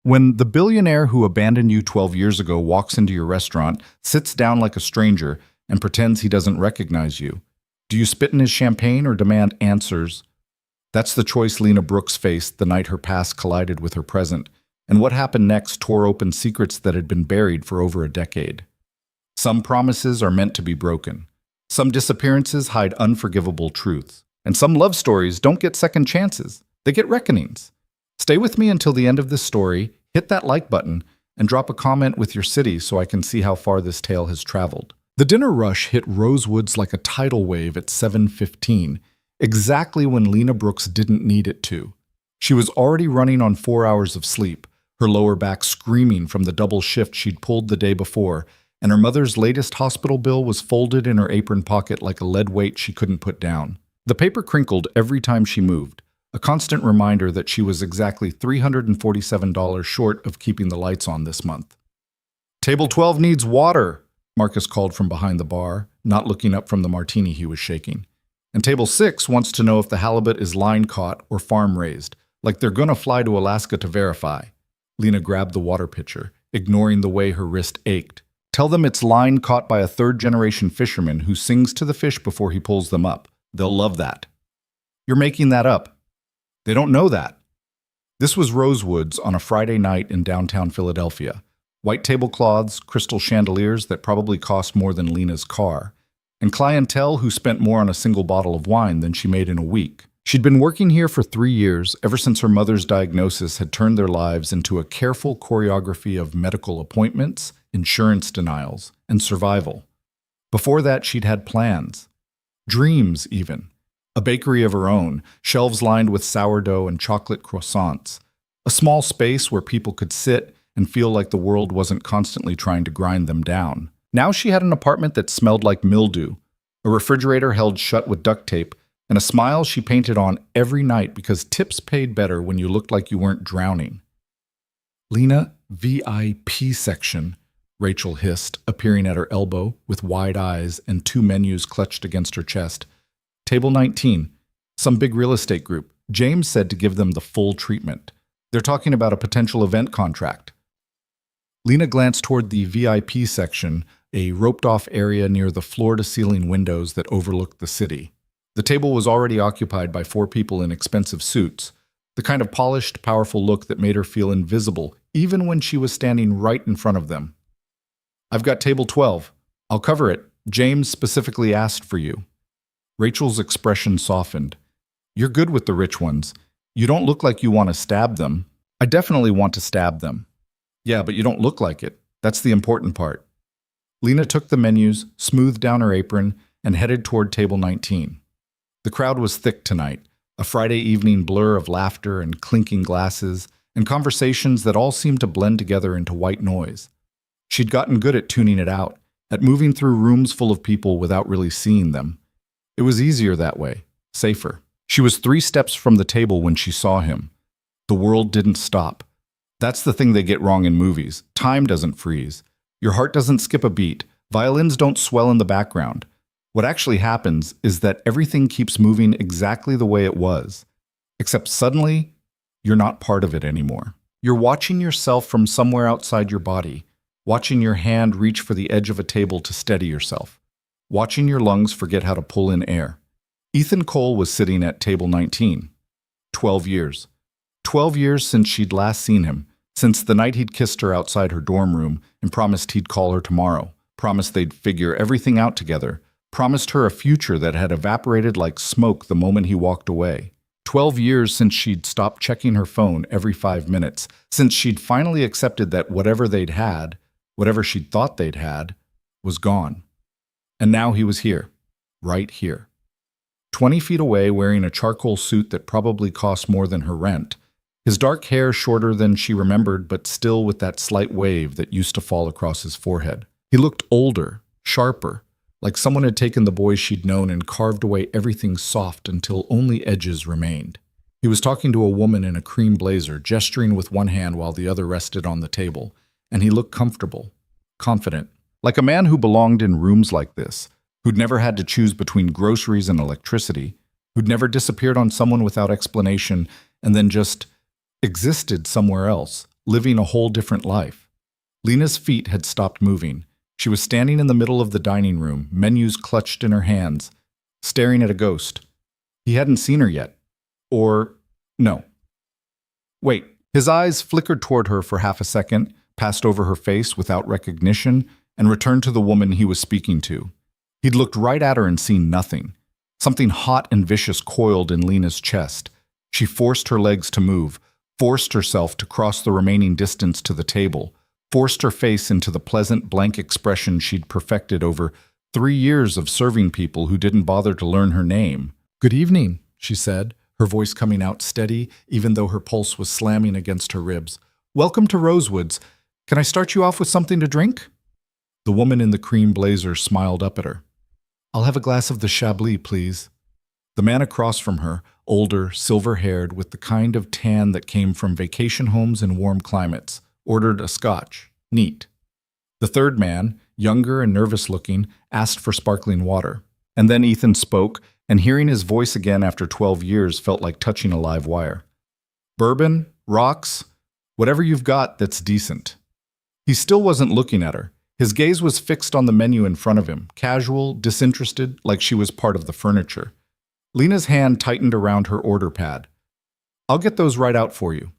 When the billionaire who abandoned you 12 years ago walks into your restaurant, sits down like a stranger, and pretends he doesn't recognize you, do you spit in his champagne or demand answers? That's the choice Lena Brooks faced the night her past collided with her present, and what happened next tore open secrets that had been buried for over a decade. Some promises are meant to be broken. Some disappearances hide unforgivable truths. And some love stories don't get second chances. They get reckonings. Stay with me until the end of this story, hit that like button, and drop a comment with your city so I can see how far this tale has traveled. The dinner rush hit Rosewoods like a tidal wave at 7:15, exactly when Lena Brooks didn't need it to. She was already running on 4 hours of sleep, her lower back screaming from the double shift she'd pulled the day before, and her mother's latest hospital bill was folded in her apron pocket like a lead weight she couldn't put down. The paper crinkled every time she moved, a constant reminder that she was exactly $347 short of keeping the lights on this month. "Table 12 needs water," Marcus called from behind the bar, not looking up from the martini he was shaking. "And table 6 wants to know if the halibut is line-caught or farm-raised, like they're gonna fly to Alaska to verify." Lena grabbed the water pitcher, ignoring the way her wrist ached. "Tell them it's line caught by a third-generation fisherman who sings to the fish before he pulls them up. They'll love that." "You're making that up. They don't know that." This was Rosewoods on a Friday night in downtown Philadelphia. White tablecloths, crystal chandeliers that probably cost more than Lena's car, and clientele who spent more on a single bottle of wine than she made in a week. She'd been working here for 3 years, ever since her mother's diagnosis had turned their lives into a careful choreography of medical appointments, insurance denials, and survival. Before that, she'd had plans. Dreams, even. A bakery of her own, shelves lined with sourdough and chocolate croissants. A small space where people could sit and feel like the world wasn't constantly trying to grind them down. Now she had an apartment that smelled like mildew, a refrigerator held shut with duct tape, and a smile she painted on every night because tips paid better when you looked like you weren't drowning. "Lena, VIP section," Rachel hissed, appearing at her elbow with wide eyes and 2 menus clutched against her chest. "Table 19, some big real estate group. James said to give them the full treatment. They're talking about a potential event contract." Lena glanced toward the VIP section, a roped-off area near the floor-to-ceiling windows that overlooked the city. The table was already occupied by 4 people in expensive suits, the kind of polished, powerful look that made her feel invisible, even when she was standing right in front of them. "I've got table 12. I'll cover it. James specifically asked for you." Rachel's expression softened. "You're good with the rich ones. You don't look like you want to stab them." "I definitely want to stab them." "Yeah, but you don't look like it. That's the important part." Lena took the menus, smoothed down her apron, and headed toward table 19. The crowd was thick tonight, a Friday evening blur of laughter and clinking glasses, and conversations that all seemed to blend together into white noise. She'd gotten good at tuning it out, at moving through rooms full of people without really seeing them. It was easier that way, safer. She was 3 steps from the table when she saw him. The world didn't stop. That's the thing they get wrong in movies. Time doesn't freeze. Your heart doesn't skip a beat. Violins don't swell in the background. What actually happens is that everything keeps moving exactly the way it was. Except suddenly, you're not part of it anymore. You're watching yourself from somewhere outside your body, watching your hand reach for the edge of a table to steady yourself, watching your lungs forget how to pull in air. Ethan Cole was sitting at table 19. 12 years. 12 years since she'd last seen him, since the night he'd kissed her outside her dorm room and promised he'd call her tomorrow, promised they'd figure everything out together, promised her a future that had evaporated like smoke the moment he walked away. 12 years since she'd stopped checking her phone every 5 minutes, since she'd finally accepted that whatever they'd had, whatever she'd thought they'd had, was gone. And now he was here, right here. 20 feet away, wearing a charcoal suit that probably cost more than her rent, his dark hair shorter than she remembered but still with that slight wave that used to fall across his forehead. He looked older, sharper, like someone had taken the boys she'd known and carved away everything soft until only edges remained. He was talking to a woman in a cream blazer, gesturing with one hand while the other rested on the table, and he looked comfortable, confident, like a man who belonged in rooms like this, who'd never had to choose between groceries and electricity, who'd never disappeared on someone without explanation and then just existed somewhere else, living a whole different life. Lena's feet had stopped moving. She was standing in the middle of the dining room, menus clutched in her hands, staring at a ghost. He hadn't seen her yet. Or, no. Wait, his eyes flickered toward her for half a second, passed over her face without recognition, and returned to the woman he was speaking to. He'd looked right at her and seen nothing. Something hot and vicious coiled in Lena's chest. She forced her legs to move, forced herself to cross the remaining distance to the table, forced her face into the pleasant blank expression she'd perfected over 3 years of serving people who didn't bother to learn her name. "Good evening," she said, her voice coming out steady, even though her pulse was slamming against her ribs. "Welcome to Rosewoods. Can I start you off with something to drink?" The woman in the cream blazer smiled up at her. "I'll have a glass of the Chablis, please." The man across from her, older, silver-haired, with the kind of tan that came from vacation homes in warm climates, ordered a scotch. Neat. The third man, younger and nervous-looking, asked for sparkling water. And then Ethan spoke, and hearing his voice again after 12 years felt like touching a live wire. "Bourbon, rocks, whatever you've got that's decent." He still wasn't looking at her. His gaze was fixed on the menu in front of him, casual, disinterested, like she was part of the furniture. Lena's hand tightened around her order pad. "I'll get those right out for you."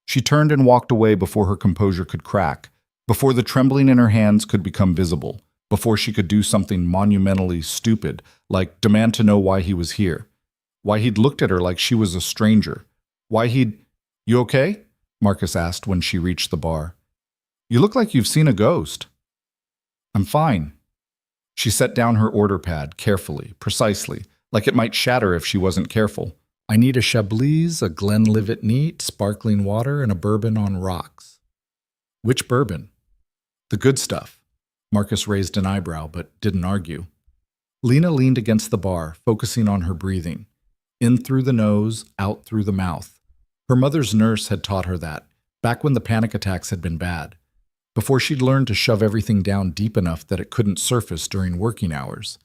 She turned and walked away before her composure could crack, before the trembling in her hands could become visible, before she could do something monumentally stupid, like demand to know why he was here, why he'd looked at her like she was a stranger, why he'd— "You okay?" Marcus asked when she reached the bar. "You look like you've seen a ghost." "I'm fine." She set down her order pad, carefully, precisely, like it might shatter if she wasn't careful. "I need a Chablis, a Glenlivet neat, sparkling water, and a bourbon on rocks." "Which bourbon?" "The good stuff." Marcus raised an eyebrow, but didn't argue. Lena leaned against the bar, focusing on her breathing. In through the nose, out through the mouth. Her mother's nurse had taught her that, back when the panic attacks had been bad, before she'd learned to shove everything down deep enough that it couldn't surface during working hours.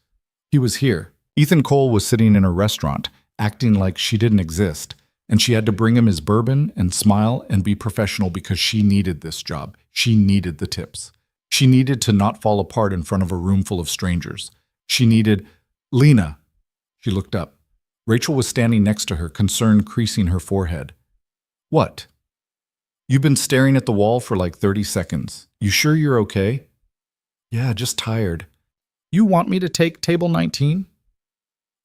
He was here. Ethan Cole was sitting in her restaurant, acting like she didn't exist, and she had to bring him his bourbon and smile and be professional because she needed this job. She needed the tips. She needed to not fall apart in front of a room full of strangers. She needed— "Lena!" She looked up. Rachel was standing next to her, concern creasing her forehead. "What?" "You've been staring at the wall for like 30 seconds. You sure you're okay?" "Yeah, just tired." "You want me to take table 19?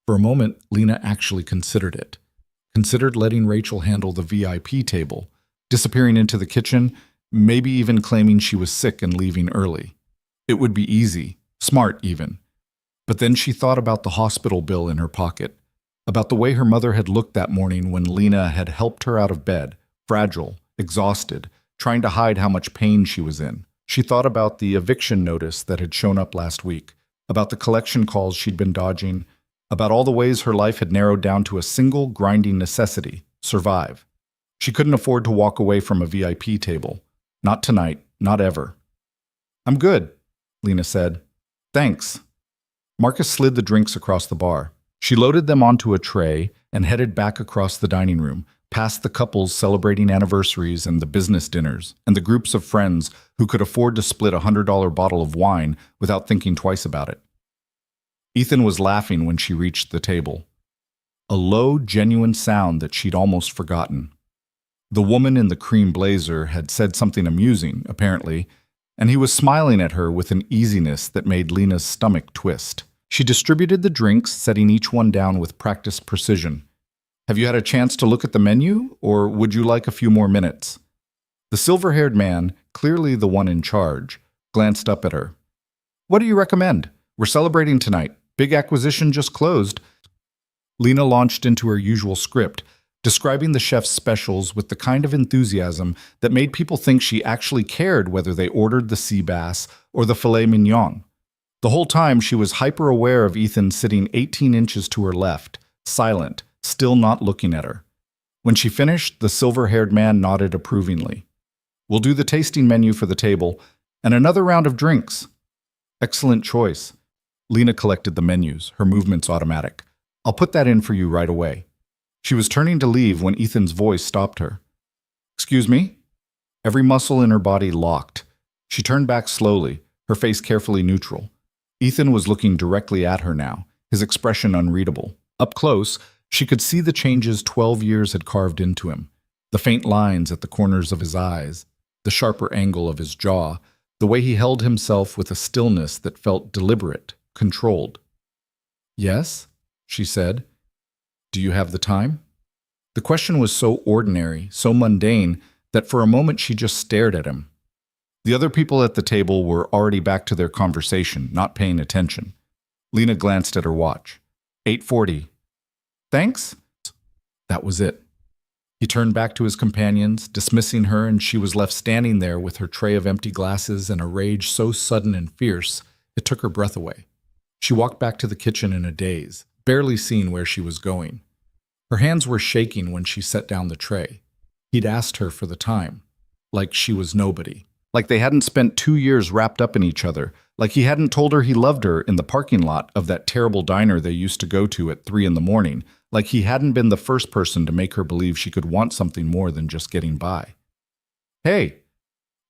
For a moment, Lena actually considered it. Considered letting Rachel handle the VIP table, disappearing into the kitchen, maybe even claiming she was sick and leaving early. It would be easy, smart even. But then she thought about the hospital bill in her pocket, about the way her mother had looked that morning when Lena had helped her out of bed, fragile, exhausted, trying to hide how much pain she was in. She thought about the eviction notice that had shown up last week, about the collection calls she'd been dodging, about all the ways her life had narrowed down to a single grinding necessity: survive. She couldn't afford to walk away from a VIP table. Not tonight, not ever. "I'm good," Lena said. "Thanks." Marcus slid the drinks across the bar. She loaded them onto a tray and headed back across the dining room, past the couples celebrating anniversaries and the business dinners, and the groups of friends who could afford to split a $100 bottle of wine without thinking twice about it. Ethan was laughing when she reached the table. A low, genuine sound that she'd almost forgotten. The woman in the cream blazer had said something amusing, apparently, and he was smiling at her with an easiness that made Lena's stomach twist. She distributed the drinks, setting each one down with practiced precision. "Have you had a chance to look at the menu, or would you like a few more minutes?" The silver-haired man, clearly the one in charge, glanced up at her. "What do you recommend? We're celebrating tonight. Big acquisition just closed." Lena launched into her usual script, describing the chef's specials with the kind of enthusiasm that made people think she actually cared whether they ordered the sea bass or the filet mignon. The whole time she was hyper-aware of Ethan sitting 18 inches to her left, silent, still not looking at her. When she finished, the silver-haired man nodded approvingly. "We'll do the tasting menu for the table, and another round of drinks." "Excellent choice." Lena collected the menus, her movements automatic. "I'll put that in for you right away." She was turning to leave when Ethan's voice stopped her. "Excuse me?" Every muscle in her body locked. She turned back slowly, her face carefully neutral. Ethan was looking directly at her now, his expression unreadable. Up close, she could see the changes 12 years had carved into him. The faint lines at the corners of his eyes, the sharper angle of his jaw, the way he held himself with a stillness that felt deliberate, controlled. "Yes?" she said. "Do you have the time?" The question was so ordinary, so mundane, that for a moment she just stared at him. The other people at the table were already back to their conversation, not paying attention. Lena glanced at her watch. 8:40. "Thanks?" That was it. He turned back to his companions, dismissing her, and she was left standing there with her tray of empty glasses and a rage so sudden and fierce it took her breath away. She walked back to the kitchen in a daze, barely seeing where she was going. Her hands were shaking when she set down the tray. He'd asked her for the time, like she was nobody. Like they hadn't spent 2 years wrapped up in each other, like he hadn't told her he loved her in the parking lot of that terrible diner they used to go to at 3 in the morning, like he hadn't been the first person to make her believe she could want something more than just getting by. "Hey!"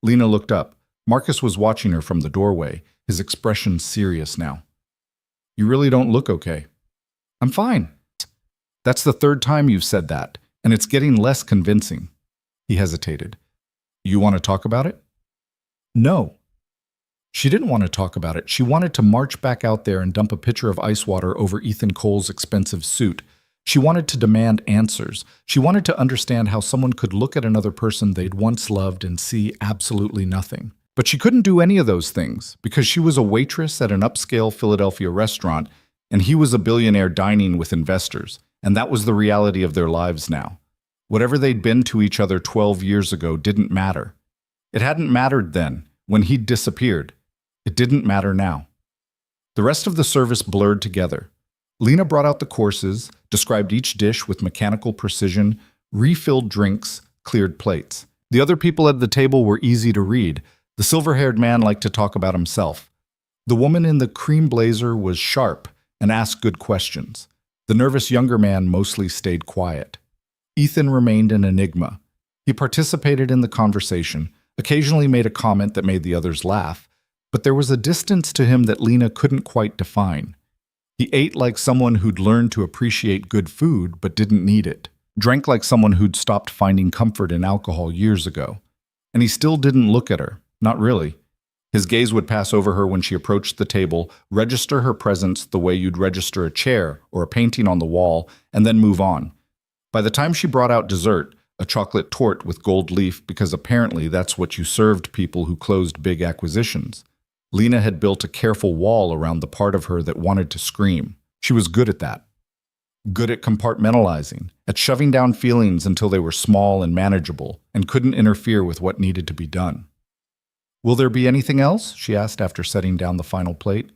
Lena looked up. Marcus was watching her from the doorway, his expression serious now. "You really don't look okay." "I'm fine." "That's the third time you've said that, and it's getting less convincing." He hesitated. "You want to talk about it?" "No." She didn't want to talk about it. She wanted to march back out there and dump a pitcher of ice water over Ethan Cole's expensive suit. She wanted to demand answers. She wanted to understand how someone could look at another person they'd once loved and see absolutely nothing. But she couldn't do any of those things because she was a waitress at an upscale Philadelphia restaurant and he was a billionaire dining with investors, and that was the reality of their lives now. Whatever they'd been to each other 12 years ago didn't matter. It hadn't mattered then, when he'd disappeared. It didn't matter now. The rest of the service blurred together. Lena brought out the courses, described each dish with mechanical precision, refilled drinks, cleared plates. The other people at the table were easy to read. The silver-haired man liked to talk about himself. The woman in the cream blazer was sharp and asked good questions. The nervous younger man mostly stayed quiet. Ethan remained an enigma. He participated in the conversation, occasionally made a comment that made the others laugh, but there was a distance to him that Lena couldn't quite define. He ate like someone who'd learned to appreciate good food but didn't need it, drank like someone who'd stopped finding comfort in alcohol years ago. And he still didn't look at her, not really. His gaze would pass over her when she approached the table, register her presence the way you'd register a chair or a painting on the wall, and then move on. By the time she brought out dessert, a chocolate torte with gold leaf, because apparently that's what you served people who closed big acquisitions, Lena had built a careful wall around the part of her that wanted to scream. She was good at that. Good at compartmentalizing, at shoving down feelings until they were small and manageable and couldn't interfere with what needed to be done. "Will there be anything else?" she asked after setting down the final plate.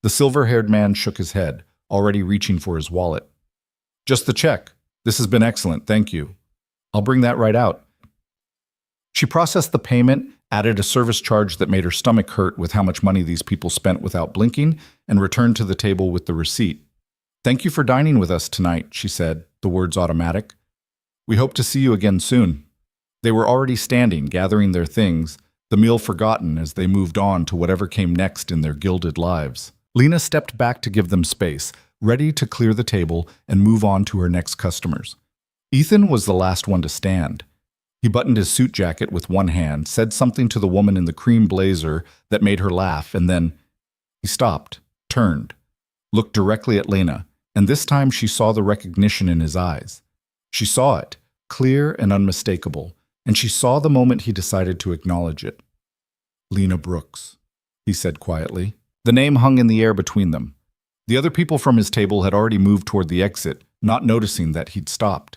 The silver-haired man shook his head, already reaching for his wallet. "Just the check. This has been excellent, thank you. I'll bring that right out." She processed the payment, added a service charge that made her stomach hurt with how much money these people spent without blinking, and returned to the table with the receipt. "Thank you for dining with us tonight," she said, the words automatic. "We hope to see you again soon." They were already standing, gathering their things, the meal forgotten as they moved on to whatever came next in their gilded lives. Lena stepped back to give them space, ready to clear the table and move on to her next customers. Ethan was the last one to stand. He buttoned his suit jacket with one hand, said something to the woman in the cream blazer that made her laugh, and then he stopped, turned, looked directly at Lena, and this time she saw the recognition in his eyes. She saw it, clear and unmistakable, and she saw the moment he decided to acknowledge it. "Lena Brooks," he said quietly. The name hung in the air between them. The other people from his table had already moved toward the exit, not noticing that he'd stopped.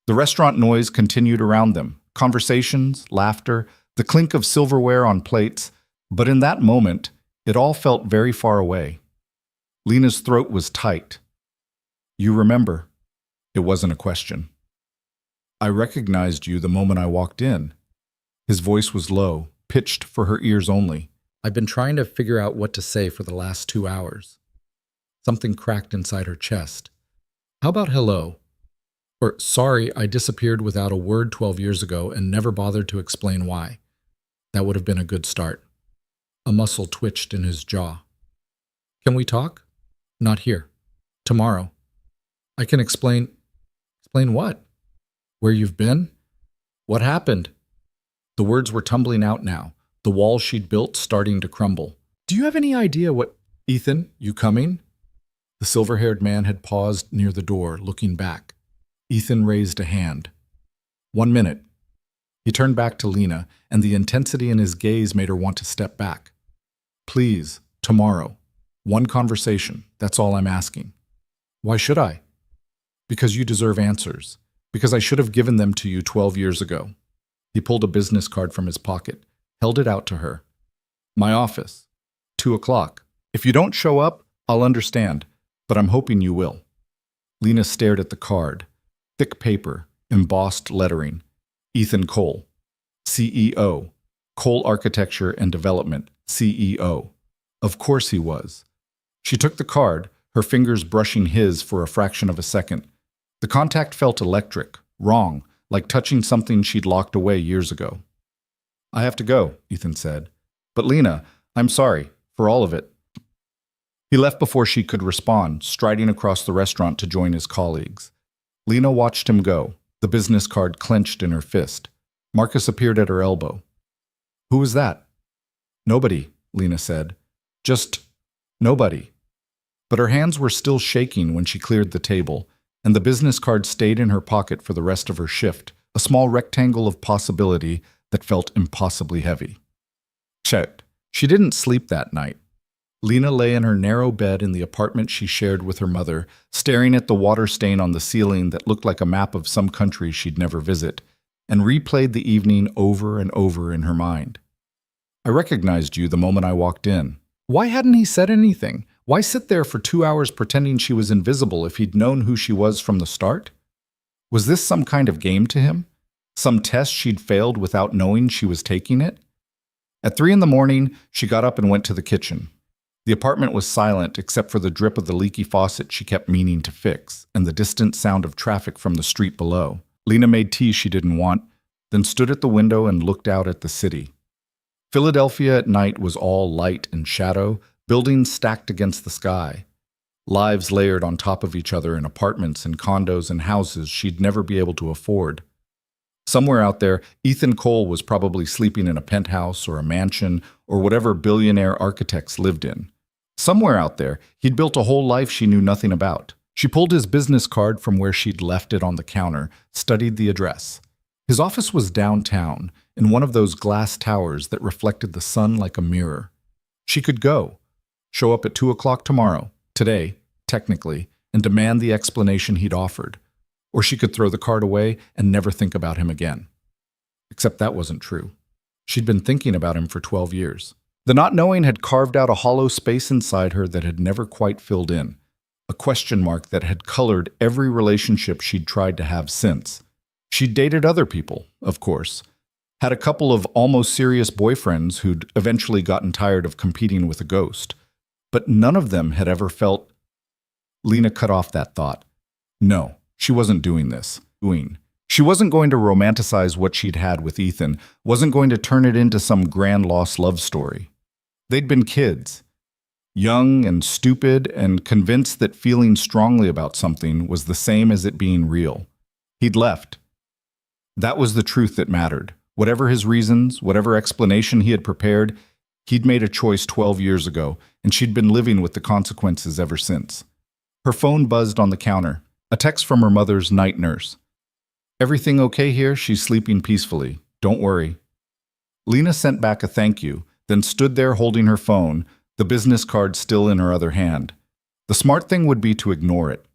The restaurant noise continued around them, conversations, laughter, the clink of silverware on plates, but in that moment, it all felt very far away. Lena's throat was tight. "You remember?" It wasn't a question. "I recognized you the moment I walked in." His voice was low, pitched for her ears only. "I've been trying to figure out what to say for the last 2 hours. Something cracked inside her chest. "How about hello?" Or, sorry, I disappeared without a word 12 years ago and never bothered to explain why. That would have been a good start. A muscle twitched in his jaw. Can we talk? Not here. Tomorrow. I can explain. Explain what? Where you've been? What happened? The words were tumbling out now, the wall she'd built starting to crumble. Do you have any idea what... Ethan, you coming? The silver-haired man had paused near the door, looking back. Ethan raised a hand. 1 minute. He turned back to Lena, and the intensity in his gaze made her want to step back. Please, tomorrow. One conversation, that's all I'm asking. Why should I? Because you deserve answers. Because I should have given them to you 12 years ago. He pulled a business card from his pocket, held it out to her. My office. 2 o'clock. If you don't show up, I'll understand, but I'm hoping you will. Lena stared at the card. Thick paper, embossed lettering. Ethan Cole, CEO. Cole Architecture and Development, CEO. Of course he was. She took the card, her fingers brushing his for a fraction of a second. The contact felt electric, wrong, like touching something she'd locked away years ago. I have to go, Ethan said. But Lena, I'm sorry, for all of it. He left before she could respond, striding across the restaurant to join his colleagues. Lena watched him go, the business card clenched in her fist. Marcus appeared at her elbow. Who was that? Nobody, Lena said. Just nobody. But her hands were still shaking when she cleared the table, and the business card stayed in her pocket for the rest of her shift, a small rectangle of possibility that felt impossibly heavy. Checked. She didn't sleep that night. Lena lay in her narrow bed in the apartment she shared with her mother, staring at the water stain on the ceiling that looked like a map of some country she'd never visit, and replayed the evening over and over in her mind. I recognized you the moment I walked in. Why hadn't he said anything? Why sit there for 2 hours pretending she was invisible if he'd known who she was from the start? Was this some kind of game to him? Some test she'd failed without knowing she was taking it? At 3 in the morning, she got up and went to the kitchen. The apartment was silent except for the drip of the leaky faucet she kept meaning to fix, and the distant sound of traffic from the street below. Lena made tea she didn't want, then stood at the window and looked out at the city. Philadelphia at night was all light and shadow, buildings stacked against the sky. Lives layered on top of each other in apartments and condos and houses she'd never be able to afford. Somewhere out there, Ethan Cole was probably sleeping in a penthouse or a mansion or whatever billionaire architects lived in. Somewhere out there, he'd built a whole life she knew nothing about. She pulled his business card from where she'd left it on the counter, studied the address. His office was downtown, in one of those glass towers that reflected the sun like a mirror. She could go, show up at 2 o'clock tomorrow, today, technically, and demand the explanation he'd offered. Or she could throw the card away and never think about him again. Except that wasn't true. She'd been thinking about him for 12 years. The not knowing had carved out a hollow space inside her that had never quite filled in, a question mark that had colored every relationship she'd tried to have since. She'd dated other people, of course, had a couple of almost serious boyfriends who'd eventually gotten tired of competing with a ghost, but none of them had ever felt... Lena cut off that thought. No, she wasn't doing this. She wasn't going to romanticize what she'd had with Ethan, wasn't going to turn it into some grand lost love story. They'd been kids, young and stupid and convinced that feeling strongly about something was the same as it being real. He'd left. That was the truth that mattered. Whatever his reasons, whatever explanation he had prepared, he'd made a choice 12 years ago, and she'd been living with the consequences ever since. Her phone buzzed on the counter, a text from her mother's night nurse. Everything okay here? She's sleeping peacefully. Don't worry. Lena sent back a thank you, then stood there holding her phone, the business card still in her other hand. The smart thing would be to ignore it,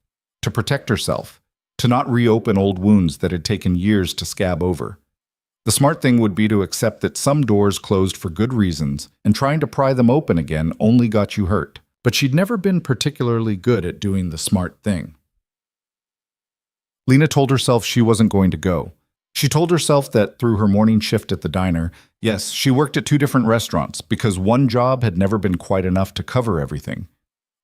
to protect herself, to not reopen old wounds that had taken years to scab over. The smart thing would be to accept that some doors closed for good reasons, and trying to pry them open again only got you hurt. But she'd never been particularly good at doing the smart thing. Lena told herself she wasn't going to go. She told herself that through her morning shift at the diner, yes, she worked at 2 different restaurants because one job had never been quite enough to cover everything.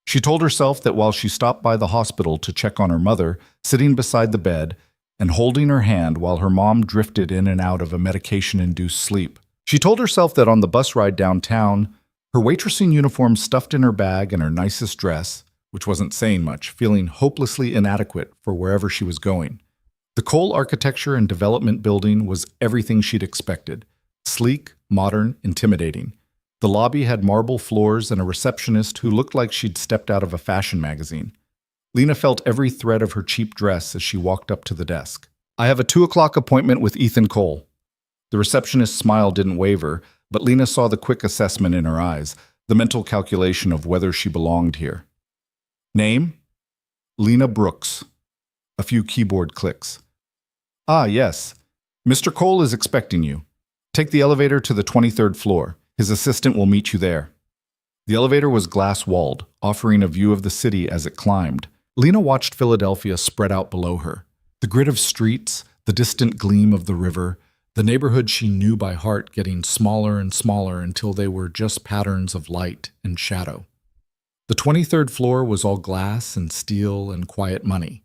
She told herself that while she stopped by the hospital to check on her mother, sitting beside the bed, and holding her hand while her mom drifted in and out of a medication-induced sleep. She told herself that on the bus ride downtown, her waitressing uniform stuffed in her bag and her nicest dress, which wasn't saying much, feeling hopelessly inadequate for wherever she was going. The Cole Architecture and Development Building was everything she'd expected. Sleek, modern, intimidating. The lobby had marble floors and a receptionist who looked like she'd stepped out of a fashion magazine. Lena felt every thread of her cheap dress as she walked up to the desk. "I have a 2 o'clock appointment with Ethan Cole." The receptionist's smile didn't waver, but Lena saw the quick assessment in her eyes, the mental calculation of whether she belonged here. "Name?" "Lena Brooks." A few keyboard clicks. "Ah, yes. Mr. Cole is expecting you. Take the elevator to the 23rd floor. His assistant will meet you there." The elevator was glass-walled, offering a view of the city as it climbed. Lena watched Philadelphia spread out below her. The grid of streets, the distant gleam of the river, the neighborhood she knew by heart getting smaller and smaller until they were just patterns of light and shadow. The 23rd floor was all glass and steel and quiet money.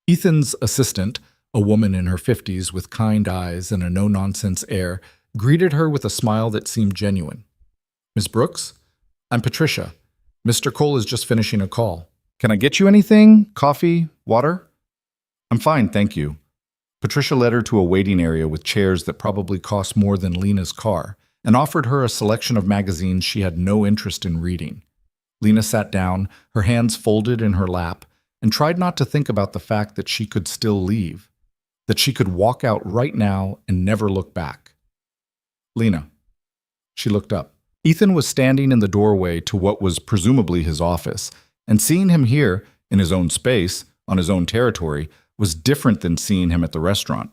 Ethan's assistant, a woman in her 50s with kind eyes and a no-nonsense air, greeted her with a smile that seemed genuine. "Miss Brooks? I'm Patricia. Mr. Cole is just finishing a call. Can I get you anything? Coffee? Water?" "I'm fine, thank you." Patricia led her to a waiting area with chairs that probably cost more than Lena's car, and offered her a selection of magazines she had no interest in reading. Lena sat down, her hands folded in her lap, and tried not to think about the fact that she could still leave, that she could walk out right now and never look back. "Lena." She looked up. Ethan was standing in the doorway to what was presumably his office, and seeing him here, in his own space, on his own territory, was different than seeing him at the restaurant.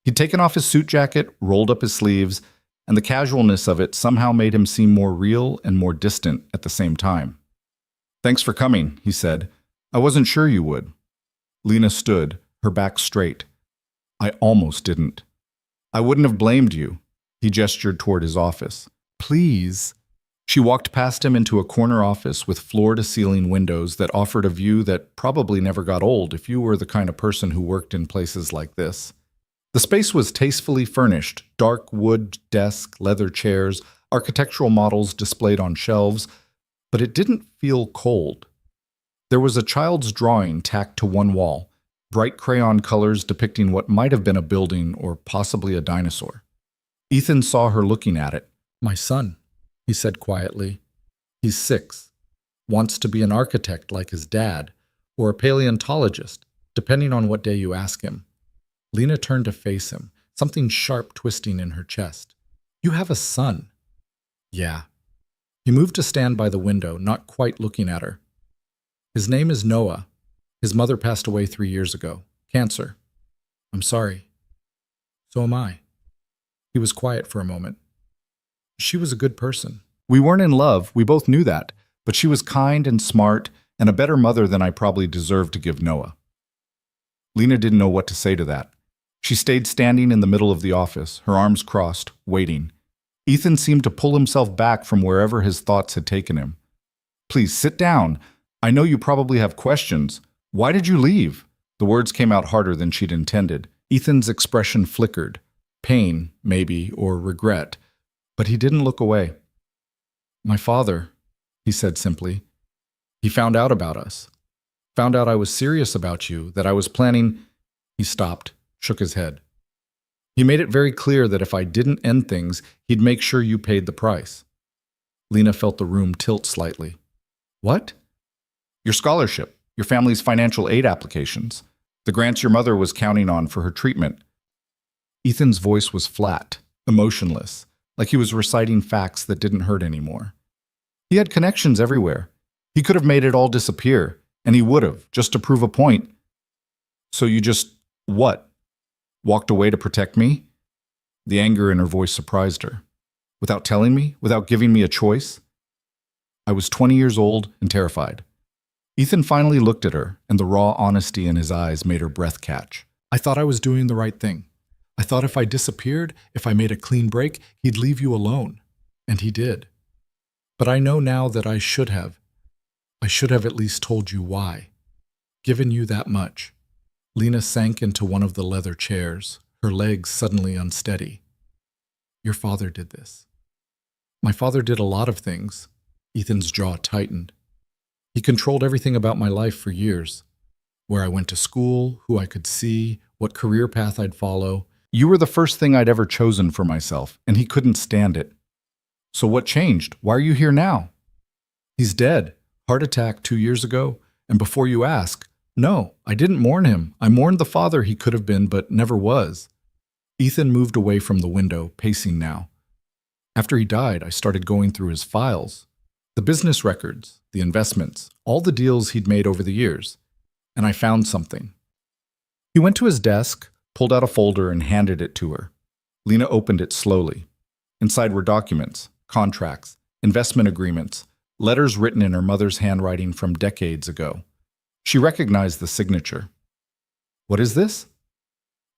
He'd taken off his suit jacket, rolled up his sleeves, and the casualness of it somehow made him seem more real and more distant at the same time. "Thanks for coming," he said. "I wasn't sure you would." Lena stood, her back straight. "I almost didn't." "I wouldn't have blamed you." He gestured toward his office. "Please." She walked past him into a corner office with floor-to-ceiling windows that offered a view that probably never got old if you were the kind of person who worked in places like this. The space was tastefully furnished, dark wood desk, leather chairs, architectural models displayed on shelves, but it didn't feel cold. There was a child's drawing tacked to one wall, bright crayon colors depicting what might have been a building or possibly a dinosaur. Ethan saw her looking at it. "My son," he said quietly. "He's 6. Wants to be an architect like his dad, or a paleontologist, depending on what day you ask him." Lena turned to face him, something sharp twisting in her chest. "You have a son." "Yeah." He moved to stand by the window, not quite looking at her. "His name is Noah. His mother passed away 3 years ago. Cancer." "I'm sorry." "So am I." He was quiet for a moment. "She was a good person. We weren't in love, we both knew that, but she was kind and smart and a better mother than I probably deserved to give Noah." Lena didn't know what to say to that. She stayed standing in the middle of the office, her arms crossed, waiting. Ethan seemed to pull himself back from wherever his thoughts had taken him. "Please, sit down. I know you probably have questions. Why did you leave?" The words came out harder than she'd intended. Ethan's expression flickered. Pain, maybe, or regret. But he didn't look away. "My father," he said simply. "He found out about us. Found out I was serious about you, that I was planning—" He stopped, shook his head. "He made it very clear that if I didn't end things, he'd make sure you paid the price." Lena felt the room tilt slightly. "What?" "Your scholarship, your family's financial aid applications, the grants your mother was counting on for her treatment." Ethan's voice was flat, emotionless, like he was reciting facts that didn't hurt anymore. He had connections everywhere. He could have made it all disappear, and he would have, just to prove a point. "So you just, what? Walked away to protect me?" The anger in her voice surprised her. "Without telling me? Without giving me a choice?" "I was 20 years old and terrified." Ethan finally looked at her, and the raw honesty in his eyes made her breath catch. "I thought I was doing the right thing. I thought if I disappeared, if I made a clean break, he'd leave you alone. And he did. But I know now that I should have. I should have at least told you why. Given you that much. Lena sank into one of the leather chairs, her legs suddenly unsteady. Your father did this. My father did a lot of things. Ethan's jaw tightened. He controlled everything about my life for years. Where I went to school, who I could see, what career path I'd follow. You were the first thing I'd ever chosen for myself, and he couldn't stand it. So what changed? Why are you here now? He's dead. Heart attack 2 years ago. And before you ask, no, I didn't mourn him. I mourned the father he could have been, but never was. Ethan moved away from the window, pacing now. After he died, I started going through his files. The business records, the investments, all the deals he'd made over the years. And I found something. He went to his desk, pulled out a folder, and handed it to her. Lena opened it slowly. Inside were documents, contracts, investment agreements, letters written in her mother's handwriting from decades ago. She recognized the signature. What is this?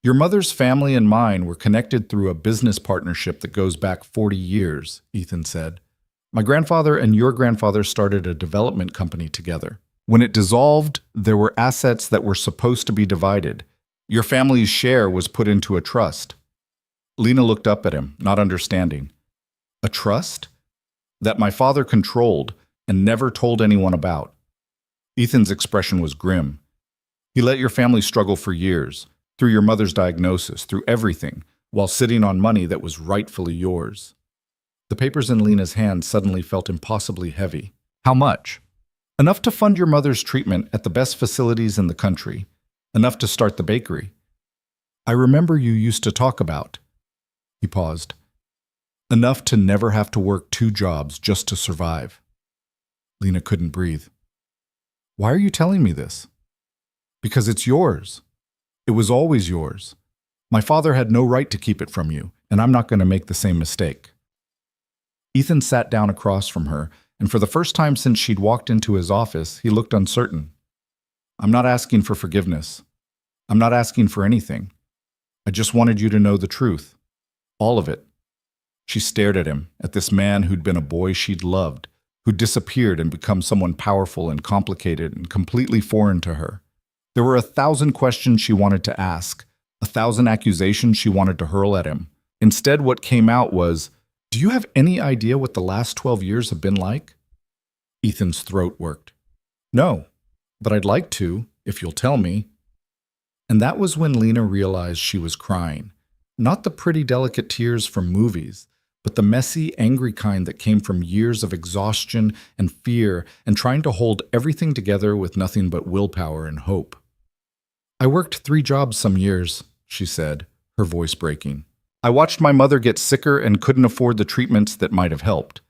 Your mother's family and mine were connected through a business partnership that goes back 40 years, Ethan said. My grandfather and your grandfather started a development company together. When it dissolved, there were assets that were supposed to be divided. Your family's share was put into a trust. Lena looked up at him, not understanding. A trust? That my father controlled and never told anyone about. Ethan's expression was grim. He let your family struggle for years, through your mother's diagnosis, through everything, while sitting on money that was rightfully yours. The papers in Lena's hand suddenly felt impossibly heavy. How much? Enough to fund your mother's treatment at the best facilities in the country. Enough to start the bakery. I remember you used to talk about. He paused. Enough to never have to work 2 jobs just to survive. Lena couldn't breathe. Why are you telling me this? Because it's yours. It was always yours. My father had no right to keep it from you, and I'm not going to make the same mistake. Ethan sat down across from her, and for the first time since she'd walked into his office, he looked uncertain. I'm not asking for forgiveness. I'm not asking for anything. I just wanted you to know the truth. All of it. She stared at him, at this man who'd been a boy she'd loved, who'd disappeared and become someone powerful and complicated and completely foreign to her. There were 1,000 questions she wanted to ask, 1,000 accusations she wanted to hurl at him. Instead, what came out was, do you have any idea what the last 12 years have been like? Ethan's throat worked. No, but I'd like to, if you'll tell me. And that was when Lena realized she was crying. Not the pretty, delicate tears from movies, but the messy, angry kind that came from years of exhaustion and fear and trying to hold everything together with nothing but willpower and hope. I worked 3 jobs some years, she said, her voice breaking. I watched my mother get sicker and couldn't afford the treatments that might have helped.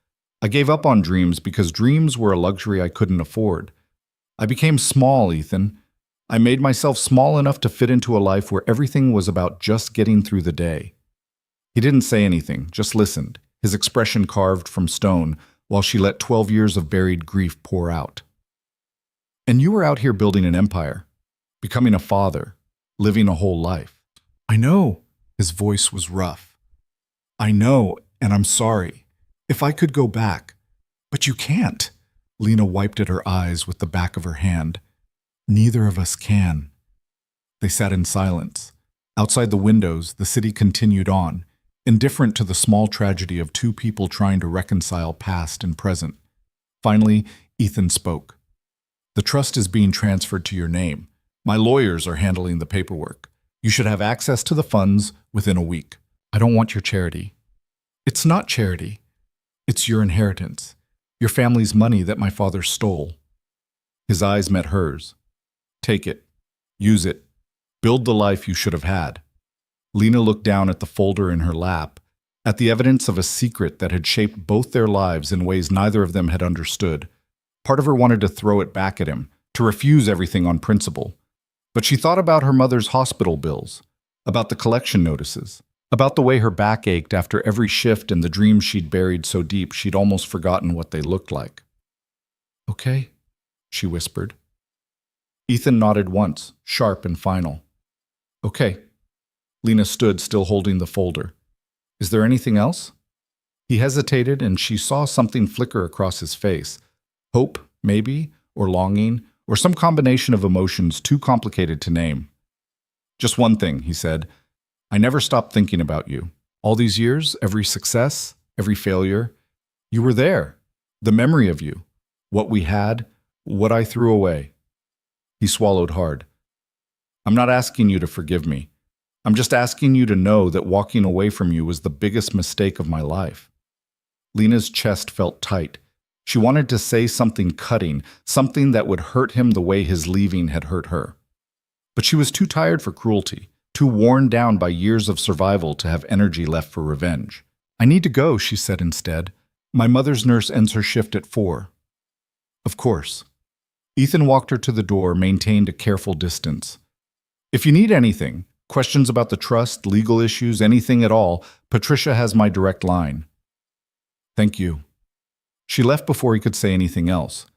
I gave up on dreams because dreams were a luxury I couldn't afford. I became small, Ethan. I made myself small enough to fit into a life where everything was about just getting through the day. He didn't say anything, just listened, his expression carved from stone, while she let 12 years of buried grief pour out. And you were out here building an empire, becoming a father, living a whole life. I know. His voice was rough. I know, and I'm sorry. If I could go back. But you can't. Lena wiped at her eyes with the back of her hand. Neither of us can. They sat in silence. Outside the windows, the city continued on, indifferent to the small tragedy of 2 people trying to reconcile past and present. Finally, Ethan spoke. The trust is being transferred to your name. My lawyers are handling the paperwork. You should have access to the funds within a week. I don't want your charity. It's not charity. It's your inheritance. Your family's money that my father stole. His eyes met hers. Take it. Use it. Build the life you should have had. Lena looked down at the folder in her lap, at the evidence of a secret that had shaped both their lives in ways neither of them had understood. Part of her wanted to throw it back at him, to refuse everything on principle. But she thought about her mother's hospital bills, about the collection notices, about the way her back ached after every shift and the dreams she'd buried so deep she'd almost forgotten what they looked like. Okay, she whispered. Ethan nodded once, sharp and final. Okay. Lena stood, still holding the folder. Is there anything else? He hesitated, and she saw something flicker across his face. Hope, maybe, or longing, or some combination of emotions too complicated to name. Just one thing, he said. I never stopped thinking about you. All these years, every success, every failure, you were there. The memory of you. What we had, what I threw away. He swallowed hard. I'm not asking you to forgive me. I'm just asking you to know that walking away from you was the biggest mistake of my life. Lena's chest felt tight. She wanted to say something cutting, something that would hurt him the way his leaving had hurt her. But she was too tired for cruelty, too worn down by years of survival to have energy left for revenge. I need to go, she said instead. My mother's nurse ends her shift at 4. Of course. Ethan walked her to the door, maintained a careful distance. If you need anything, questions about the trust, legal issues, anything at all, Patricia has my direct line. Thank you. She left before he could say anything else,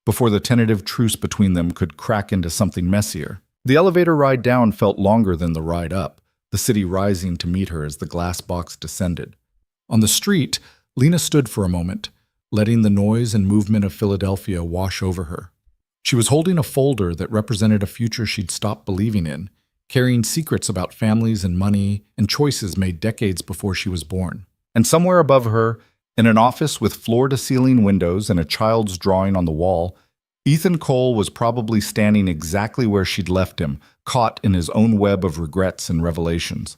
before the tentative truce between them could crack into something messier. The elevator ride down felt longer than the ride up, the city rising to meet her as the glass box descended. On the street, Lena stood for a moment, letting the noise and movement of Philadelphia wash over her. She was holding a folder that represented a future she'd stopped believing in, carrying secrets about families and money and choices made decades before she was born. And somewhere above her, in an office with floor-to-ceiling windows and a child's drawing on the wall, Ethan Cole was probably standing exactly where she'd left him, caught in his own web of regrets and revelations.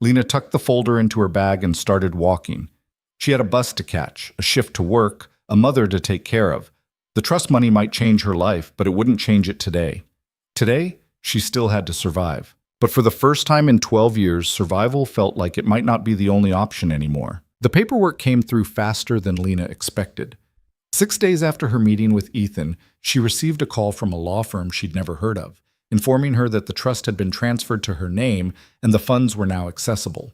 Lena tucked the folder into her bag and started walking. She had a bus to catch, a shift to work, a mother to take care of. The trust money might change her life, but it wouldn't change it today. Today, she still had to survive. But for the first time in 12 years, survival felt like it might not be the only option anymore. The paperwork came through faster than Lena expected. 6 days after her meeting with Ethan, she received a call from a law firm she'd never heard of, informing her that the trust had been transferred to her name and the funds were now accessible.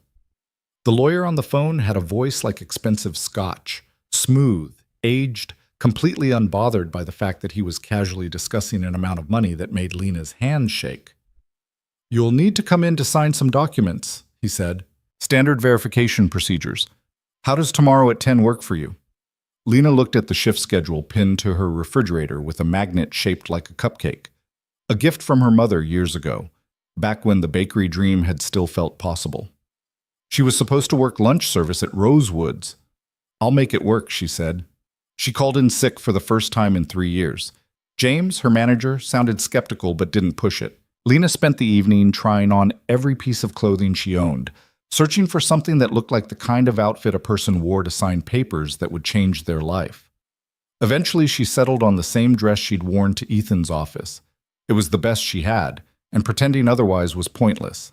The lawyer on the phone had a voice like expensive scotch, smooth, aged, completely unbothered by the fact that he was casually discussing an amount of money that made Lena's hands shake. You'll need to come in to sign some documents, he said. Standard verification procedures. How does tomorrow at 10 work for you? Lena looked at the shift schedule pinned to her refrigerator with a magnet shaped like a cupcake. A gift from her mother years ago, back when the bakery dream had still felt possible. She was supposed to work lunch service at Rosewoods. I'll make it work, she said. She called in sick for the first time in 3 years. James, her manager, sounded skeptical but didn't push it. Lena spent the evening trying on every piece of clothing she owned, searching for something that looked like the kind of outfit a person wore to sign papers that would change their life. Eventually, she settled on the same dress she'd worn to Ethan's office. It was the best she had, and pretending otherwise was pointless.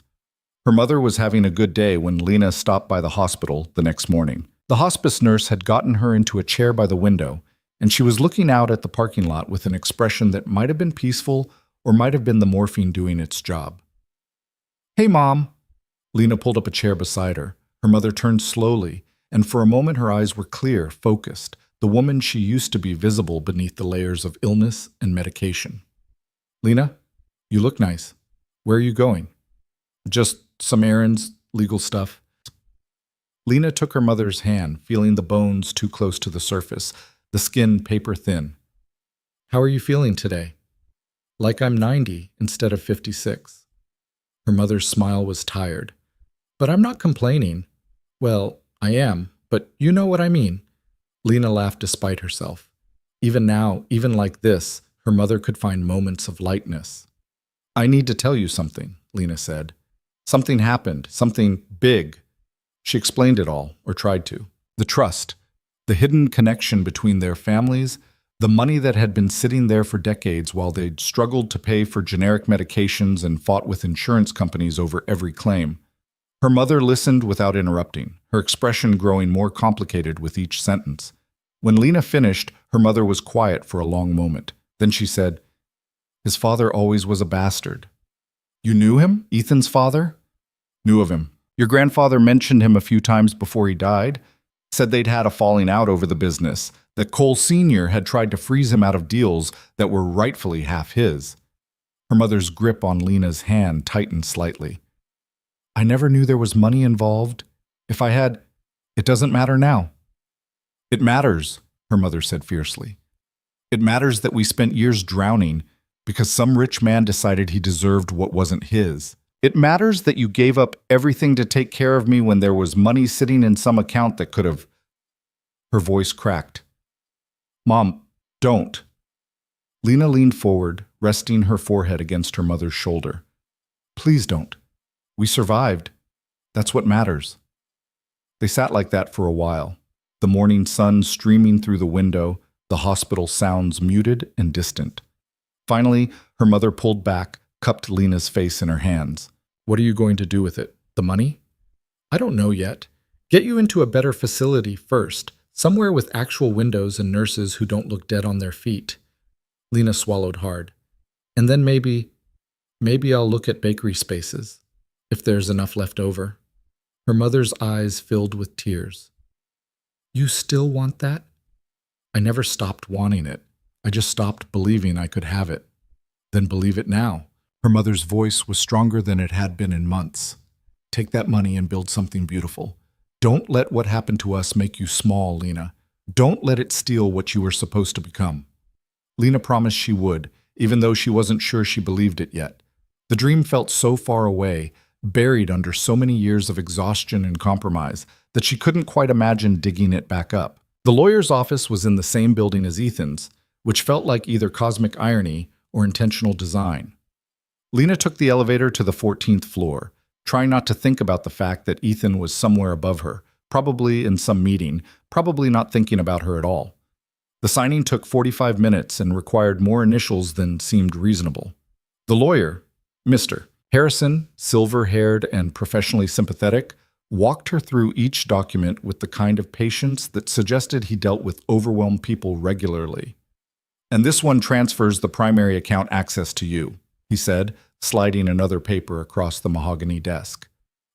Her mother was having a good day when Lena stopped by the hospital the next morning. The hospice nurse had gotten her into a chair by the window, and she was looking out at the parking lot with an expression that might have been peaceful or might have been the morphine doing its job. Hey, Mom. Lena pulled up a chair beside her. Her mother turned slowly, and for a moment her eyes were clear, focused, the woman she used to be visible beneath the layers of illness and medication. Lena, you look nice. Where are you going? Just some errands, legal stuff. Lena took her mother's hand, feeling the bones too close to the surface, the skin paper thin. How are you feeling today? Like I'm 90 instead of 56. Her mother's smile was tired. But I'm not complaining. Well, I am, but you know what I mean. Lena laughed despite herself. Even now, even like this, her mother could find moments of lightness. I need to tell you something, Lena said. Something happened, something big. She explained it all, or tried to. The trust, the hidden connection between their families, the money that had been sitting there for decades while they'd struggled to pay for generic medications and fought with insurance companies over every claim. Her mother listened without interrupting, her expression growing more complicated with each sentence. When Lena finished, her mother was quiet for a long moment. Then she said, His father always was a bastard. You knew him? Ethan's father? Knew of him. Your grandfather mentioned him a few times before he died. Said they'd had a falling out over the business, that Cole Sr. had tried to freeze him out of deals that were rightfully half his. Her mother's grip on Lena's hand tightened slightly. I never knew there was money involved. If I had, it doesn't matter now. It matters, her mother said fiercely. It matters that we spent years drowning because some rich man decided he deserved what wasn't his. It matters that you gave up everything to take care of me when there was money sitting in some account that could have. Her voice cracked. Mom, don't. Lena leaned forward, resting her forehead against her mother's shoulder. Please don't. We survived. That's what matters. They sat like that for a while, the morning sun streaming through the window, the hospital sounds muted and distant. Finally, her mother pulled back, cupped Lena's face in her hands. What are you going to do with it? The money? I don't know yet. Get you into a better facility first, somewhere with actual windows and nurses who don't look dead on their feet. Lena swallowed hard. And then maybe I'll look at bakery spaces, if there's enough left over. Her mother's eyes filled with tears. You still want that? I never stopped wanting it. I just stopped believing I could have it. Then believe it now. Her mother's voice was stronger than it had been in months. Take that money and build something beautiful. Don't let what happened to us make you small, Lena. Don't let it steal what you were supposed to become. Lena promised she would, even though she wasn't sure she believed it yet. The dream felt so far away, buried under so many years of exhaustion and compromise, that she couldn't quite imagine digging it back up. The lawyer's office was in the same building as Ethan's, which felt like either cosmic irony or intentional design. Lena took the elevator to the 14th floor, trying not to think about the fact that Ethan was somewhere above her, probably in some meeting, probably not thinking about her at all. The signing took 45 minutes and required more initials than seemed reasonable. The lawyer, Mr. Harrison, silver-haired and professionally sympathetic, walked her through each document with the kind of patience that suggested he dealt with overwhelmed people regularly. And this one transfers the primary account access to you, he said, sliding another paper across the mahogany desk.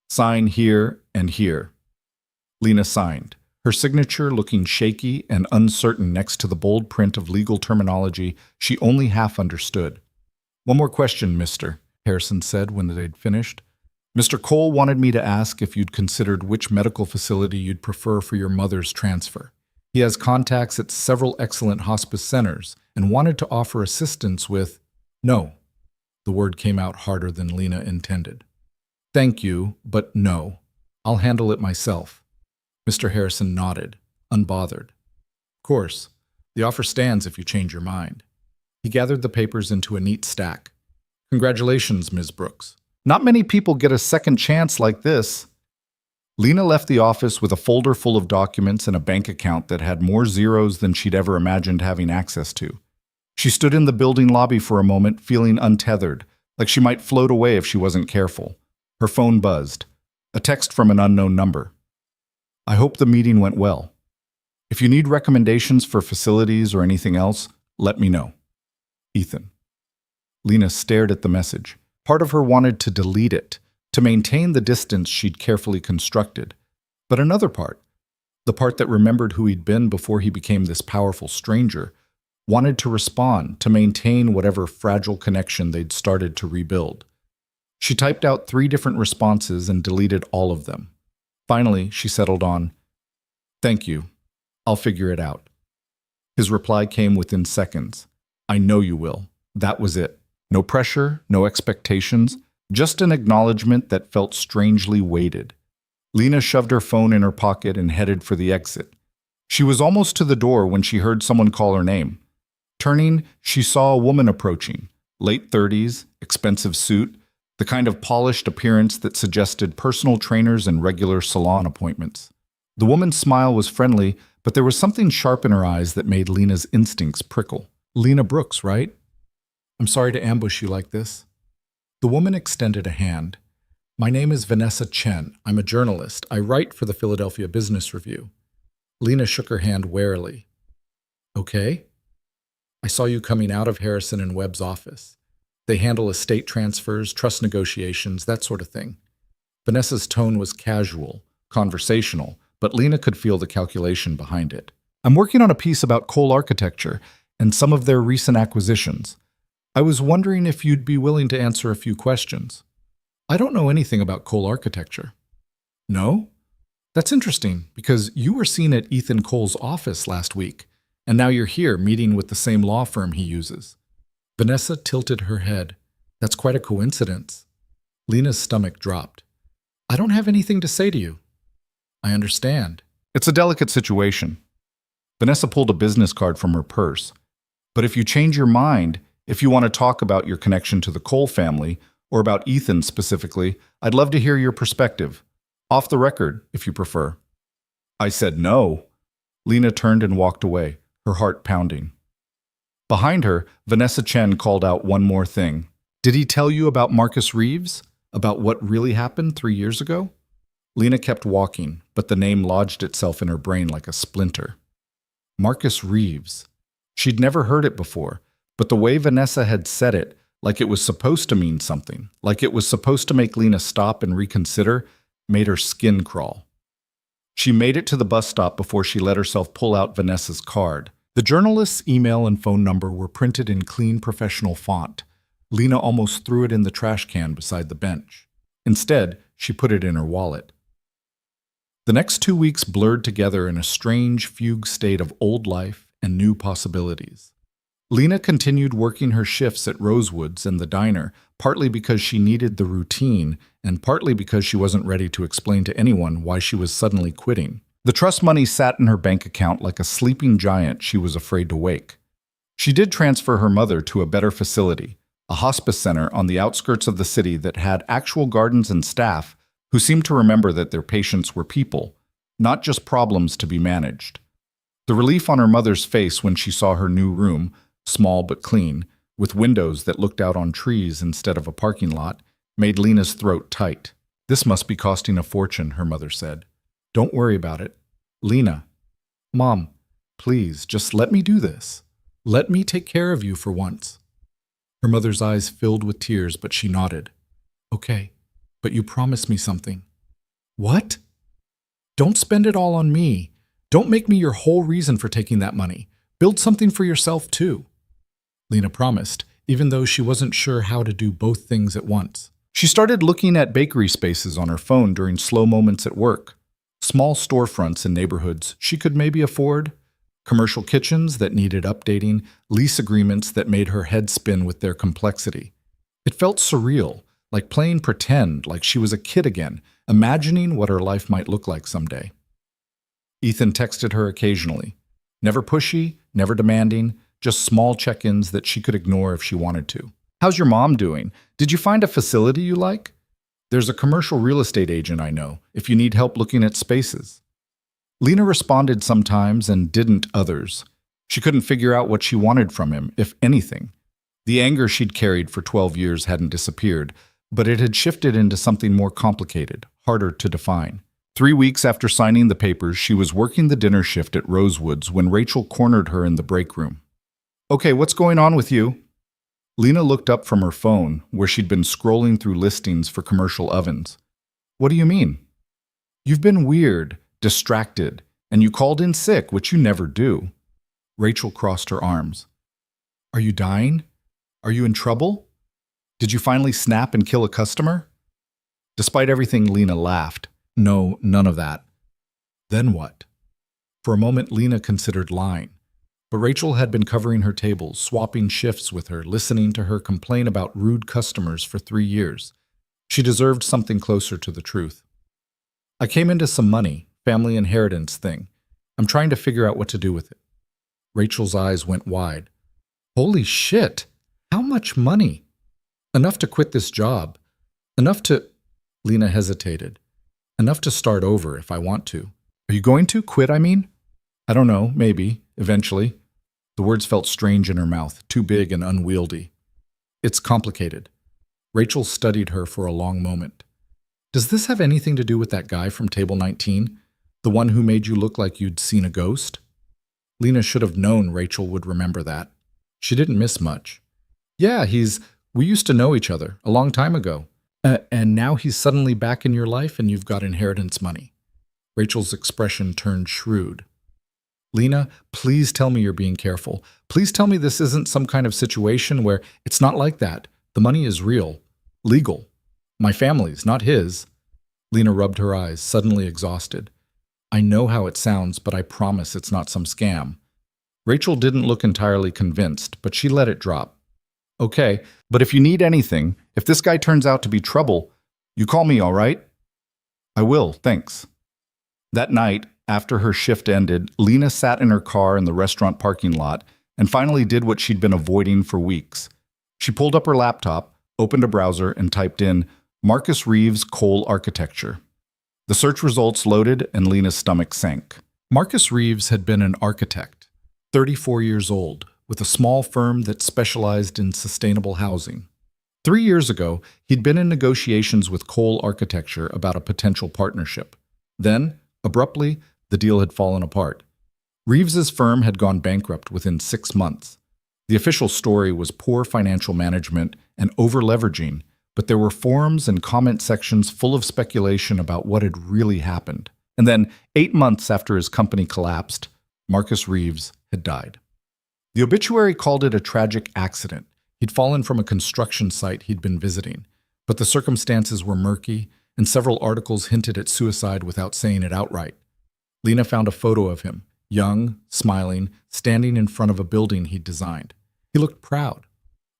Sign here and here. Lena signed, her signature looking shaky and uncertain next to the bold print of legal terminology she only half understood. One more question, Mr. Harrison said when they'd finished. Mr. Cole wanted me to ask if you'd considered which medical facility you'd prefer for your mother's transfer. He has contacts at several excellent hospice centers and wanted to offer assistance with— No. The word came out harder than Lena intended. Thank you, but no. I'll handle it myself. Mr. Harrison nodded, unbothered. Of course. The offer stands if you change your mind. He gathered the papers into a neat stack. Congratulations, Ms. Brooks. Not many people get a second chance like this. Lena left the office with a folder full of documents and a bank account that had more zeros than she'd ever imagined having access to. She stood in the building lobby for a moment, feeling untethered, like she might float away if she wasn't careful. Her phone buzzed. A text from an unknown number. I hope the meeting went well. If you need recommendations for facilities or anything else, let me know. Ethan. Lena stared at the message. Part of her wanted to delete it, to maintain the distance she'd carefully constructed. But another part, the part that remembered who he'd been before he became this powerful stranger, wanted to respond, to maintain whatever fragile connection they'd started to rebuild. She typed out 3 different responses and deleted all of them. Finally, she settled on, Thank you. I'll figure it out. His reply came within seconds. I know you will. That was it. No pressure, no expectations, just an acknowledgement that felt strangely weighted. Lena shoved her phone in her pocket and headed for the exit. She was almost to the door when she heard someone call her name. Turning, she saw a woman approaching, late 30s, expensive suit, the kind of polished appearance that suggested personal trainers and regular salon appointments. The woman's smile was friendly, but there was something sharp in her eyes that made Lena's instincts prickle. Lena Brooks, right? I'm sorry to ambush you like this. The woman extended a hand. My name is Vanessa Chen. I'm a journalist. I write for the Philadelphia Business Review. Lena shook her hand warily. Okay. I saw you coming out of Harrison and Webb's office. They handle estate transfers, trust negotiations, that sort of thing. Vanessa's tone was casual, conversational, but Lena could feel the calculation behind it. I'm working on a piece about Cole architecture and some of their recent acquisitions. I was wondering if you'd be willing to answer a few questions. I don't know anything about Cole architecture. No? That's interesting, because you were seen at Ethan Cole's office last week, and now you're here meeting with the same law firm he uses. Vanessa tilted her head. That's quite a coincidence. Lena's stomach dropped. I don't have anything to say to you. I understand. It's a delicate situation. Vanessa pulled a business card from her purse. But if you change your mind, if you want to talk about your connection to the Cole family, or about Ethan specifically, I'd love to hear your perspective. Off the record, if you prefer. I said no. Lena turned and walked away, her heart pounding. Behind her, Vanessa Chen called out one more thing. Did he tell you about Marcus Reeves? About what really happened 3 years ago? Lena kept walking, but the name lodged itself in her brain like a splinter. Marcus Reeves. She'd never heard it before, but the way Vanessa had said it, like it was supposed to mean something, like it was supposed to make Lena stop and reconsider, made her skin crawl. She made it to the bus stop before she let herself pull out Vanessa's card. The journalist's email and phone number were printed in clean professional font. Lena almost threw it in the trash can beside the bench. Instead, she put it in her wallet. The next 2 weeks blurred together in a strange fugue state of old life and new possibilities. Lena continued working her shifts at Rosewood's and the diner, partly because she needed the routine and partly because she wasn't ready to explain to anyone why she was suddenly quitting. The trust money sat in her bank account like a sleeping giant she was afraid to wake. She did transfer her mother to a better facility, a hospice center on the outskirts of the city that had actual gardens and staff who seemed to remember that their patients were people, not just problems to be managed. The relief on her mother's face when she saw her new room, small but clean, with windows that looked out on trees instead of a parking lot, made Lena's throat tight. This must be costing a fortune, her mother said. Don't worry about it. Lena. Mom, please, just let me do this. Let me take care of you for once. Her mother's eyes filled with tears, but she nodded. Okay, but you promised me something. What? Don't spend it all on me. Don't make me your whole reason for taking that money. Build something for yourself, too. Lena promised, even though she wasn't sure how to do both things at once. She started looking at bakery spaces on her phone during slow moments at work. Small storefronts in neighborhoods she could maybe afford, commercial kitchens that needed updating, lease agreements that made her head spin with their complexity. It felt surreal, like playing pretend, like she was a kid again, imagining what her life might look like someday. Ethan texted her occasionally. Never pushy, never demanding, just small check-ins that she could ignore if she wanted to. How's your mom doing? Did you find a facility you like? There's a commercial real estate agent I know, if you need help looking at spaces. Lena responded sometimes and didn't others. She couldn't figure out what she wanted from him, if anything. The anger she'd carried for 12 years hadn't disappeared, but it had shifted into something more complicated, harder to define. 3 weeks after signing the papers, she was working the dinner shift at Rosewood's when Rachel cornered her in the break room. Okay, what's going on with you? Lena looked up from her phone, where she'd been scrolling through listings for commercial ovens. What do you mean? You've been weird, distracted, and you called in sick, which you never do. Rachel crossed her arms. Are you dying? Are you in trouble? Did you finally snap and kill a customer? Despite everything, Lena laughed. No, none of that. Then what? For a moment, Lena considered lying. But Rachel had been covering her tables, swapping shifts with her, listening to her complain about rude customers for 3 years. She deserved something closer to the truth. I came into some money, family inheritance thing. I'm trying to figure out what to do with it. Rachel's eyes went wide. Holy shit! How much money? Enough to quit this job. Enough to... Lena hesitated. Enough to start over if I want to. Are you going to quit, I mean? I don't know, maybe, eventually. The words felt strange in her mouth, too big and unwieldy. It's complicated. Rachel studied her for a long moment. Does this have anything to do with that guy from Table 19? The one who made you look like you'd seen a ghost? Lena should have known Rachel would remember that. She didn't miss much. Yeah, we used to know each other a long time ago. And now he's suddenly back in your life and you've got inheritance money. Rachel's expression turned shrewd. Lena, please tell me you're being careful. Please tell me this isn't some kind of situation where it's not like that. The money is real, legal. My family's, not his. Lena rubbed her eyes, suddenly exhausted. I know how it sounds, but I promise it's not some scam. Rachel didn't look entirely convinced, but she let it drop. Okay, but if you need anything, if this guy turns out to be trouble, You call me, all right? I will, thanks. That night, after her shift ended, Lena sat in her car in the restaurant parking lot and finally did what she'd been avoiding for weeks. She pulled up her laptop, opened a browser, and typed in Marcus Reeves Coal Architecture. The search results loaded and Lena's stomach sank. Marcus Reeves had been an architect, 34 years old, with a small firm that specialized in sustainable housing. 3 years ago, he'd been in negotiations with Coal Architecture about a potential partnership. Then, abruptly, the deal had fallen apart. Reeves's firm had gone bankrupt within 6 months. The official story was poor financial management and over-leveraging, but there were forums and comment sections full of speculation about what had really happened. And then, 8 months after his company collapsed, Marcus Reeves had died. The obituary called it a tragic accident. He'd fallen from a construction site he'd been visiting, but the circumstances were murky, and several articles hinted at suicide without saying it outright. Lena found a photo of him, young, smiling, standing in front of a building he'd designed. He looked proud,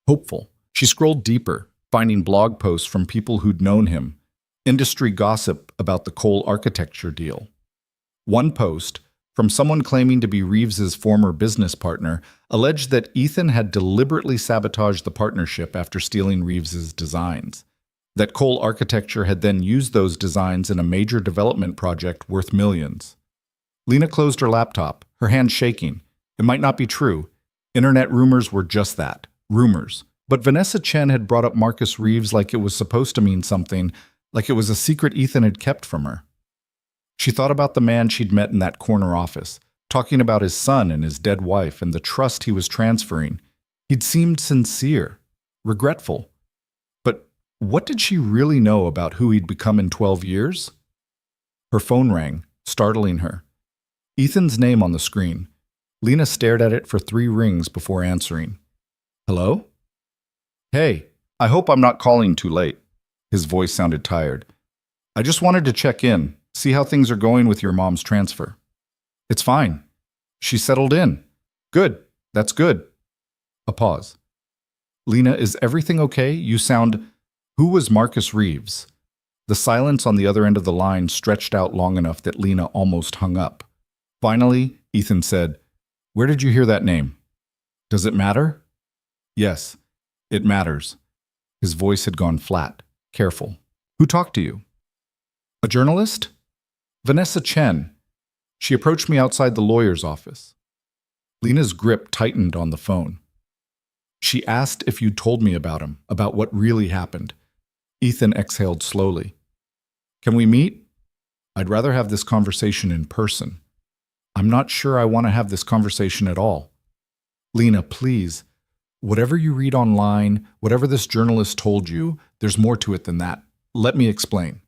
hopeful. She scrolled deeper, finding blog posts from people who'd known him, industry gossip about the Coal Architecture deal. One post, from someone claiming to be Reeves's former business partner, alleged that Ethan had deliberately sabotaged the partnership after stealing Reeves's designs. That Coal Architecture had then used those designs in a major development project worth millions. Lena closed her laptop, her hand shaking. It might not be true. Internet rumors were just that, rumors. But Vanessa Chen had brought up Marcus Reeves like it was supposed to mean something, like it was a secret Ethan had kept from her. She thought about the man she'd met in that corner office, talking about his son and his dead wife and the trust he was transferring. He'd seemed sincere, regretful. But what did she really know about who he'd become in 12 years? Her phone rang, startling her. Ethan's name on the screen. Lena stared at it for 3 rings before answering. Hello? Hey, I hope I'm not calling too late. His voice sounded tired. I just wanted to check in, see how things are going with your mom's transfer. It's fine. She settled in. Good. That's good. A pause. Lena, is everything okay? You sound... Who was Marcus Reeves? The silence on the other end of the line stretched out long enough that Lena almost hung up. Finally, Ethan said, Where did you hear that name? Does it matter? Yes, it matters. His voice had gone flat, careful. Who talked to you? A journalist? Vanessa Chen. She approached me outside the lawyer's office. Lena's grip tightened on the phone. She asked if you'd told me about him, about what really happened. Ethan exhaled slowly. Can we meet? I'd rather have this conversation in person. I'm not sure I want to have this conversation at all. Lena, please. Whatever you read online, whatever this journalist told you, there's more to it than that. Let me explain.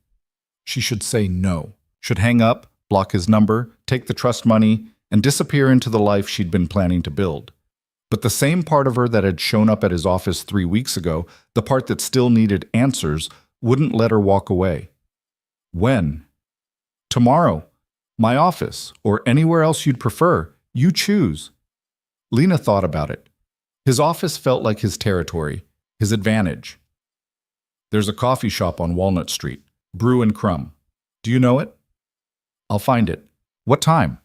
She should say no, should hang up, block his number, take the trust money, and disappear into the life she'd been planning to build. But the same part of her that had shown up at his office 3 weeks ago, the part that still needed answers, wouldn't let her walk away. When? Tomorrow. My office, or anywhere else you'd prefer. You choose. Lena thought about it. His office felt like his territory, his advantage. There's a coffee shop on Walnut Street, Brew and Crumb. Do you know it? I'll find it. What time?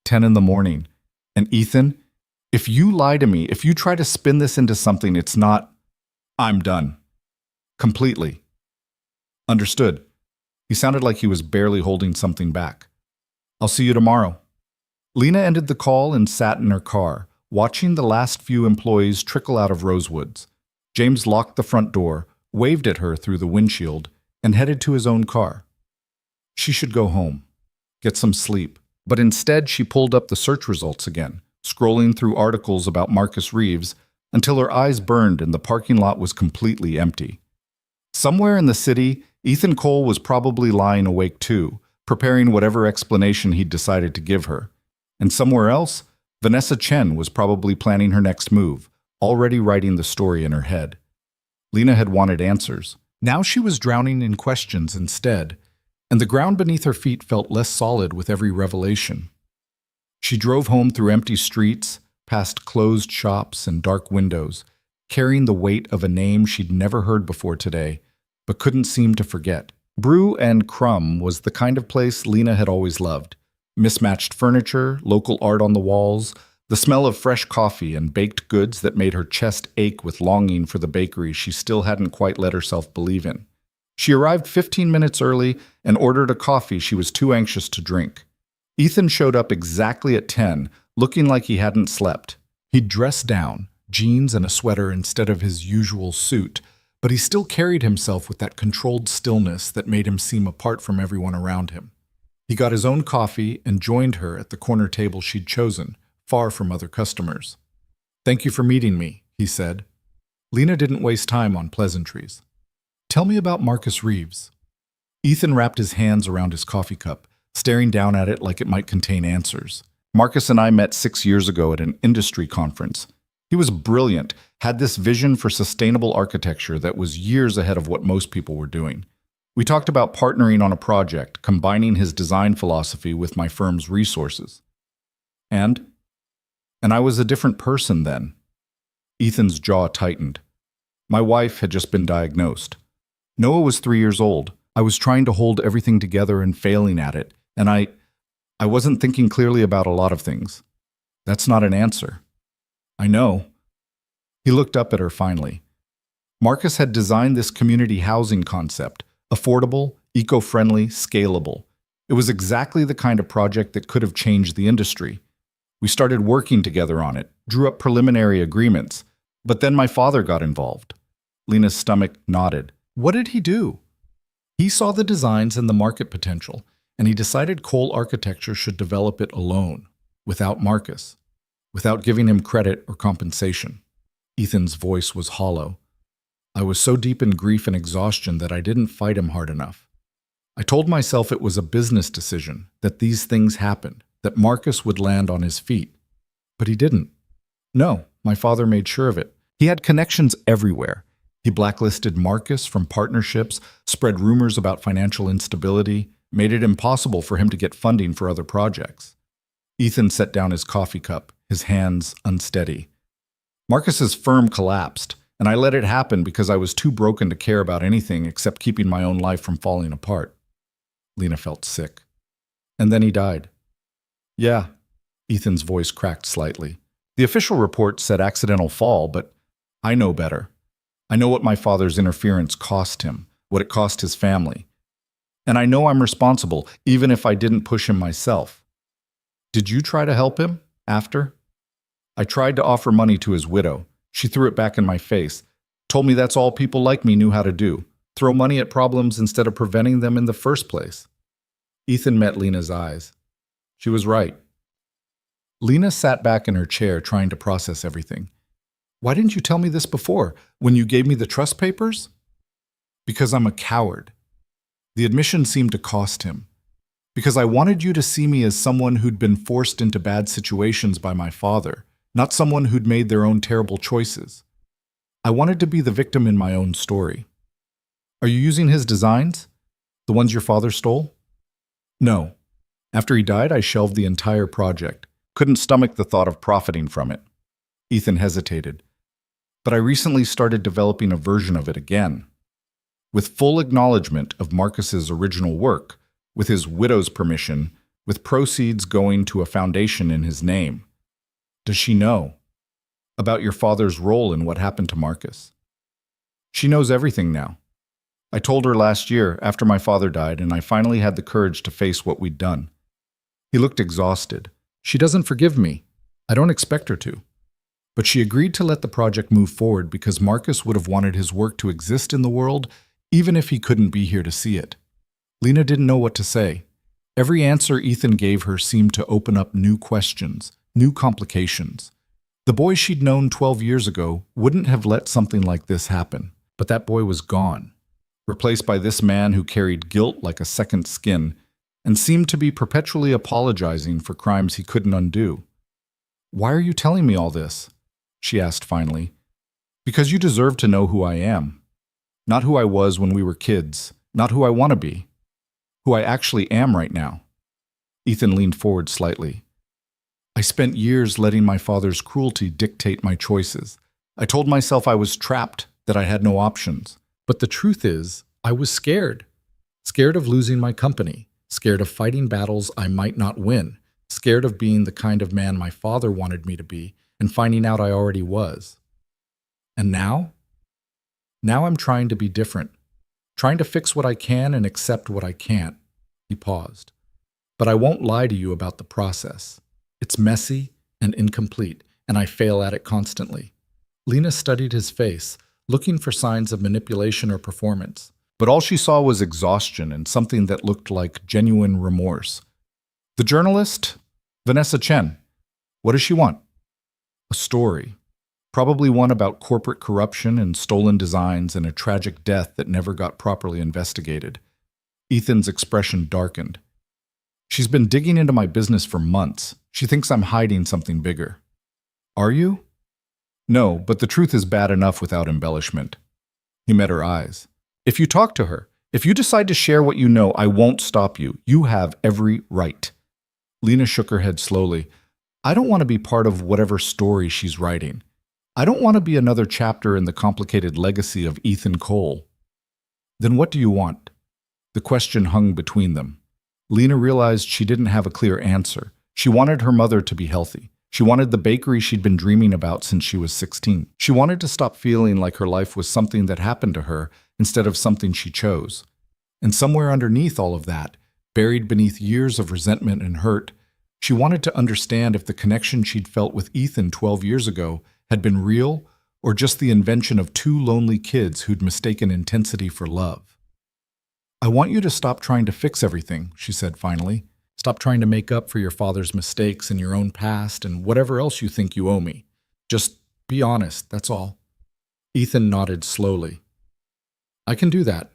10 in the morning. And Ethan, if you lie to me, if you try to spin this into something it's not, I'm done. Completely. Understood. He sounded like he was barely holding something back. I'll see you tomorrow. Lena ended the call and sat in her car, watching the last few employees trickle out of Rosewoods. James locked the front door, waved at her through the windshield, and headed to his own car. She should go home, get some sleep. But instead, she pulled up the search results again, scrolling through articles about Marcus Reeves until her eyes burned and the parking lot was completely empty. Somewhere in the city, Ethan Cole was probably lying awake too, preparing whatever explanation he'd decided to give her. And somewhere else, Vanessa Chen was probably planning her next move, already writing the story in her head. Lena had wanted answers. Now she was drowning in questions instead, and the ground beneath her feet felt less solid with every revelation. She drove home through empty streets, past closed shops and dark windows, carrying the weight of a name she'd never heard before today, but couldn't seem to forget. Brew and Crumb was the kind of place Lena had always loved. Mismatched furniture, local art on the walls, the smell of fresh coffee and baked goods that made her chest ache with longing for the bakery she still hadn't quite let herself believe in. She arrived 15 minutes early and ordered a coffee she was too anxious to drink. Ethan showed up exactly at 10, looking like he hadn't slept. He'd dressed down, jeans and a sweater instead of his usual suit, but he still carried himself with that controlled stillness that made him seem apart from everyone around him. He got his own coffee and joined her at the corner table she'd chosen, far from other customers. "Thank you for meeting me," he said. Lena didn't waste time on pleasantries. "Tell me about Marcus Reeves." Ethan wrapped his hands around his coffee cup, staring down at it like it might contain answers. "Marcus and I met 6 years ago at an industry conference. He was brilliant, had this vision for sustainable architecture that was years ahead of what most people were doing. We talked about partnering on a project, combining his design philosophy with my firm's resources. And I was a different person then." Ethan's jaw tightened. "My wife had just been diagnosed. Noah was 3 years old. I was trying to hold everything together and failing at it, and I wasn't thinking clearly about a lot of things." "That's not an answer." "I know." He looked up at her finally. Marcus had designed this community housing concept, affordable, eco-friendly, scalable. It was exactly the kind of project that could have changed the industry. We started working together on it, drew up preliminary agreements, but then my father got involved. Lena's stomach nodded. "What did he do?" "He saw the designs and the market potential, and he decided Cole Architecture should develop it alone, without Marcus, without giving him credit or compensation." Ethan's voice was hollow. "I was so deep in grief and exhaustion that I didn't fight him hard enough. I told myself it was a business decision, that these things happened, that Marcus would land on his feet. But he didn't. No, my father made sure of it. He had connections everywhere. He blacklisted Marcus from partnerships, spread rumors about financial instability, made it impossible for him to get funding for other projects." Ethan set down his coffee cup, his hands unsteady. "Marcus's firm collapsed, and I let it happen because I was too broken to care about anything except keeping my own life from falling apart." Lena felt sick. "And then he died." "Yeah." Ethan's voice cracked slightly. "The official report said accidental fall, but I know better. I know what my father's interference cost him, what it cost his family. And I know I'm responsible, even if I didn't push him myself." "Did you try to help him, after?" "I tried to offer money to his widow. She threw it back in my face, told me that's all people like me knew how to do, throw money at problems instead of preventing them in the first place." Ethan met Lena's eyes. She was right. Lena sat back in her chair trying to process everything. "Why didn't you tell me this before, when you gave me the trust papers?" "Because I'm a coward." The admission seemed to cost him. "Because I wanted you to see me as someone who'd been forced into bad situations by my father, not someone who'd made their own terrible choices. I wanted to be the victim in my own story." "Are you using his designs? The ones your father stole?" "No. After he died, I shelved the entire project. Couldn't stomach the thought of profiting from it." Ethan hesitated. "But I recently started developing a version of it again, with full acknowledgement of Marcus's original work, with his widow's permission, with proceeds going to a foundation in his name." "Does she know about your father's role in what happened to Marcus?" "She knows everything now. I told her last year, after my father died, and I finally had the courage to face what we'd done." He looked exhausted. "She doesn't forgive me. I don't expect her to. But she agreed to let the project move forward because Marcus would have wanted his work to exist in the world, even if he couldn't be here to see it." Lena didn't know what to say. Every answer Ethan gave her seemed to open up new questions, new complications. The boy she'd known 12 years ago wouldn't have let something like this happen, but that boy was gone, replaced by this man who carried guilt like a second skin and seemed to be perpetually apologizing for crimes he couldn't undo. "Why are you telling me all this?" she asked finally. "Because you deserve to know who I am. Not who I was when we were kids, not who I want to be. Who I actually am right now." Ethan leaned forward slightly. "I spent years letting my father's cruelty dictate my choices. I told myself I was trapped, that I had no options. But the truth is, I was scared. Scared of losing my company, scared of fighting battles I might not win, scared of being the kind of man my father wanted me to be and finding out I already was. And now? Now I'm trying to be different, trying to fix what I can and accept what I can't. He paused. But I won't lie to you about the process. It's messy and incomplete, and I fail at it constantly. Lena studied his face, looking for signs of manipulation or performance. But all she saw was exhaustion and something that looked like genuine remorse. The journalist, Vanessa Chen, what does she want? A story. Probably one about corporate corruption and stolen designs and a tragic death that never got properly investigated. Ethan's expression darkened. She's been digging into my business for months. She thinks I'm hiding something bigger. Are you? No, but the truth is bad enough without embellishment. He met her eyes. If you talk to her, if you decide to share what you know, I won't stop you. You have every right. Lena shook her head slowly. I don't want to be part of whatever story she's writing. I don't want to be another chapter in the complicated legacy of Ethan Cole. Then what do you want? The question hung between them. Lena realized she didn't have a clear answer. She wanted her mother to be healthy. She wanted the bakery she'd been dreaming about since she was 16. She wanted to stop feeling like her life was something that happened to her instead of something she chose. And somewhere underneath all of that, buried beneath years of resentment and hurt, she wanted to understand if the connection she'd felt with Ethan 12 years ago had been real or just the invention of two lonely kids who'd mistaken intensity for love. I want you to stop trying to fix everything, she said finally. Stop trying to make up for your father's mistakes and your own past and whatever else you think you owe me. Just be honest, that's all. Ethan nodded slowly. I can do that.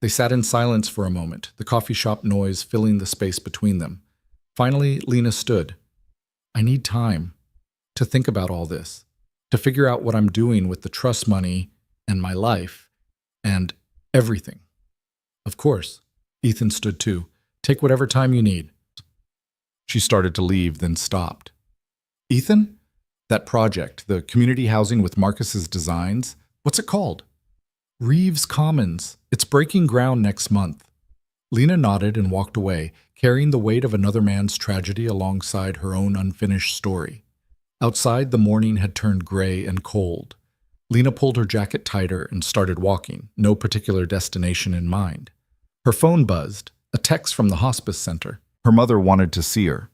They sat in silence for a moment, the coffee shop noise filling the space between them. Finally, Lena stood. I need time to think about all this, to figure out what I'm doing with the trust money and my life and everything. Of course. Ethan stood too. Take whatever time you need. She started to leave, then stopped. Ethan? That project, the community housing with Marcus's designs, what's it called? Reeves Commons. It's breaking ground next month. Lena nodded and walked away, carrying the weight of another man's tragedy alongside her own unfinished story. Outside, the morning had turned gray and cold. Lena pulled her jacket tighter and started walking, no particular destination in mind. Her phone buzzed, a text from the hospice center. Her mother wanted to see her.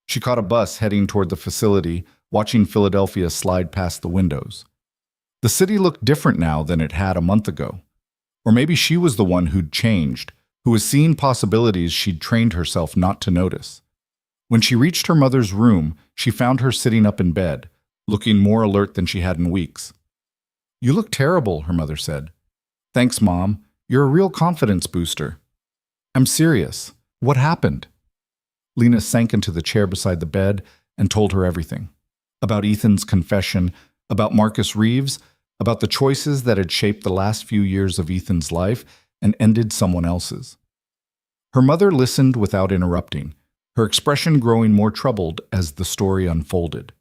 She caught a bus heading toward the facility, watching Philadelphia slide past the windows. The city looked different now than it had a month ago. Or maybe she was the one who'd changed, who was seeing possibilities she'd trained herself not to notice. When she reached her mother's room, she found her sitting up in bed, looking more alert than she had in weeks. You look terrible, her mother said. Thanks, Mom. You're a real confidence booster. I'm serious. What happened? Lena sank into the chair beside the bed and told her everything. About Ethan's confession, about Marcus Reeves, about the choices that had shaped the last few years of Ethan's life and ended someone else's. Her mother listened without interrupting, her expression growing more troubled as the story unfolded.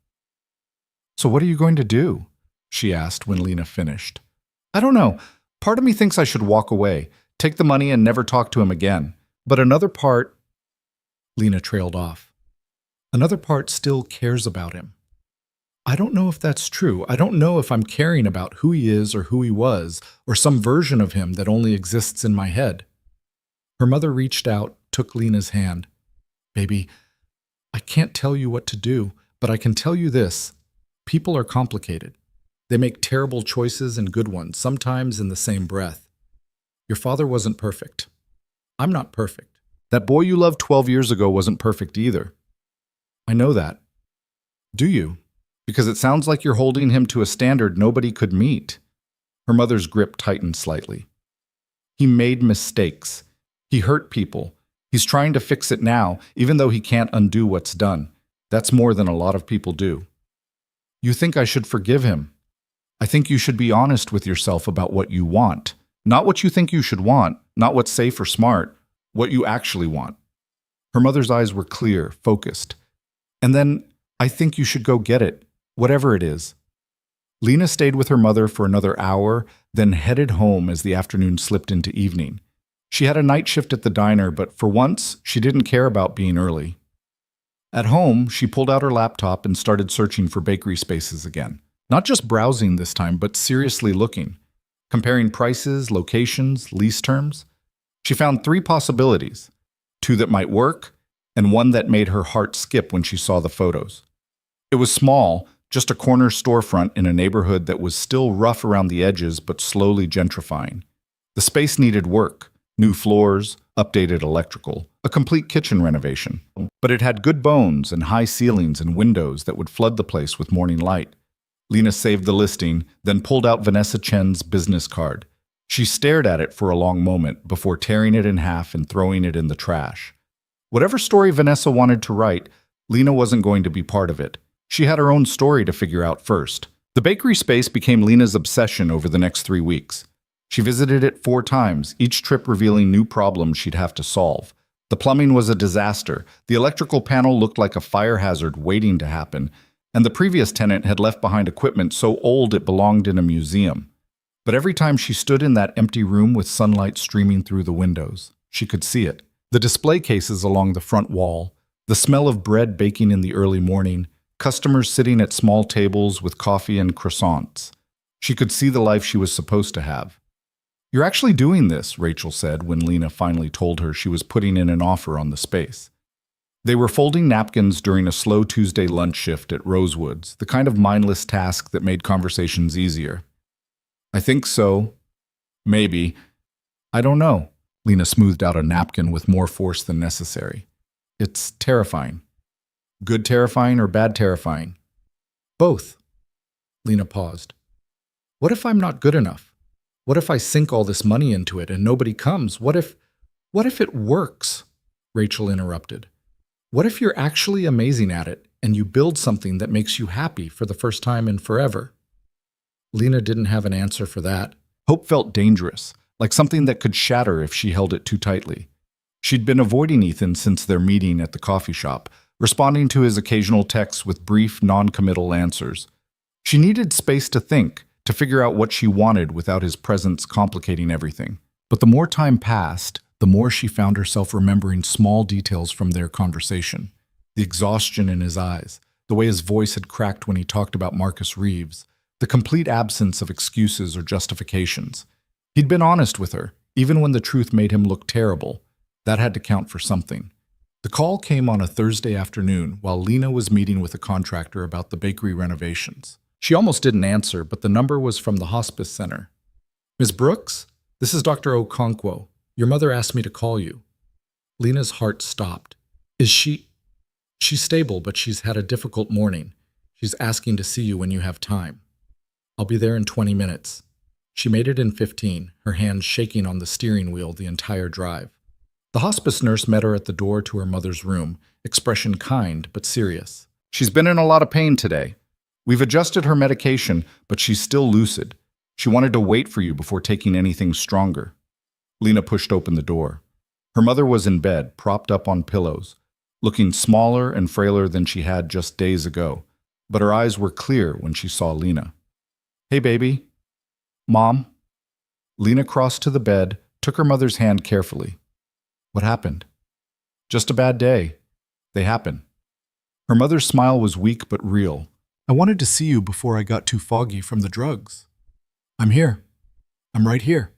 So what are you going to do? She asked when Lena finished. I don't know. Part of me thinks I should walk away, take the money and never talk to him again. But another part... Lena trailed off. Another part still cares about him. I don't know if that's true. I don't know if I'm caring about who he is or who he was, or some version of him that only exists in my head. Her mother reached out, took Lena's hand. Baby, I can't tell you what to do, but I can tell you this. People are complicated. They make terrible choices and good ones, sometimes in the same breath. Your father wasn't perfect. I'm not perfect. That boy you loved 12 years ago wasn't perfect either. I know that. Do you? Because it sounds like you're holding him to a standard nobody could meet. Her mother's grip tightened slightly. He made mistakes. He hurt people. He's trying to fix it now, even though he can't undo what's done. That's more than a lot of people do. You think I should forgive him? I think you should be honest with yourself about what you want. Not what you think you should want, not what's safe or smart, what you actually want. Her mother's eyes were clear, focused. And then, I think you should go get it, whatever it is. Lena stayed with her mother for another hour, then headed home as the afternoon slipped into evening. She had a night shift at the diner, but for once, she didn't care about being early. At home, she pulled out her laptop and started searching for bakery spaces again. Not just browsing this time, but seriously looking. Comparing prices, locations, lease terms. She found 3 possibilities, 2 that might work, and 1 that made her heart skip when she saw the photos. It was small, just a corner storefront in a neighborhood that was still rough around the edges but slowly gentrifying. The space needed work, new floors, updated electrical, a complete kitchen renovation. But it had good bones and high ceilings and windows that would flood the place with morning light. Lena saved the listing, then pulled out Vanessa Chen's business card. She stared at it for a long moment before tearing it in half and throwing it in the trash. Whatever story Vanessa wanted to write, Lena wasn't going to be part of it. She had her own story to figure out first. The bakery space became Lena's obsession over the next 3 weeks. She visited it 4 times, each trip revealing new problems she'd have to solve. The plumbing was a disaster, the electrical panel looked like a fire hazard waiting to happen, and the previous tenant had left behind equipment so old it belonged in a museum. But every time she stood in that empty room with sunlight streaming through the windows, she could see it. The display cases along the front wall, the smell of bread baking in the early morning, customers sitting at small tables with coffee and croissants. She could see the life she was supposed to have. "You're actually doing this," Rachel said when Lena finally told her she was putting in an offer on the space. They were folding napkins during a slow Tuesday lunch shift at Rosewood's, the kind of mindless task that made conversations easier. "I think so. Maybe. I don't know." Lena smoothed out a napkin with more force than necessary. "It's terrifying." "Good terrifying or bad terrifying?" "Both." Lena paused. "What if I'm not good enough? What if I sink all this money into it and nobody comes? What if it works?" Rachel interrupted. "What if you're actually amazing at it and you build something that makes you happy for the first time in forever?" Lena didn't have an answer for that. Hope felt dangerous, like something that could shatter if she held it too tightly. She'd been avoiding Ethan since their meeting at the coffee shop, responding to his occasional texts with brief, non-committal answers. She needed space to think, to figure out what she wanted without his presence complicating everything. But the more time passed, the more she found herself remembering small details from their conversation. The exhaustion in his eyes, the way his voice had cracked when he talked about Marcus Reeves, the complete absence of excuses or justifications. He'd been honest with her, even when the truth made him look terrible. That had to count for something. The call came on a Thursday afternoon while Lena was meeting with a contractor about the bakery renovations. She almost didn't answer, but the number was from the hospice center. "Ms. Brooks, this is Dr. Okonkwo. Your mother asked me to call you." Lena's heart stopped. "Is she—" "She's stable, but she's had a difficult morning. She's asking to see you when you have time." "I'll be there in 20 minutes. She made it in 15, her hands shaking on the steering wheel the entire drive. The hospice nurse met her at the door to her mother's room, expression kind but serious. "She's been in a lot of pain today. We've adjusted her medication, but she's still lucid. She wanted to wait for you before taking anything stronger." Lena pushed open the door. Her mother was in bed, propped up on pillows, looking smaller and frailer than she had just days ago, but her eyes were clear when she saw Lena. "Hey, baby." "Mom?" Lena crossed to the bed, took her mother's hand carefully. "What happened?" "Just a bad day. They happen." Her mother's smile was weak but real. "I wanted to see you before I got too foggy from the drugs. I'm here. I'm right here."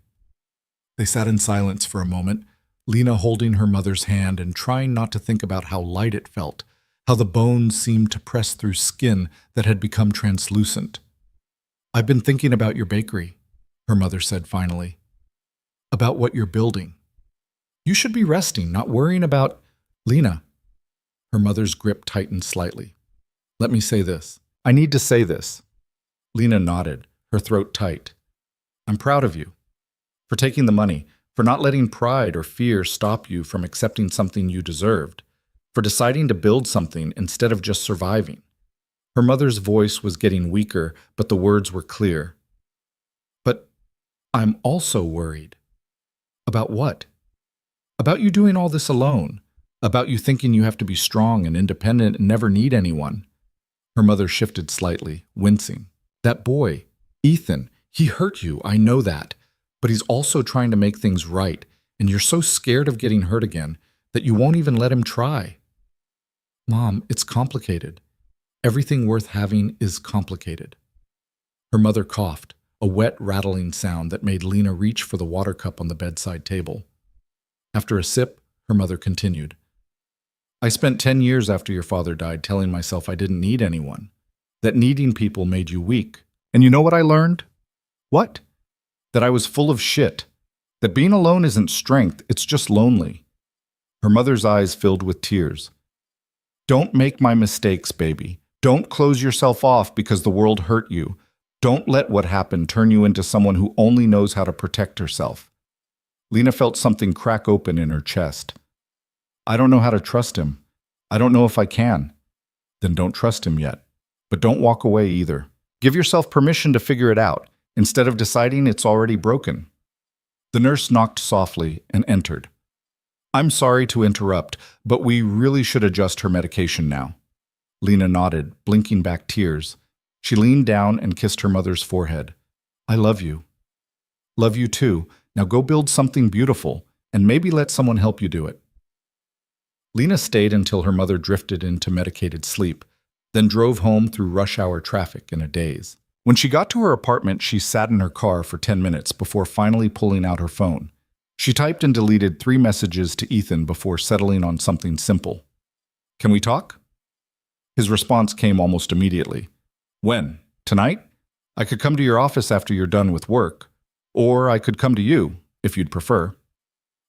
They sat in silence for a moment, Lena holding her mother's hand and trying not to think about how light it felt, how the bones seemed to press through skin that had become translucent. "I've been thinking about your bakery," her mother said finally. "About what you're building. You should be resting, not worrying about—" "Lena." Her mother's grip tightened slightly. "Let me say this. I need to say this." Lena nodded, her throat tight. "I'm proud of you. For taking the money, for not letting pride or fear stop you from accepting something you deserved, for deciding to build something instead of just surviving." Her mother's voice was getting weaker, but the words were clear. "But I'm also worried." "About what?" "About you doing all this alone. About you thinking you have to be strong and independent and never need anyone." Her mother shifted slightly, wincing. That boy, Ethan, he hurt you, I know that. But he's also trying to make things right, and you're so scared of getting hurt again that you won't even let him try. Mom, it's complicated. Everything worth having is complicated. Her mother coughed, a wet, rattling sound that made Lena reach for the water cup on the bedside table. After a sip, her mother continued. I spent 10 years after your father died telling myself I didn't need anyone, that needing people made you weak. And you know what I learned? What? That I was full of shit. That being alone isn't strength, it's just lonely. Her mother's eyes filled with tears. Don't make my mistakes, baby. Don't close yourself off because the world hurt you. Don't let what happened turn you into someone who only knows how to protect herself. Lena felt something crack open in her chest. I don't know how to trust him. I don't know if I can. Then don't trust him yet. But don't walk away either. Give yourself permission to figure it out, instead of deciding it's already broken. The nurse knocked softly and entered. I'm sorry to interrupt, but we really should adjust her medication now. Lena nodded, blinking back tears. She leaned down and kissed her mother's forehead. I love you. Love you too. Now go build something beautiful, and maybe let someone help you do it. Lena stayed until her mother drifted into medicated sleep, then drove home through rush hour traffic in a daze. When she got to her apartment, she sat in her car for 10 minutes before finally pulling out her phone. She typed and deleted 3 messages to Ethan before settling on something simple. Can we talk? His response came almost immediately. When? Tonight? I could come to your office after you're done with work. Or I could come to you, if you'd prefer.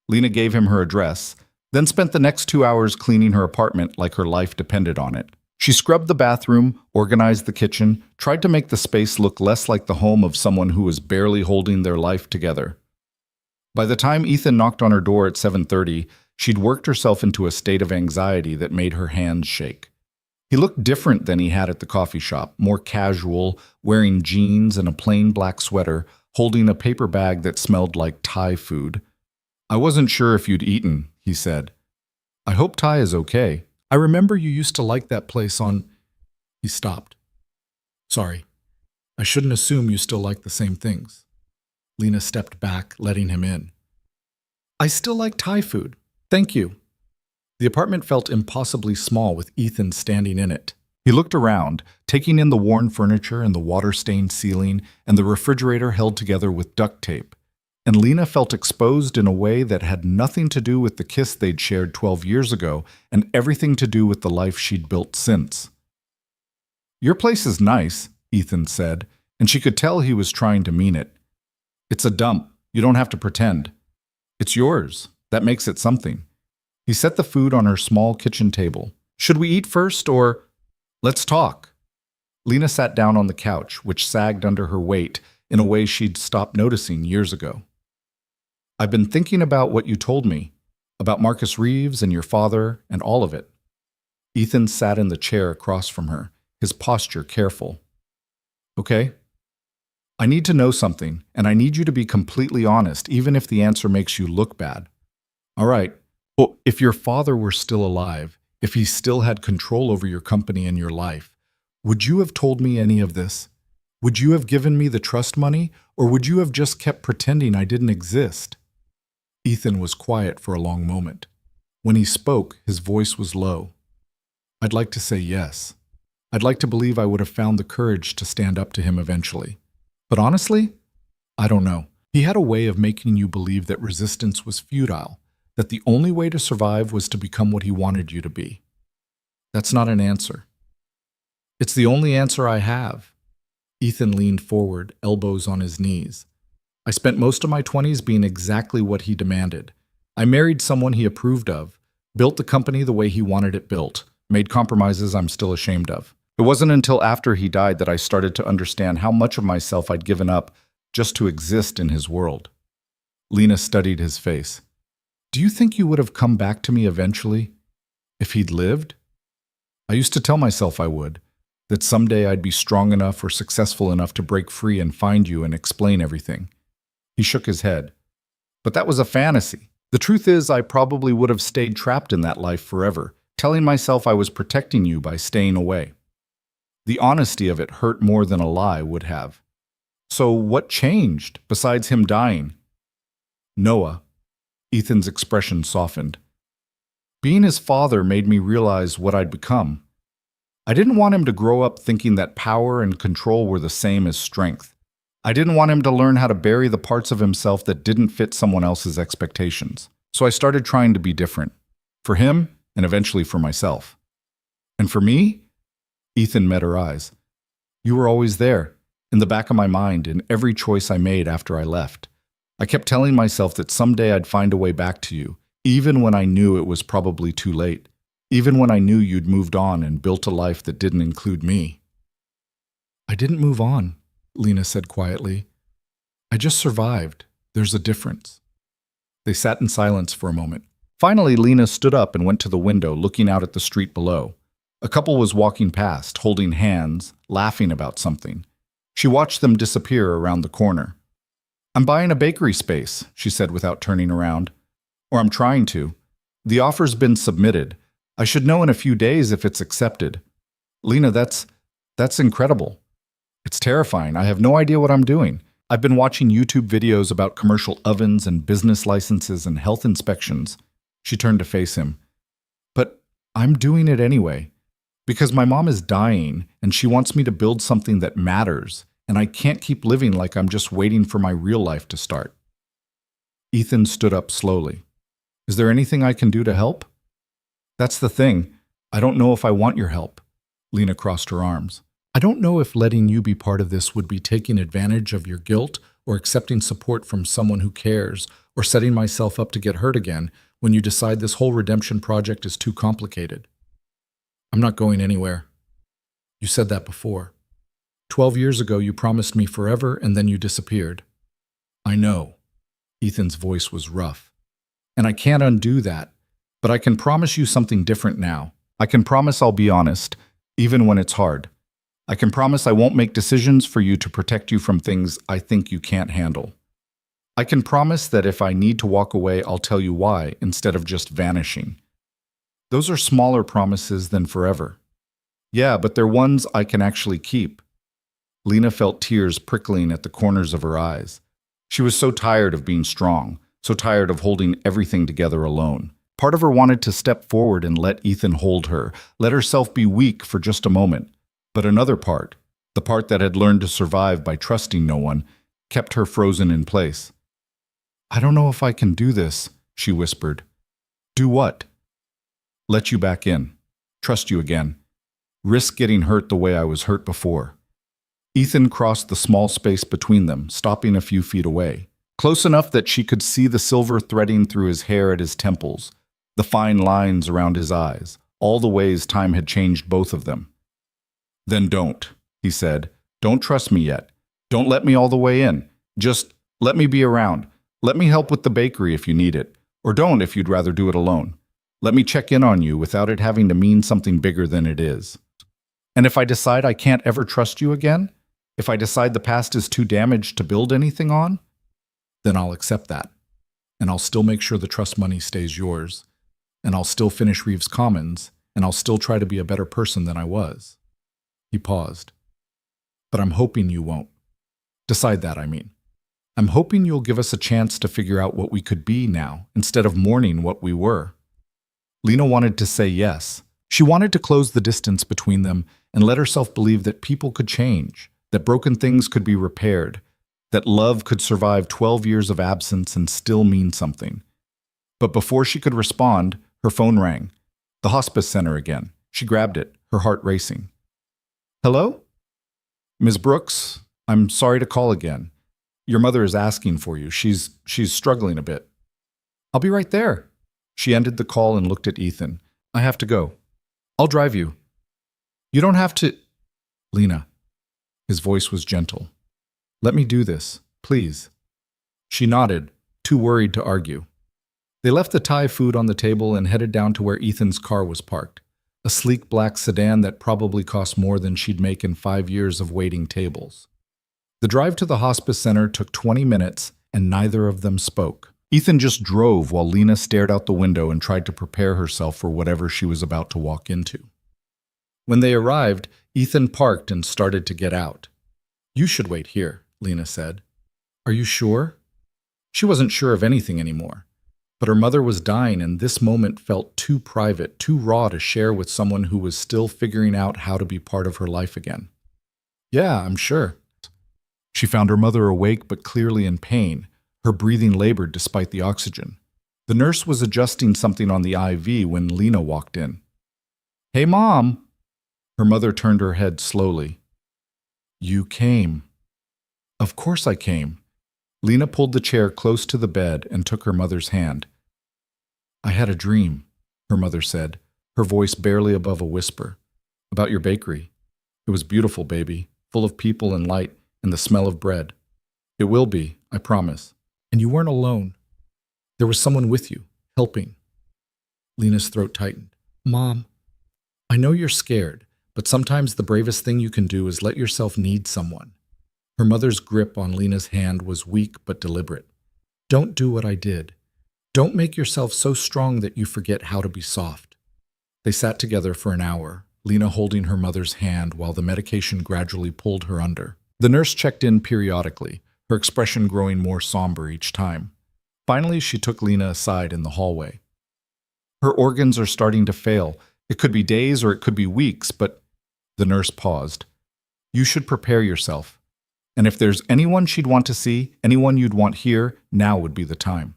Lena gave him her address, then spent the next 2 hours cleaning her apartment like her life depended on it. She scrubbed the bathroom, organized the kitchen, tried to make the space look less like the home of someone who was barely holding their life together. By the time Ethan knocked on her door at 7:30, she'd worked herself into a state of anxiety that made her hands shake. He looked different than he had at the coffee shop, more casual, wearing jeans and a plain black sweater, holding a paper bag that smelled like Thai food. I wasn't sure if you'd eaten, he said. I hope Thai is okay. I remember you used to like that place on... He stopped. Sorry. I shouldn't assume you still like the same things. Lena stepped back, letting him in. I still like Thai food. Thank you. The apartment felt impossibly small with Ethan standing in it. He looked around, taking in the worn furniture and the water-stained ceiling and the refrigerator held together with duct tape. And Lena felt exposed in a way that had nothing to do with the kiss they'd shared 12 years ago and everything to do with the life she'd built since. Your place is nice, Ethan said, and she could tell he was trying to mean it. It's a dump. You don't have to pretend. It's yours. That makes it something. He set the food on her small kitchen table. Should we eat first or... Let's talk. Lena sat down on the couch, which sagged under her weight in a way she'd stopped noticing years ago. I've been thinking about what you told me, about Marcus Reeves and your father and all of it. Ethan sat in the chair across from her, his posture careful. Okay? I need to know something, and I need you to be completely honest, even if the answer makes you look bad. All right. Well, if your father were still alive, if he still had control over your company and your life, would you have told me any of this? Would you have given me the trust money, or would you have just kept pretending I didn't exist? Ethan was quiet for a long moment. When he spoke, his voice was low. I'd like to say yes. I'd like to believe I would have found the courage to stand up to him eventually. But honestly, I don't know. He had a way of making you believe that resistance was futile, that the only way to survive was to become what he wanted you to be. That's not an answer. It's the only answer I have. Ethan leaned forward, elbows on his knees. I spent most of my 20s being exactly what he demanded. I married someone he approved of, built the company the way he wanted it built, made compromises I'm still ashamed of. It wasn't until after he died that I started to understand how much of myself I'd given up just to exist in his world. Lena studied his face. Do you think you would have come back to me eventually, if he'd lived? I used to tell myself I would, that someday I'd be strong enough or successful enough to break free and find you and explain everything. He shook his head. But that was a fantasy. The truth is, I probably would have stayed trapped in that life forever, telling myself I was protecting you by staying away. The honesty of it hurt more than a lie would have. So what changed besides him dying? Noah. Ethan's expression softened. Being his father made me realize what I'd become. I didn't want him to grow up thinking that power and control were the same as strength. I didn't want him to learn how to bury the parts of himself that didn't fit someone else's expectations. So I started trying to be different. For him, and eventually for myself. And for me? Ethan met her eyes. You were always there, in the back of my mind, in every choice I made after I left. I kept telling myself that someday I'd find a way back to you, even when I knew it was probably too late. Even when I knew you'd moved on and built a life that didn't include me. I didn't move on, Lena said quietly. I just survived. There's a difference. They sat in silence for a moment. Finally, Lena stood up and went to the window, looking out at the street below. A couple was walking past, holding hands, laughing about something. She watched them disappear around the corner. I'm buying a bakery space, she said without turning around. Or I'm trying to. The offer's been submitted. I should know in a few days if it's accepted. Lena, that's incredible. It's terrifying. I have no idea what I'm doing. I've been watching YouTube videos about commercial ovens and business licenses and health inspections. She turned to face him. But I'm doing it anyway. Because my mom is dying and she wants me to build something that matters, and I can't keep living like I'm just waiting for my real life to start. Ethan stood up slowly. Is there anything I can do to help? That's the thing. I don't know if I want your help. Lena crossed her arms. I don't know if letting you be part of this would be taking advantage of your guilt or accepting support from someone who cares or setting myself up to get hurt again when you decide this whole redemption project is too complicated. I'm not going anywhere. You said that before. 12 years ago, you promised me forever and then you disappeared. I know. Ethan's voice was rough. And I can't undo that. But I can promise you something different now. I can promise I'll be honest, even when it's hard. I can promise I won't make decisions for you to protect you from things I think you can't handle. I can promise that if I need to walk away, I'll tell you why, instead of just vanishing. Those are smaller promises than forever. Yeah, but they're ones I can actually keep. Lena felt tears prickling at the corners of her eyes. She was so tired of being strong, so tired of holding everything together alone. Part of her wanted to step forward and let Ethan hold her, let herself be weak for just a moment. But another part, the part that had learned to survive by trusting no one, kept her frozen in place. I don't know if I can do this, she whispered. Do what? Let you back in. Trust you again. Risk getting hurt the way I was hurt before. Ethan crossed the small space between them, stopping a few feet away, close enough that she could see the silver threading through his hair at his temples, the fine lines around his eyes, all the ways time had changed both of them. Then don't, he said. Don't trust me yet. Don't let me all the way in. Just let me be around. Let me help with the bakery if you need it, or don't if you'd rather do it alone. Let me check in on you without it having to mean something bigger than it is. And if I decide I can't ever trust you again, if I decide the past is too damaged to build anything on, then I'll accept that. And I'll still make sure the trust money stays yours. And I'll still finish Reeves Commons, and I'll still try to be a better person than I was. He paused. But I'm hoping you won't. Decide that, I mean. I'm hoping you'll give us a chance to figure out what we could be now, instead of mourning what we were. Lena wanted to say yes. She wanted to close the distance between them and let herself believe that people could change, that broken things could be repaired, that love could survive 12 years of absence and still mean something. But before she could respond, her phone rang. The hospice center again. She grabbed it, her heart racing. Hello? Ms. Brooks, I'm sorry to call again. Your mother is asking for you. She's struggling a bit. I'll be right there. She ended the call and looked at Ethan. I have to go. I'll drive you. You don't have to... Lena. His voice was gentle. Let me do this, please. She nodded, too worried to argue. They left the Thai food on the table and headed down to where Ethan's car was parked, a sleek black sedan that probably cost more than she'd make in 5 years of waiting tables. The drive to the hospice center took 20 minutes, and neither of them spoke. Ethan just drove while Lena stared out the window and tried to prepare herself for whatever she was about to walk into. When they arrived, Ethan parked and started to get out. "You should wait here," Lena said. "Are you sure?" She wasn't sure of anything anymore. But her mother was dying, and this moment felt too private, too raw to share with someone who was still figuring out how to be part of her life again. "Yeah, I'm sure." She found her mother awake but clearly in pain. Her breathing labored despite the oxygen. The nurse was adjusting something on the IV when Lena walked in. "Hey, Mom!" Her mother turned her head slowly. "You came." "Of course I came." Lena pulled the chair close to the bed and took her mother's hand. "I had a dream," her mother said, her voice barely above a whisper, "about your bakery. It was beautiful, baby, full of people and light and the smell of bread. It will be, I promise. And you weren't alone. There was someone with you, helping." Lena's throat tightened. "Mom, I know you're scared, but sometimes the bravest thing you can do is let yourself need someone." Her mother's grip on Lena's hand was weak but deliberate. "Don't do what I did. Don't make yourself so strong that you forget how to be soft." They sat together for an hour, Lena holding her mother's hand while the medication gradually pulled her under. The nurse checked in periodically, her expression growing more somber each time. Finally, she took Lena aside in the hallway. "Her organs are starting to fail. It could be days or it could be weeks, but—" The nurse paused. "You should prepare yourself. And if there's anyone she'd want to see, anyone you'd want here, now would be the time."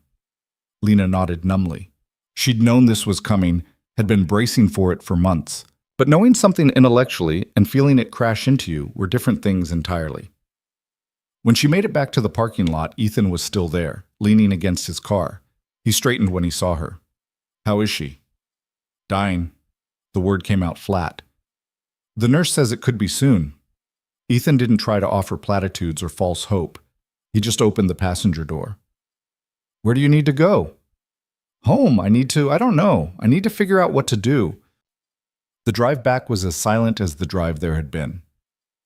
Lena nodded numbly. She'd known this was coming, had been bracing for it for months. But knowing something intellectually and feeling it crash into you were different things entirely. When she made it back to the parking lot, Ethan was still there, leaning against his car. He straightened when he saw her. "How is she?" "Dying." The word came out flat. "The nurse says it could be soon." Ethan didn't try to offer platitudes or false hope. He just opened the passenger door. "Where do you need to go?" "Home. I don't know. I need to figure out what to do." The drive back was as silent as the drive there had been.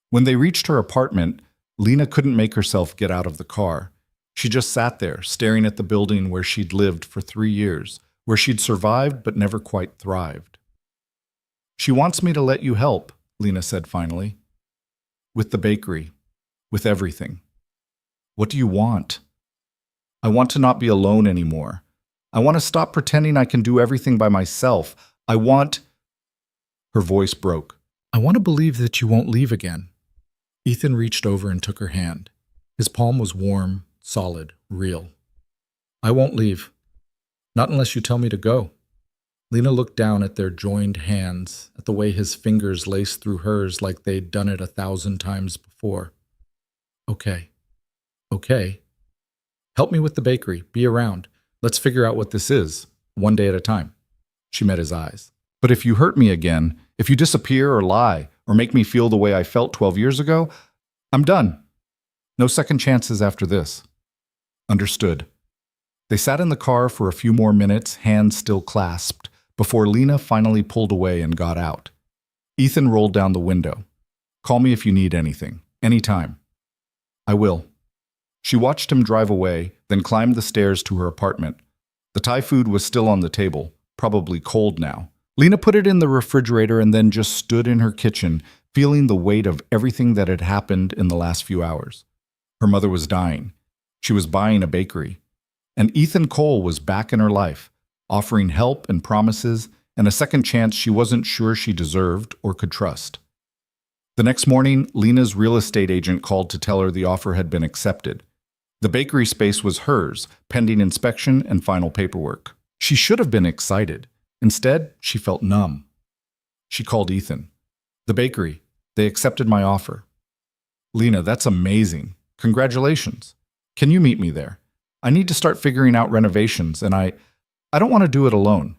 When they reached her apartment, Lena couldn't make herself get out of the car. She just sat there, staring at the building where she'd lived for 3 years, where she'd survived but never quite thrived. "She wants me to let you help," Lena said finally. "With the bakery. With everything." "What do you want?" "I want to not be alone anymore. I want to stop pretending I can do everything by myself. I want—" Her voice broke. "I want to believe that you won't leave again." Ethan reached over and took her hand. His palm was warm, solid, real. "I won't leave. Not unless you tell me to go." Lena looked down at their joined hands, at the way his fingers laced through hers like they'd done it 1,000 times before. "Okay. Okay. Help me with the bakery. Be around. Let's figure out what this is, one day at a time." She met his eyes. "But if you hurt me again, if you disappear or lie, or make me feel the way I felt 12 years ago, I'm done. No second chances after this." "Understood." They sat in the car for a few more minutes, hands still clasped, before Lena finally pulled away and got out. Ethan rolled down the window. "Call me if you need anything. Anytime." "I will." She watched him drive away, then climbed the stairs to her apartment. The Thai food was still on the table, probably cold now. Lena put it in the refrigerator and then just stood in her kitchen, feeling the weight of everything that had happened in the last few hours. Her mother was dying. She was buying a bakery. And Ethan Cole was back in her life, offering help and promises and a second chance she wasn't sure she deserved or could trust. The next morning, Lena's real estate agent called to tell her the offer had been accepted. The bakery space was hers, pending inspection and final paperwork. She should have been excited. Instead, she felt numb. She called Ethan. "The bakery. They accepted my offer." "Lena, that's amazing. Congratulations. Can you meet me there? I need to start figuring out renovations, and I don't want to do it alone."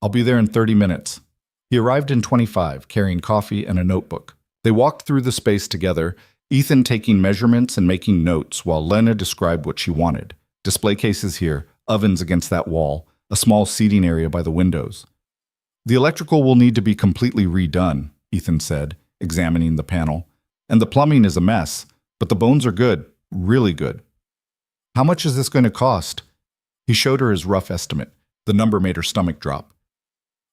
"I'll be there in 30 minutes. He arrived in 25, carrying coffee and a notebook. They walked through the space together, Ethan taking measurements and making notes while Lena described what she wanted. Display cases here, ovens against that wall, a small seating area by the windows. "The electrical will need to be completely redone," Ethan said, examining the panel. "And the plumbing is a mess, but the bones are good, really good." "How much is this going to cost?" He showed her his rough estimate. The number made her stomach drop.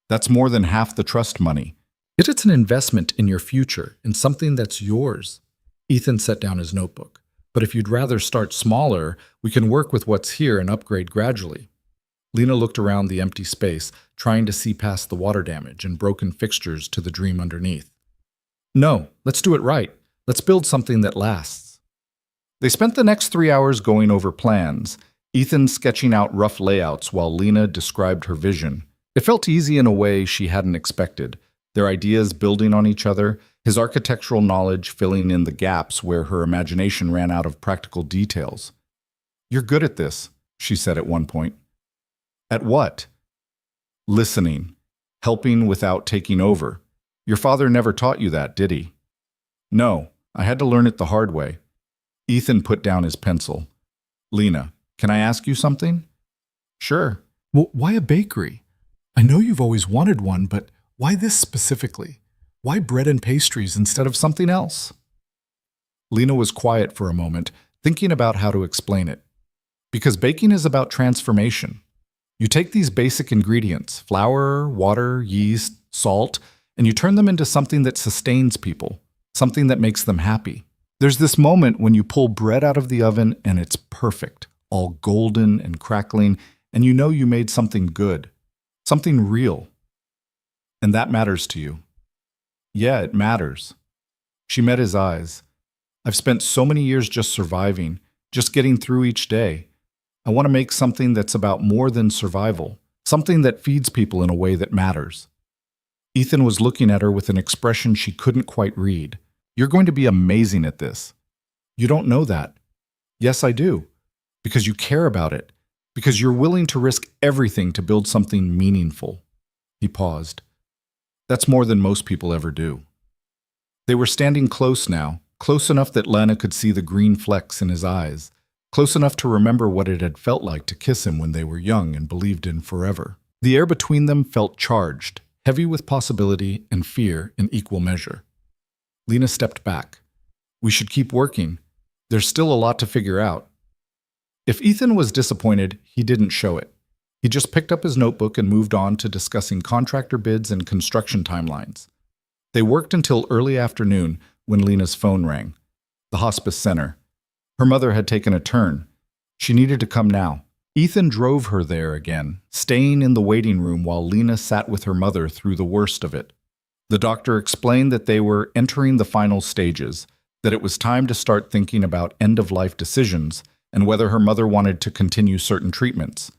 "That's more than half the trust money. It's an investment in your future, in something that's yours. Ethan set down his notebook. But if you'd rather start smaller, we can work with what's here and upgrade gradually. Lena looked around the empty space, trying to see past the water damage and broken fixtures to the dream underneath. No, let's do it right. Let's build something that lasts. They spent the next 3 hours going over plans, Ethan sketching out rough layouts while Lena described her vision. It felt easy in a way she hadn't expected, their ideas building on each other, his architectural knowledge filling in the gaps where her imagination ran out of practical details. "You're good at this," she said at one point. "At what?" "Listening. Helping without taking over. Your father never taught you that, did he?" "No, I had to learn it the hard way." Ethan put down his pencil. "Lena, can I ask you something?" "Sure." Well, why a bakery? I know you've always wanted one, but why this specifically? Why bread and pastries instead of something else? Lena was quiet for a moment, thinking about how to explain it. Because baking is about transformation. You take these basic ingredients, flour, water, yeast, salt, and you turn them into something that sustains people, something that makes them happy. There's this moment when you pull bread out of the oven and it's perfect, all golden and crackling, and you know you made something good, something real. And that matters to you. Yeah, it matters. She met his eyes. I've spent so many years just surviving, just getting through each day. I want to make something that's about more than survival, something that feeds people in a way that matters. Ethan was looking at her with an expression she couldn't quite read. "You're going to be amazing at this." "You don't know that." "Yes, I do. Because you care about it. Because you're willing to risk everything to build something meaningful." He paused. "That's more than most people ever do." They were standing close now, close enough that Lena could see the green flecks in his eyes, close enough to remember what it had felt like to kiss him when they were young and believed in forever. The air between them felt charged, heavy with possibility and fear in equal measure. Lena stepped back. "We should keep working. There's still a lot to figure out." If Ethan was disappointed, he didn't show it. He just picked up his notebook and moved on to discussing contractor bids and construction timelines. They worked until early afternoon when Lena's phone rang. The hospice center. Her mother had taken a turn. She needed to come now. Ethan drove her there again, staying in the waiting room while Lena sat with her mother through the worst of it. The doctor explained that they were entering the final stages, that it was time to start thinking about end-of-life decisions and whether her mother wanted to continue certain treatments.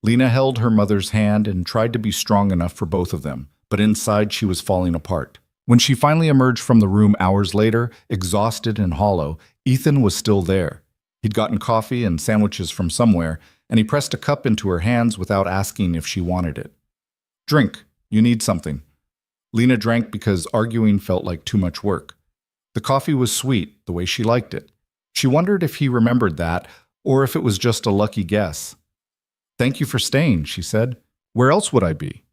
Lena held her mother's hand and tried to be strong enough for both of them, but inside she was falling apart. When she finally emerged from the room hours later, exhausted and hollow, Ethan was still there. He'd gotten coffee and sandwiches from somewhere, and he pressed a cup into her hands without asking if she wanted it. "Drink. You need something." Lena drank because arguing felt like too much work. The coffee was sweet, the way she liked it. She wondered if he remembered that, or if it was just a lucky guess. "Thank you for staying," she said. "Where else would I be?"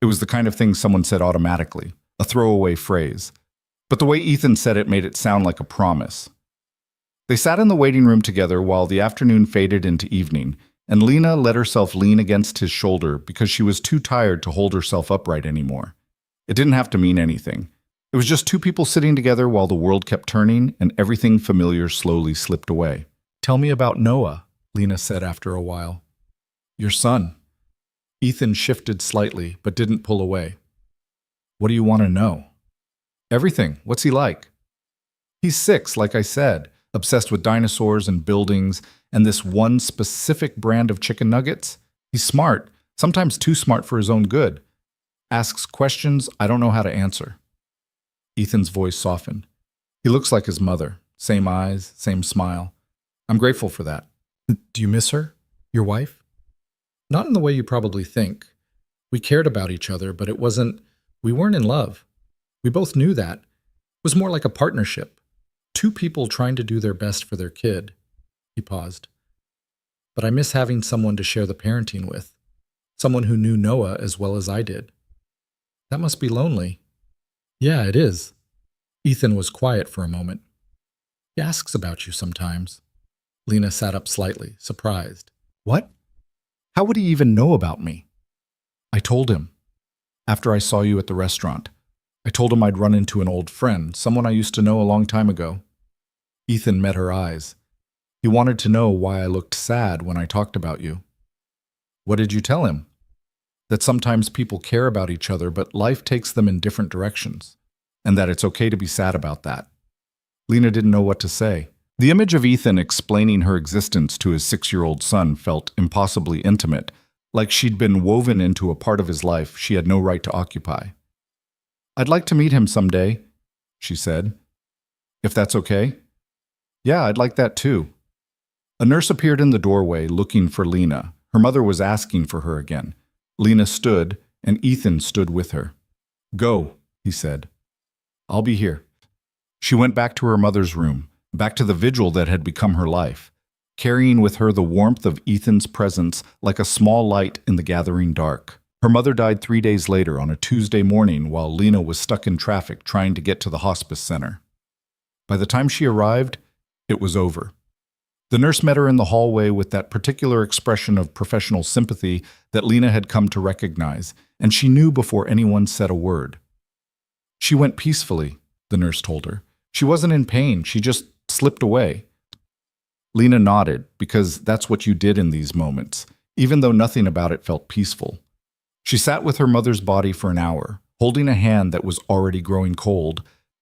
It was the kind of thing someone said automatically, a throwaway phrase. But the way Ethan said it made it sound like a promise. They sat in the waiting room together while the afternoon faded into evening, and Lena let herself lean against his shoulder because she was too tired to hold herself upright anymore. It didn't have to mean anything. It was just two people sitting together while the world kept turning and everything familiar slowly slipped away. "Tell me about Noah," Lena said after a while. "Your son." Ethan shifted slightly, but didn't pull away. "What do you want to know?" "Everything. What's he like?" "He's 6, like I said, obsessed with dinosaurs and buildings and this one specific brand of chicken nuggets. He's smart, sometimes too smart for his own good. Asks questions I don't know how to answer." Ethan's voice softened. "He looks like his mother. Same eyes, same smile. I'm grateful for that." "Do you miss her? Your wife?" "Not in the way you probably think. We cared about each other, but we weren't in love. We both knew that. It was more like a partnership. Two people trying to do their best for their kid." He paused. "But I miss having someone to share the parenting with. Someone who knew Noah as well as I did." "That must be lonely." "Yeah, it is." Ethan was quiet for a moment. "He asks about you sometimes." Lena sat up slightly, surprised. "What? How would he even know about me?" "I told him. After I saw you at the restaurant. I told him I'd run into an old friend, someone I used to know a long time ago. Ethan met her eyes. He wanted to know why I looked sad when I talked about you. What did you tell him? That sometimes people care about each other, but life takes them in different directions, and that it's okay to be sad about that. Lena didn't know what to say. The image of Ethan explaining her existence to his 6-year-old son felt impossibly intimate, like she'd been woven into a part of his life she had no right to occupy. "I'd like to meet him someday," she said. "If that's okay?" "Yeah, I'd like that too." A nurse appeared in the doorway looking for Lena. Her mother was asking for her again. Lena stood, and Ethan stood with her. "Go," he said. "I'll be here." She went back to her mother's room, back to the vigil that had become her life, carrying with her the warmth of Ethan's presence like a small light in the gathering dark. Her mother died 3 days later on a Tuesday morning while Lena was stuck in traffic trying to get to the hospice center. By the time she arrived, it was over. The nurse met her in the hallway with that particular expression of professional sympathy that Lena had come to recognize, and she knew before anyone said a word. "She went peacefully," the nurse told her. "She wasn't in pain, she just slipped away." Lena nodded, because that's what you did in these moments, even though nothing about it felt peaceful. She sat with her mother's body for an hour, holding a hand that was already growing cold,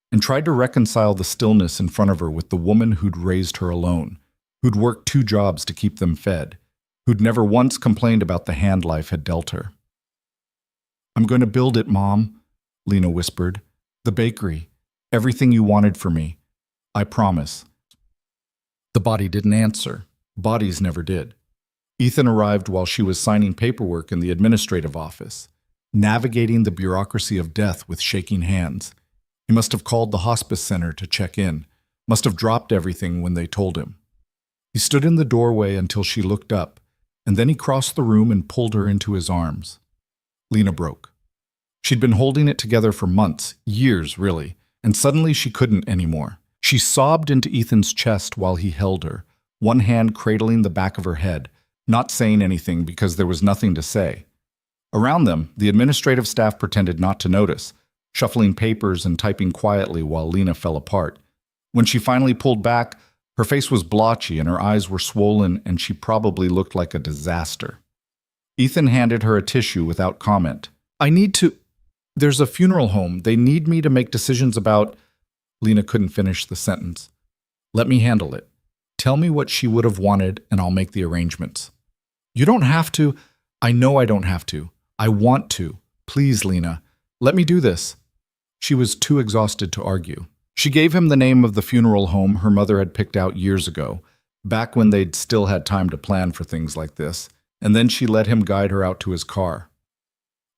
and tried to reconcile the stillness in front of her with the woman who'd raised her alone, who'd worked 2 jobs to keep them fed, who'd never once complained about the hand life had dealt her. "I'm going to build it, Mom," Lena whispered. "The bakery. Everything you wanted for me. I promise." The body didn't answer. Bodies never did. Ethan arrived while she was signing paperwork in the administrative office, navigating the bureaucracy of death with shaking hands. He must have called the hospice center to check in, must have dropped everything when they told him. He stood in the doorway until she looked up, and then he crossed the room and pulled her into his arms. Lena broke. She'd been holding it together for months, years really, and suddenly she couldn't anymore. She sobbed into Ethan's chest while he held her, one hand cradling the back of her head, not saying anything because there was nothing to say. Around them, the administrative staff pretended not to notice, shuffling papers and typing quietly while Lena fell apart. When she finally pulled back, her face was blotchy and her eyes were swollen, and she probably looked like a disaster. Ethan handed her a tissue without comment. There's a funeral home. They need me to make decisions about..." Lena couldn't finish the sentence. "Let me handle it. Tell me what she would have wanted and I'll make the arrangements." "You don't have to." "I know I don't have to. I want to. Please, Lena. Let me do this." She was too exhausted to argue. She gave him the name of the funeral home her mother had picked out years ago, back when they'd still had time to plan for things like this, and then she let him guide her out to his car.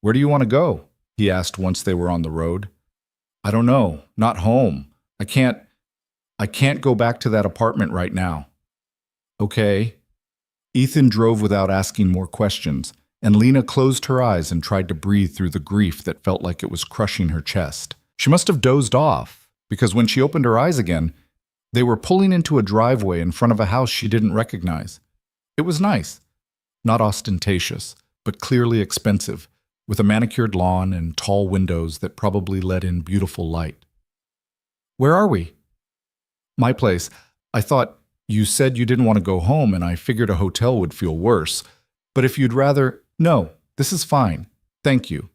"Where do you want to go?" he asked once they were on the road. "I don't know. Not home. I can't go back to that apartment right now." "Okay." Ethan drove without asking more questions, and Lena closed her eyes and tried to breathe through the grief that felt like it was crushing her chest. She must have dozed off, because when she opened her eyes again, they were pulling into a driveway in front of a house she didn't recognize. It was nice. Not ostentatious, but clearly expensive, with a manicured lawn and tall windows that probably let in beautiful light. "Where are we?" "My place. I thought you said you didn't want to go home, and I figured a hotel would feel worse. But if you'd rather..." "No, this is fine. Thank you."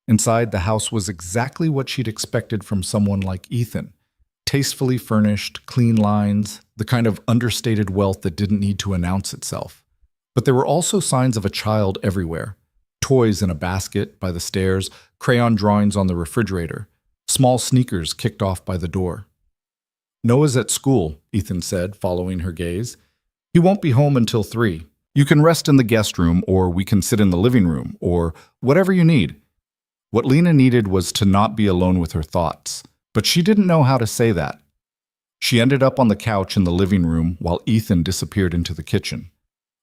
Inside, the house was exactly what she'd expected from someone like Ethan. Tastefully furnished, clean lines, the kind of understated wealth that didn't need to announce itself. But there were also signs of a child everywhere. Toys in a basket by the stairs, crayon drawings on the refrigerator, small sneakers kicked off by the door. "Noah's at school," Ethan said, following her gaze. "He won't be home until 3. You can rest in the guest room, or we can sit in the living room, or whatever you need." What Lena needed was to not be alone with her thoughts, but she didn't know how to say that. She ended up on the couch in the living room while Ethan disappeared into the kitchen.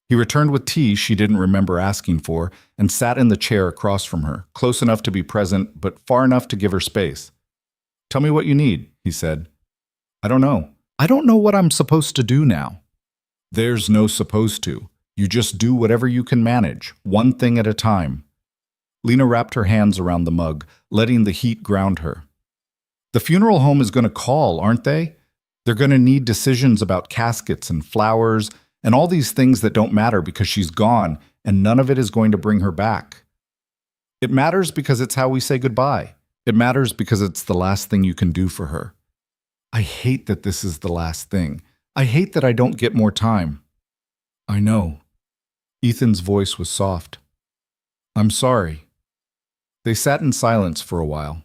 He returned with tea she didn't remember asking for and sat in the chair across from her, close enough to be present but far enough to give her space. "Tell me what you need," he said. "I don't know. I don't know what I'm supposed to do now." "There's no supposed to. You just do whatever you can manage, one thing at a time." Lena wrapped her hands around the mug, letting the heat ground her. The funeral home is going to call, aren't they? They're going to need decisions about caskets and flowers and all these things that don't matter because she's gone and none of it is going to bring her back. It matters because it's how we say goodbye. It matters because it's the last thing you can do for her. I hate that this is the last thing. I hate that I don't get more time. I know. Ethan's voice was soft. I'm sorry. They sat in silence for a while.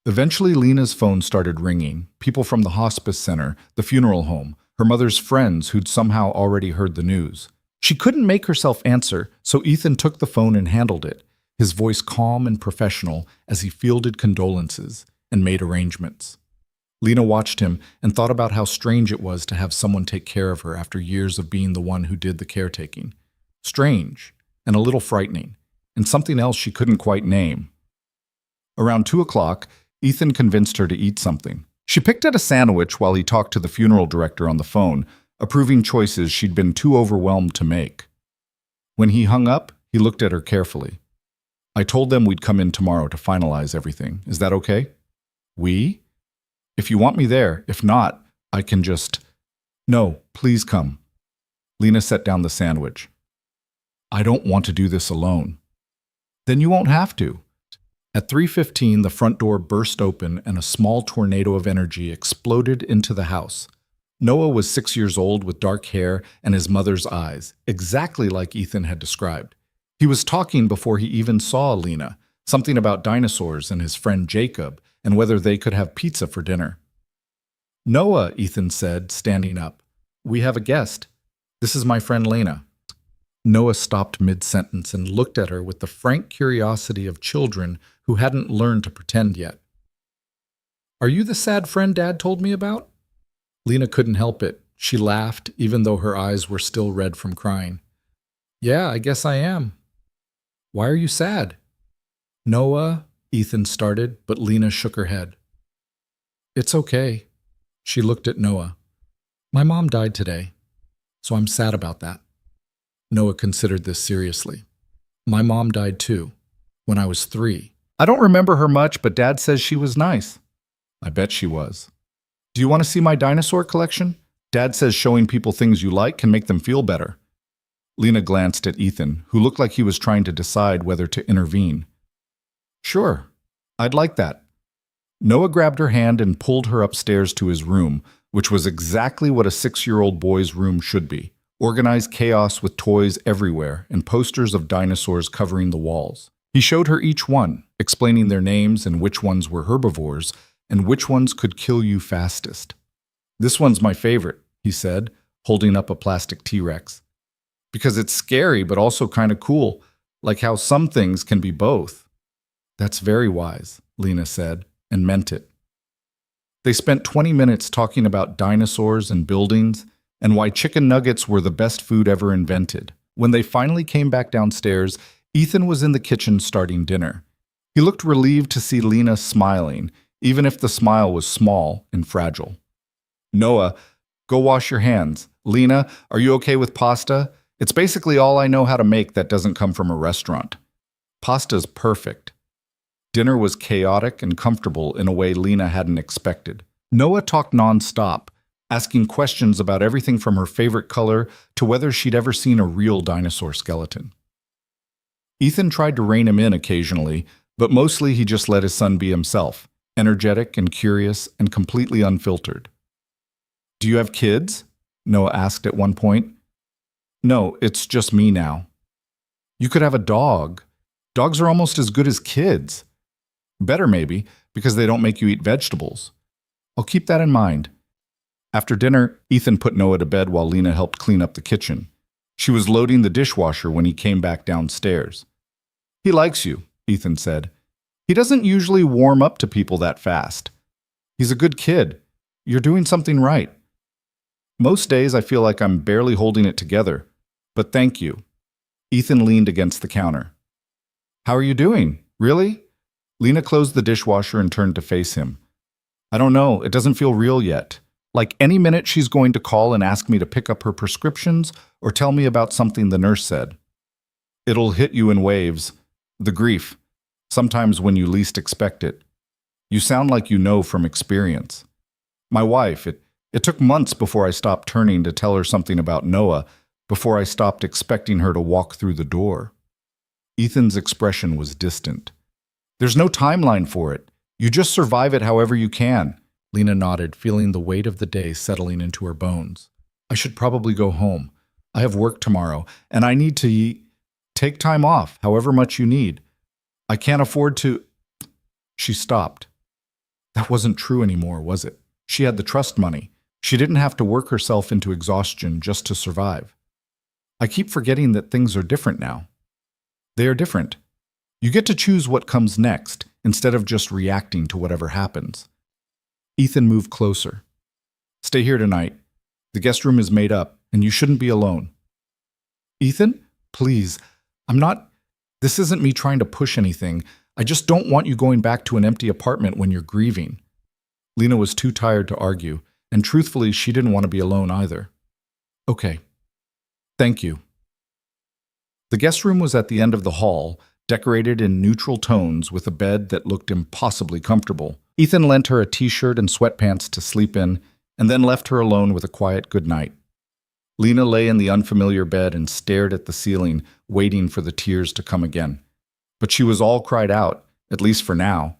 Eventually, Lena's phone started ringing. People from the hospice center, the funeral home, her mother's friends who'd somehow already heard the news. She couldn't make herself answer, so Ethan took the phone and handled it, his voice calm and professional as he fielded condolences and made arrangements. Lena watched him and thought about how strange it was to have someone take care of her after years of being the one who did the caretaking. Strange, and a little frightening, and something else she couldn't quite name. Around 2 o'clock, Ethan convinced her to eat something. She picked at a sandwich while he talked to the funeral director on the phone, approving choices she'd been too overwhelmed to make. When he hung up, he looked at her carefully. I told them we'd come in tomorrow to finalize everything. Is that okay? We? If you want me there. If not, I can just... No, please come. Lena set down the sandwich. I don't want to do this alone. Then you won't have to. At 3:15, the front door burst open and a small tornado of energy exploded into the house. Noah was 6 years old with dark hair and his mother's eyes, exactly like Ethan had described. He was talking before he even saw Lena, something about dinosaurs and his friend Jacob, and whether they could have pizza for dinner. Noah, Ethan said, standing up. We have a guest. This is my friend Lena. Noah stopped mid-sentence and looked at her with the frank curiosity of children who hadn't learned to pretend yet. Are you the sad friend Dad told me about? Lena couldn't help it. She laughed, even though her eyes were still red from crying. Yeah, I guess I am. Why are you sad? Noah, Ethan started, but Lena shook her head. It's okay. She looked at Noah. My mom died today, so I'm sad about that. Noah considered this seriously. My mom died too, when I was 3. I don't remember her much, but Dad says she was nice. I bet she was. Do you want to see my dinosaur collection? Dad says showing people things you like can make them feel better. Lena glanced at Ethan, who looked like he was trying to decide whether to intervene. Sure, I'd like that. Noah grabbed her hand and pulled her upstairs to his room, which was exactly what a 6-year-old boy's room should be. Organized chaos with toys everywhere and posters of dinosaurs covering the walls. He showed her each one, explaining their names and which ones were herbivores and which ones could kill you fastest. This one's my favorite, he said, holding up a plastic T-Rex. Because it's scary but also kind of cool, like how some things can be both. That's very wise, Lena said, and meant it. They spent 20 minutes talking about dinosaurs and buildings and why chicken nuggets were the best food ever invented. When they finally came back downstairs, Ethan was in the kitchen starting dinner. He looked relieved to see Lena smiling, even if the smile was small and fragile. Noah, go wash your hands. Lena, are you okay with pasta? It's basically all I know how to make that doesn't come from a restaurant. Pasta's perfect. Dinner was chaotic and comfortable in a way Lena hadn't expected. Noah talked nonstop, asking questions about everything from her favorite color to whether she'd ever seen a real dinosaur skeleton. Ethan tried to rein him in occasionally, but mostly he just let his son be himself, energetic and curious and completely unfiltered. Do you have kids? Noah asked at one point. No, it's just me now. You could have a dog. Dogs are almost as good as kids. Better maybe, because they don't make you eat vegetables. I'll keep that in mind. After dinner, Ethan put Noah to bed while Lena helped clean up the kitchen. She was loading the dishwasher when he came back downstairs. He likes you, Ethan said. He doesn't usually warm up to people that fast. He's a good kid. You're doing something right. Most days I feel like I'm barely holding it together, but thank you. Ethan leaned against the counter. How are you doing? Really? Lena closed the dishwasher and turned to face him. I don't know, it doesn't feel real yet. Like any minute she's going to call and ask me to pick up her prescriptions or tell me about something the nurse said. It'll hit you in waves. The grief. Sometimes when you least expect it. You sound like you know from experience. My wife, it took months before I stopped turning to tell her something about Noah, before I stopped expecting her to walk through the door. Ethan's expression was distant. There's no timeline for it. You just survive it however you can. Lena nodded, feeling the weight of the day settling into her bones. I should probably go home. I have work tomorrow, and I need to take time off, however much you need. I can't afford to. She stopped. That wasn't true anymore, was it? She had the trust money. She didn't have to work herself into exhaustion just to survive. I keep forgetting that things are different now. They are different. You get to choose what comes next, instead of just reacting to whatever happens. Ethan moved closer. Stay here tonight. The guest room is made up, and you shouldn't be alone. Ethan, please, this isn't me trying to push anything. I just don't want you going back to an empty apartment when you're grieving. Lena was too tired to argue, and truthfully, she didn't want to be alone either. Okay. Thank you. The guest room was at the end of the hall, decorated in neutral tones with a bed that looked impossibly comfortable. Ethan lent her a t-shirt and sweatpants to sleep in, and then left her alone with a quiet goodnight. Lena lay in the unfamiliar bed and stared at the ceiling, waiting for the tears to come again. But she was all cried out, at least for now.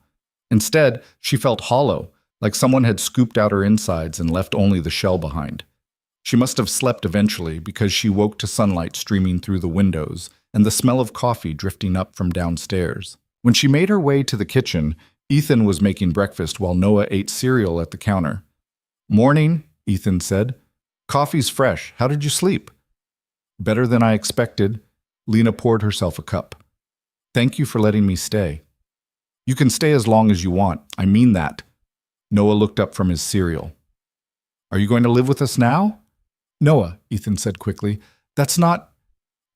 Instead, she felt hollow, like someone had scooped out her insides and left only the shell behind. She must have slept eventually because she woke to sunlight streaming through the windows and the smell of coffee drifting up from downstairs. When she made her way to the kitchen, Ethan was making breakfast while Noah ate cereal at the counter. Morning, Ethan said. Coffee's fresh. How did you sleep? Better than I expected. Lena poured herself a cup. Thank you for letting me stay. You can stay as long as you want. I mean that. Noah looked up from his cereal. Are you going to live with us now? Noah, Ethan said quickly, that's not...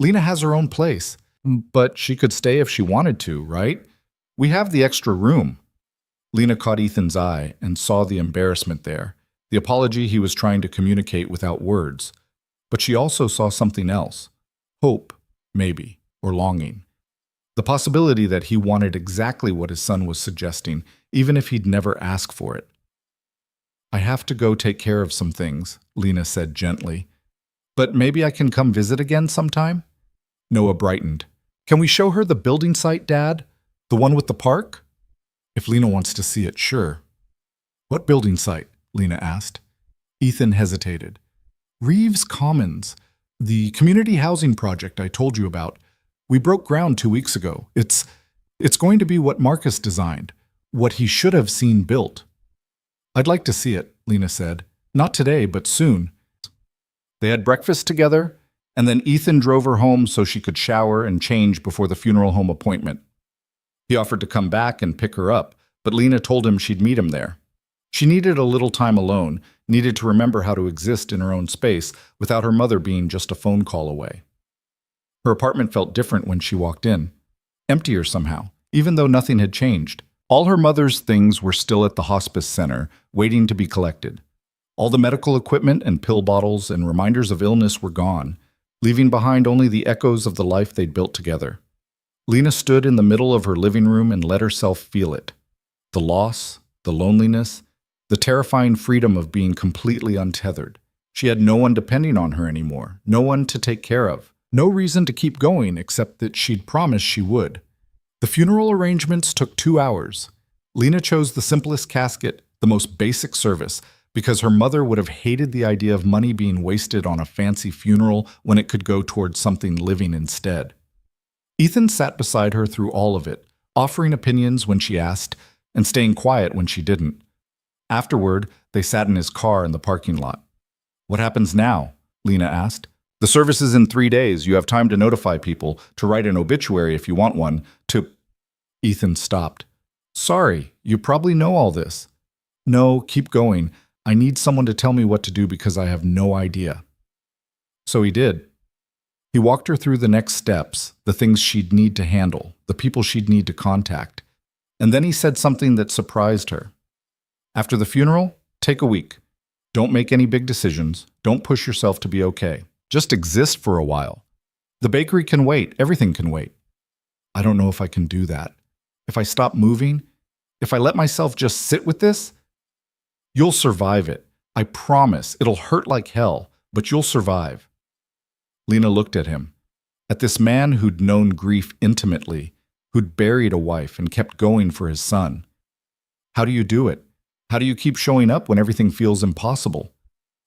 Lena has her own place, but she could stay if she wanted to, right? We have the extra room. Lena caught Ethan's eye and saw the embarrassment there, the apology he was trying to communicate without words. But she also saw something else. Hope, maybe, or longing. The possibility that he wanted exactly what his son was suggesting, even if he'd never asked for it. I have to go take care of some things, Lena said gently. But maybe I can come visit again sometime? Noah brightened. Can we show her the building site, Dad? The one with the park? If Lena wants to see it, sure. What building site? Lena asked. Ethan hesitated. Reeves Commons, the community housing project I told you about. We broke ground 2 weeks ago. It's going to be what Marcus designed, what he should have seen built. I'd like to see it, Lena said. Not today, but soon. They had breakfast together, and then Ethan drove her home so she could shower and change before the funeral home appointment. He offered to come back and pick her up, but Lena told him she'd meet him there. She needed a little time alone, needed to remember how to exist in her own space without her mother being just a phone call away. Her apartment felt different when she walked in, emptier somehow, even though nothing had changed. All her mother's things were still at the hospice center, waiting to be collected. All the medical equipment and pill bottles and reminders of illness were gone, leaving behind only the echoes of the life they'd built together. Lena stood in the middle of her living room and let herself feel it. The loss, the loneliness, the terrifying freedom of being completely untethered. She had no one depending on her anymore, no one to take care of, no reason to keep going except that she'd promised she would. The funeral arrangements took 2 hours. Lena chose the simplest casket, the most basic service, because her mother would have hated the idea of money being wasted on a fancy funeral when it could go towards something living instead. Ethan sat beside her through all of it, offering opinions when she asked, and staying quiet when she didn't. Afterward, they sat in his car in the parking lot. What happens now? Lena asked. The service is in 3 days. You have time to notify people, to write an obituary if you want one, to... Ethan stopped. Sorry, you probably know all this. No, keep going. I need someone to tell me what to do because I have no idea. So he did. He walked her through the next steps, the things she'd need to handle, the people she'd need to contact. And then he said something that surprised her. After the funeral, take a week. Don't make any big decisions. Don't push yourself to be okay. Just exist for a while. The bakery can wait. Everything can wait. I don't know if I can do that. If I stop moving, If I let myself just sit with this, you'll survive it. I promise. It'll hurt like hell, but you'll survive. Lena looked at him, at this man who'd known grief intimately, who'd buried a wife and kept going for his son. How do you do it? How do you keep showing up when everything feels impossible?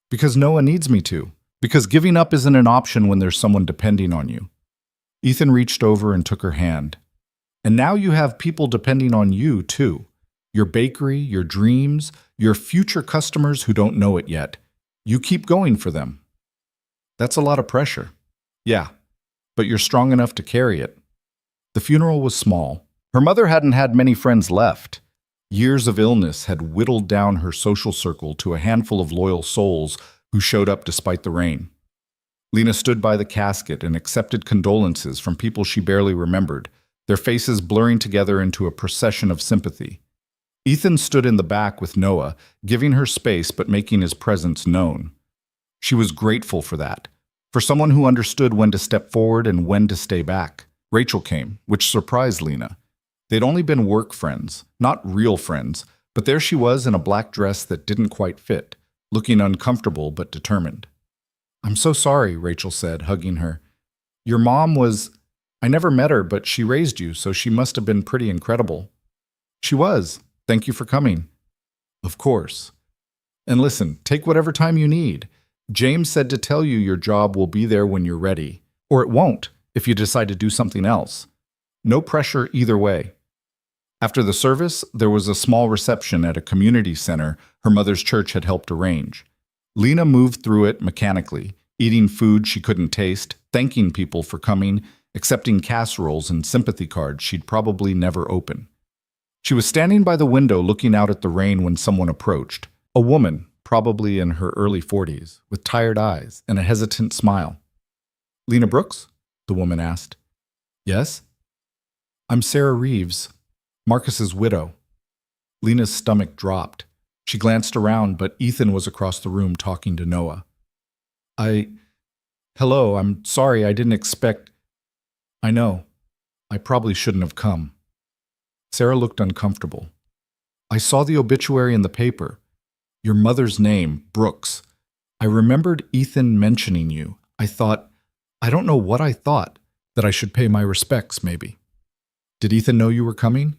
Because Noah needs me to. Because giving up isn't an option when there's someone depending on you. Ethan reached over and took her hand. And now you have people depending on you, too. Your bakery, your dreams, your future customers who don't know it yet. You keep going for them. That's a lot of pressure. Yeah, but you're strong enough to carry it. The funeral was small. Her mother hadn't had many friends left. Years of illness had whittled down her social circle to a handful of loyal souls who showed up despite the rain. Lena stood by the casket and accepted condolences from people she barely remembered, their faces blurring together into a procession of sympathy. Ethan stood in the back with Noah, giving her space but making his presence known. She was grateful for that, for someone who understood when to step forward and when to stay back. Rachel came, which surprised Lena. They'd only been work friends, not real friends, but there she was in a black dress that didn't quite fit, looking uncomfortable but determined. "I'm so sorry," Rachel said, hugging her. "Your mom was... I never met her, but she raised you, so she must have been pretty incredible." "She was. Thank you for coming." "Of course. And listen, take whatever time you need. James said to tell you your job will be there when you're ready, or it won't if you decide to do something else. No pressure either way." After the service, there was a small reception at a community center her mother's church had helped arrange. Lena moved through it mechanically, eating food she couldn't taste, thanking people for coming, accepting casseroles and sympathy cards she'd probably never open. She was standing by the window looking out at the rain when someone approached. A woman, probably in her early 40s, with tired eyes and a hesitant smile. "Lena Brooks?" the woman asked. "Yes?" "I'm Sarah Reeves, Marcus's widow." Lena's stomach dropped. She glanced around, but Ethan was across the room talking to Noah. Hello, I'm sorry, I didn't expect... I know. I probably shouldn't have come." Sarah looked uncomfortable. "I saw the obituary in the paper. Your mother's name, Brooks. I remembered Ethan mentioning you. I don't know what I thought, that I should pay my respects, maybe." "Did Ethan know you were coming?"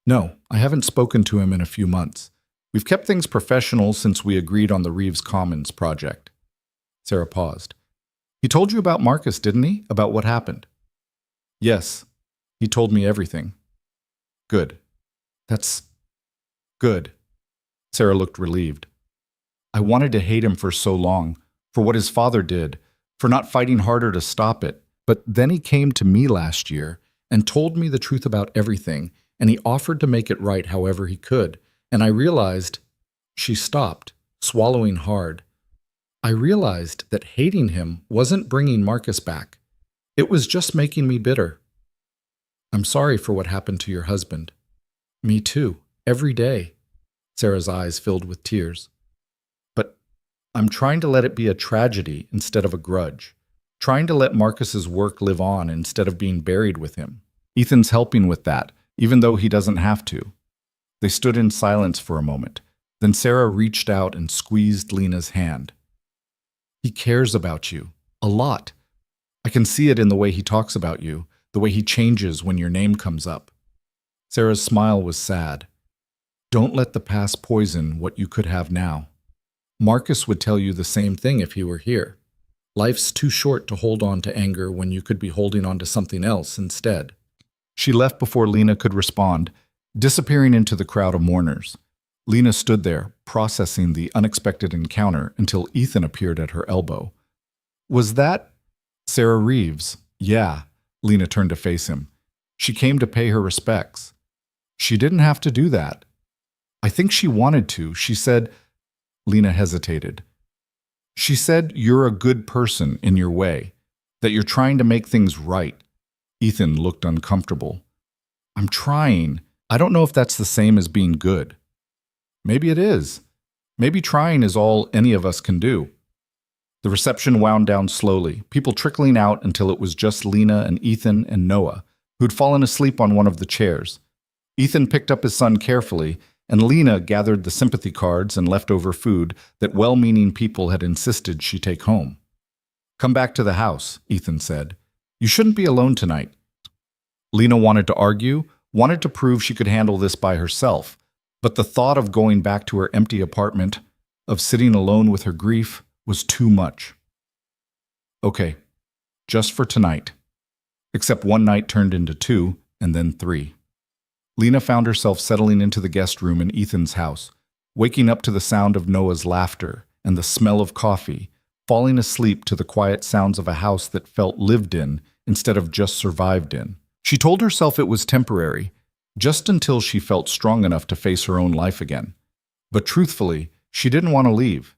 "No, I haven't spoken to him in a few months. We've kept things professional since we agreed on the Reeves Commons project." Sarah paused. "He told you about Marcus, didn't he? About what happened?" "Yes. He told me everything." "Good. That's good." Sarah looked relieved. "I wanted to hate him for so long, for what his father did, for not fighting harder to stop it. But then he came to me last year and told me the truth about everything, and he offered to make it right however he could. And I realized..." She stopped, swallowing hard. "I realized that hating him wasn't bringing Marcus back. It was just making me bitter. I'm sorry for what happened to your husband." "Me too, every day." Sarah's eyes filled with tears. "But I'm trying to let it be a tragedy instead of a grudge. Trying to let Marcus's work live on instead of being buried with him. Ethan's helping with that, even though he doesn't have to." They stood in silence for a moment. Then Sarah reached out and squeezed Lena's hand. "He cares about you. A lot. I can see it in the way he talks about you, the way he changes when your name comes up." Sarah's smile was sad. "Don't let the past poison what you could have now. Marcus would tell you the same thing if he were here. Life's too short to hold on to anger when you could be holding on to something else instead." She left before Lena could respond, disappearing into the crowd of mourners. Lena stood there, processing the unexpected encounter until Ethan appeared at her elbow. "Was that Sarah Reeves?" "Yeah." Lena turned to face him. "She came to pay her respects." "She didn't have to do that." "I think she wanted to. She said..." Lena hesitated. "She said you're a good person in your way, that you're trying to make things right." Ethan looked uncomfortable. "I'm trying. I don't know if that's the same as being good." "Maybe it is. Maybe trying is all any of us can do." The reception wound down slowly, people trickling out until it was just Lena and Ethan and Noah, who'd fallen asleep on one of the chairs. Ethan picked up his son carefully, and Lena gathered the sympathy cards and leftover food that well-meaning people had insisted she take home. "Come back to the house," Ethan said. "You shouldn't be alone tonight." Lena wanted to argue, wanted to prove she could handle this by herself, but the thought of going back to her empty apartment, of sitting alone with her grief, was too much. "Okay, just for tonight." Except one night turned into 2, and then 3. Lena found herself settling into the guest room in Ethan's house, waking up to the sound of Noah's laughter and the smell of coffee, falling asleep to the quiet sounds of a house that felt lived in instead of just survived in. She told herself it was temporary, just until she felt strong enough to face her own life again. But truthfully, she didn't want to leave.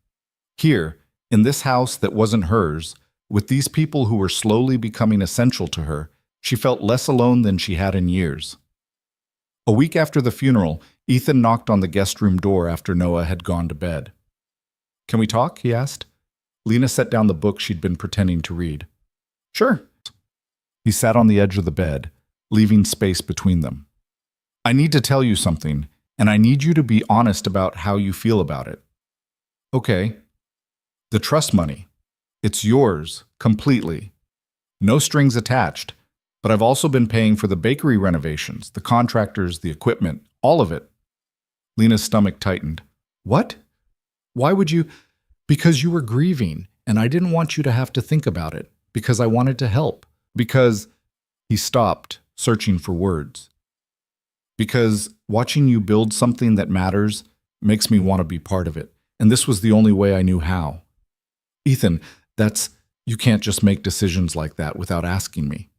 Here, in this house that wasn't hers, with these people who were slowly becoming essential to her, she felt less alone than she had in years. A week after the funeral, Ethan knocked on the guest room door after Noah had gone to bed. "Can we talk?" he asked. Lena set down the book she'd been pretending to read. "Sure." He sat on the edge of the bed, leaving space between them. "I need to tell you something, and I need you to be honest about how you feel about it." "Okay." "The trust money. It's yours, completely. No strings attached, but I've also been paying for the bakery renovations, the contractors, the equipment, all of it." Lena's stomach tightened. "What? Why would you—" "Because you were grieving, and I didn't want you to have to think about it, because I wanted to help. Because—" He stopped, searching for words. "Because watching you build something that matters makes me want to be part of it, and this was the only way I knew how." "Ethan, you can't just make decisions like that without asking me."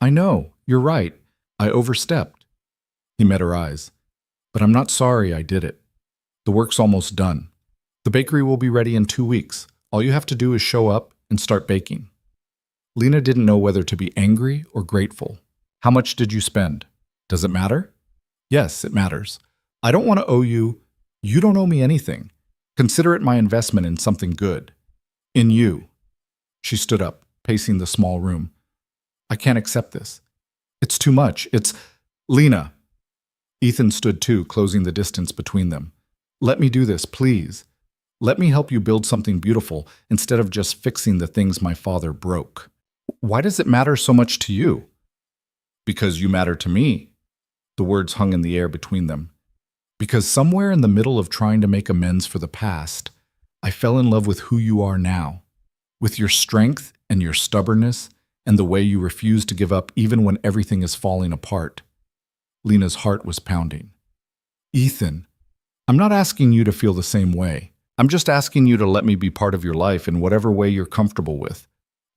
"I know, you're right. I overstepped." He met her eyes. "But I'm not sorry I did it. The work's almost done. The bakery will be ready in 2 weeks. All you have to do is show up and start baking." Lena didn't know whether to be angry or grateful. "How much did you spend? Does it matter?" "Yes, it matters. I don't want to owe you. You don't owe me anything. Consider it my investment in something good. In you." She stood up, pacing the small room. "I can't accept this. It's too much. It's—" "Lena." Ethan stood too, closing the distance between them. "Let me do this, please. Let me help you build something beautiful instead of just fixing the things my father broke." "Why does it matter so much to you?" "Because you matter to me." The words hung in the air between them. "Because somewhere in the middle of trying to make amends for the past, I fell in love with who you are now, with your strength and your stubbornness and the way you refuse to give up even when everything is falling apart." Lena's heart was pounding. "Ethan, I'm not asking you to feel the same way. I'm just asking you to let me be part of your life in whatever way you're comfortable with.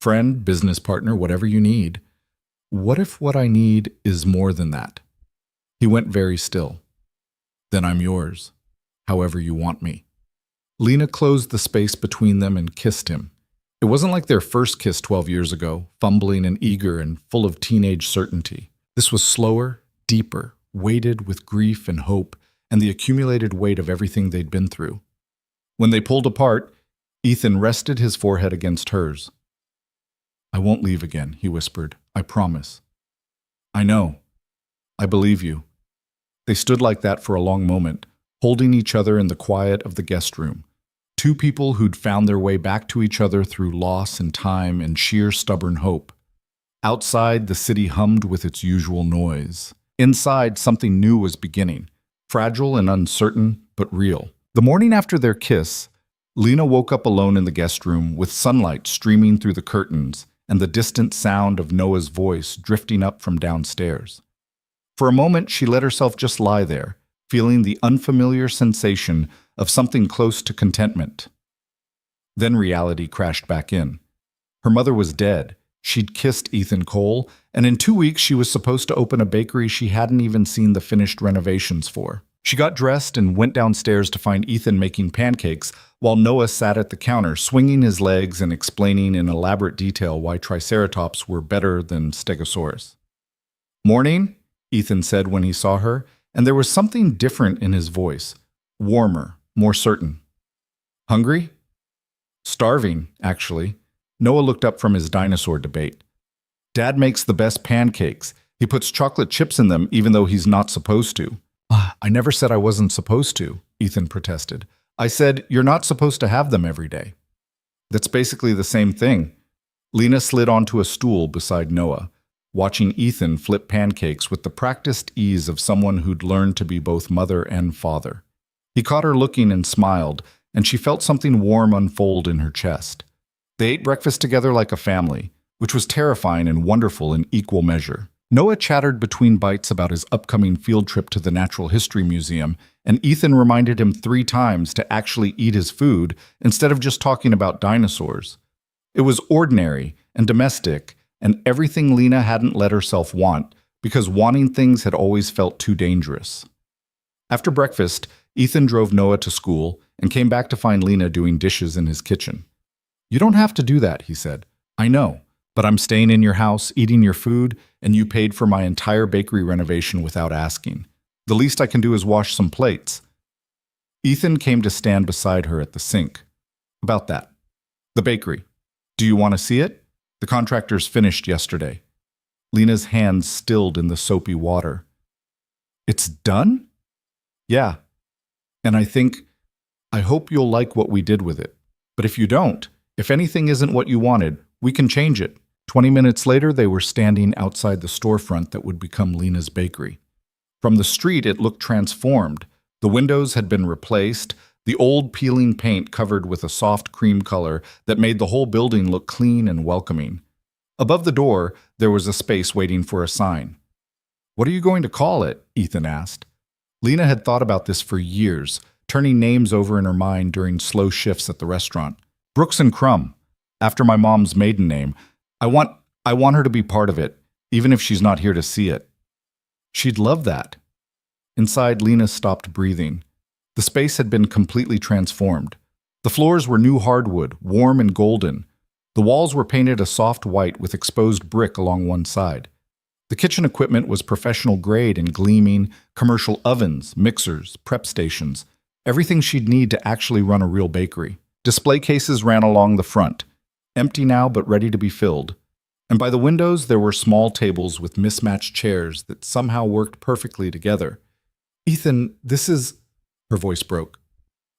Friend, business partner, whatever you need. What if what I need is more than that?" He went very still. "Then I'm yours, however you want me." Lena closed the space between them and kissed him. It wasn't like their first kiss 12 years ago, fumbling and eager and full of teenage certainty. This was slower, deeper, weighted with grief and hope and the accumulated weight of everything they'd been through. When they pulled apart, Ethan rested his forehead against hers. "I won't leave again," he whispered. "I promise." "I know. I believe you." They stood like that for a long moment, holding each other in the quiet of the guest room. Two people who'd found their way back to each other through loss and time and sheer stubborn hope. Outside, the city hummed with its usual noise. Inside, something new was beginning, fragile and uncertain, but real. The morning after their kiss, Lena woke up alone in the guest room with sunlight streaming through the curtains and the distant sound of Noah's voice drifting up from downstairs. For a moment, she let herself just lie there, feeling the unfamiliar sensation of something close to contentment. Then reality crashed back in. Her mother was dead. She'd kissed Ethan Cole, and in 2 weeks she was supposed to open a bakery she hadn't even seen the finished renovations for. She got dressed and went downstairs to find Ethan making pancakes while Noah sat at the counter, swinging his legs and explaining in elaborate detail why Triceratops were better than Stegosaurus. "Morning," Ethan said when he saw her, and there was something different in his voice, warmer, more certain. "Hungry?" "Starving, actually." Noah looked up from his dinosaur debate. "Dad makes the best pancakes. He puts chocolate chips in them even though he's not supposed to. I never said I wasn't supposed to, Ethan protested. I said, you're not supposed to have them every day. That's basically the same thing. Lena slid onto a stool beside Noah, watching Ethan flip pancakes with the practiced ease of someone who'd learned to be both mother and father. He caught her looking and smiled, and she felt something warm unfold in her chest. They ate breakfast together like a family, which was terrifying and wonderful in equal measure. Noah chattered between bites about his upcoming field trip to the Natural History Museum, and Ethan reminded him 3 times to actually eat his food instead of just talking about dinosaurs. It was ordinary and domestic, and everything Lena hadn't let herself want, because wanting things had always felt too dangerous. After breakfast, Ethan drove Noah to school and came back to find Lena doing dishes in his kitchen. "You don't have to do that," he said. "I know, but I'm staying in your house, eating your food, and you paid for my entire bakery renovation without asking. The least I can do is wash some plates." Ethan came to stand beside her at the sink. "About that. The bakery. Do you want to see it? The contractors finished yesterday." Lena's hands stilled in the soapy water. "It's done?" "Yeah. And I hope you'll like what we did with it. But if you don't, if anything isn't what you wanted, we can change it." 20 minutes later, they were standing outside the storefront that would become Lena's bakery. From the street, it looked transformed. The windows had been replaced, the old peeling paint covered with a soft cream color that made the whole building look clean and welcoming. Above the door, there was a space waiting for a sign. "What are you going to call it?" Ethan asked. Lena had thought about this for years, turning names over in her mind during slow shifts at the restaurant. "Brooks and Crumb, after my mom's maiden name. I want her to be part of it, even if she's not here to see it." She'd love that. Inside, Lena stopped breathing. The space had been completely transformed. The floors were new hardwood, warm and golden. The walls were painted a soft white with exposed brick along one side. The kitchen equipment was professional grade and gleaming, commercial ovens, mixers, prep stations, everything she'd need to actually run a real bakery. Display cases ran along the front, empty now but ready to be filled. And by the windows, there were small tables with mismatched chairs that somehow worked perfectly together. "Ethan, this is..." Her voice broke.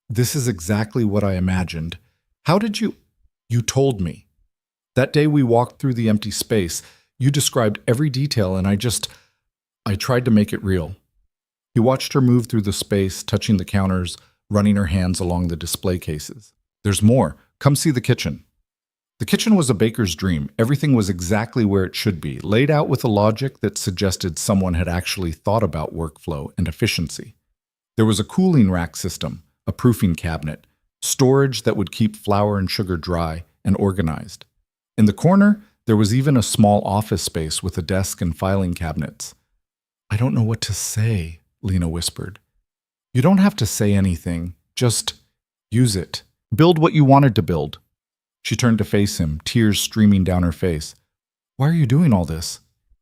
"This is exactly what I imagined. How did you..." "You told me. That day we walked through the empty space, you described every detail and I tried to make it real." He watched her move through the space, touching the counters, running her hands along the display cases. "There's more. Come see the kitchen." The kitchen was a baker's dream. Everything was exactly where it should be, laid out with a logic that suggested someone had actually thought about workflow and efficiency. There was a cooling rack system, a proofing cabinet, storage that would keep flour and sugar dry and organized. In the corner, there was even a small office space with a desk and filing cabinets. "I don't know what to say," Lena whispered. "You don't have to say anything. Just use it. Build what you wanted to build." She turned to face him, tears streaming down her face. "Why are you doing all this?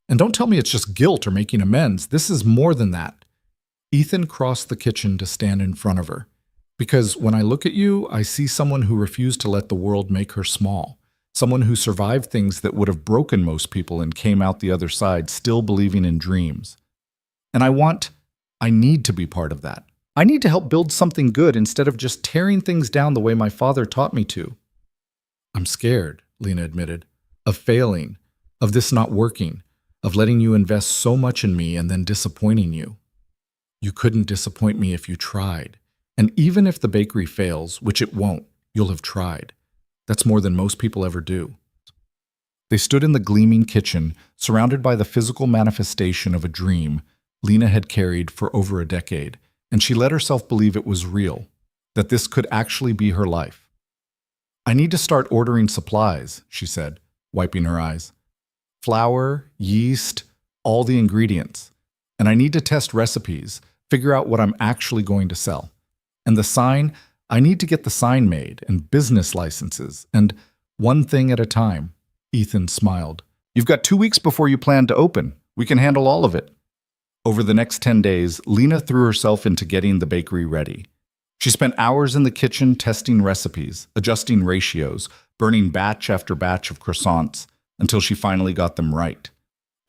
And don't tell me it's just guilt or making amends. This is more than that." Ethan crossed the kitchen to stand in front of her. "Because when I look at you, I see someone who refused to let the world make her small. Someone who survived things that would have broken most people and came out the other side still believing in dreams. And I need to be part of that. I need to help build something good instead of just tearing things down the way my father taught me to." "I'm scared," Lena admitted, "of failing, of this not working, of letting you invest so much in me and then disappointing you." "You couldn't disappoint me if you tried. And even if the bakery fails, which it won't, you'll have tried. That's more than most people ever do." They stood in the gleaming kitchen, surrounded by the physical manifestation of a dream Lena had carried for over a decade, and she let herself believe it was real, that this could actually be her life. "I need to start ordering supplies," she said, wiping her eyes. "Flour, yeast, all the ingredients. And I need to test recipes, figure out what I'm actually going to sell. And the sign, I need to get the sign made, and business licenses, and one thing at a time." Ethan smiled. "You've got 2 weeks before you plan to open. We can handle all of it." Over the next 10 days, Lena threw herself into getting the bakery ready. She spent hours in the kitchen testing recipes, adjusting ratios, burning batch after batch of croissants, until she finally got them right.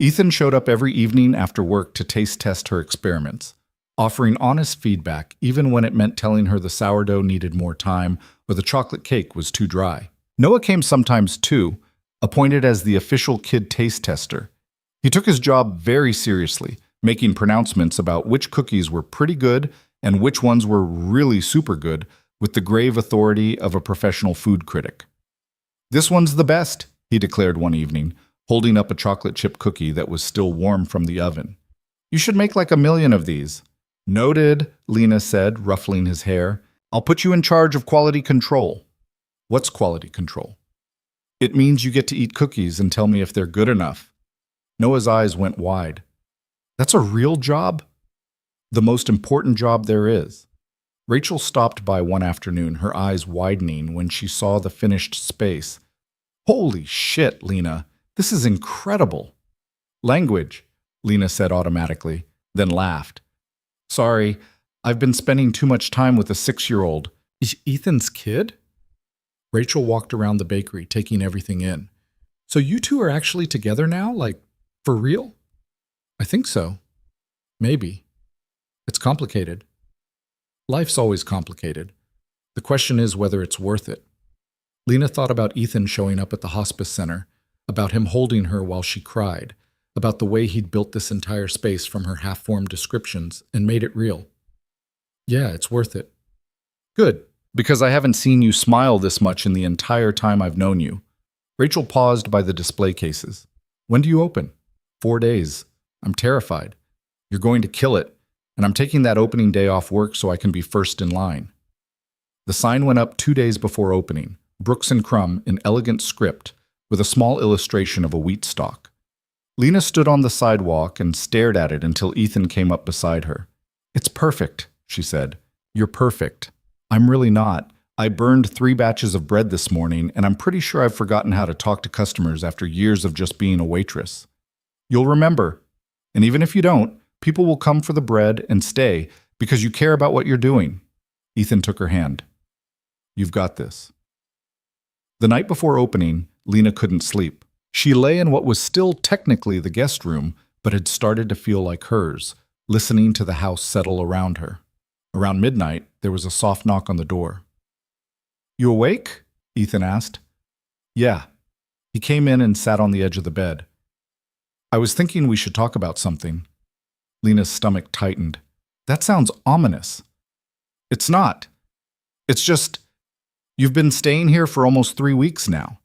Ethan showed up every evening after work to taste test her experiments, offering honest feedback even when it meant telling her the sourdough needed more time or the chocolate cake was too dry. Noah came sometimes too, appointed as the official kid taste tester. He took his job very seriously, making pronouncements about which cookies were pretty good and which ones were really super good with the grave authority of a professional food critic. "This one's the best," he declared one evening, holding up a chocolate chip cookie that was still warm from the oven. "You should make like 1,000,000 of these." "Noted," Lena said, ruffling his hair. "I'll put you in charge of quality control." "What's quality control?" "It means you get to eat cookies and tell me if they're good enough." Noah's eyes went wide. "That's a real job?" "The most important job there is." Rachel stopped by one afternoon, her eyes widening when she saw the finished space. "Holy shit, Lena. This is incredible." "Language," Lena said automatically, then laughed. "Sorry, I've been spending too much time with a 6-year-old. Is Ethan's kid? Rachel walked around the bakery, taking everything in. So you two are actually together now? Like, for real? I think so. Maybe. It's complicated. Life's always complicated. The question is whether it's worth it. Lena thought about Ethan showing up at the hospice center, about him holding her while she cried, about the way he'd built this entire space from her half-formed descriptions and made it real. Yeah, it's worth it. Good, because I haven't seen you smile this much in the entire time I've known you. Rachel paused by the display cases. When do you open? 4 days. I'm terrified. You're going to kill it, and I'm taking that opening day off work so I can be first in line. The sign went up 2 days before opening, Brooks and Crumb in elegant script, with a small illustration of a wheat stalk. Lena stood on the sidewalk and stared at it until Ethan came up beside her. "It's perfect," she said. "You're perfect." "I'm really not. I burned 3 batches of bread this morning, and I'm pretty sure I've forgotten how to talk to customers after years of just being a waitress." "You'll remember. And even if you don't, people will come for the bread and stay because you care about what you're doing." Ethan took her hand. "You've got this." The night before opening, Lena couldn't sleep. She lay in what was still technically the guest room, but had started to feel like hers, listening to the house settle around her. Around midnight, there was a soft knock on the door. "You awake?" Ethan asked. "Yeah." He came in and sat on the edge of the bed. "I was thinking we should talk about something." Lena's stomach tightened. "That sounds ominous." "It's not. It's just, you've been staying here for almost 3 weeks now.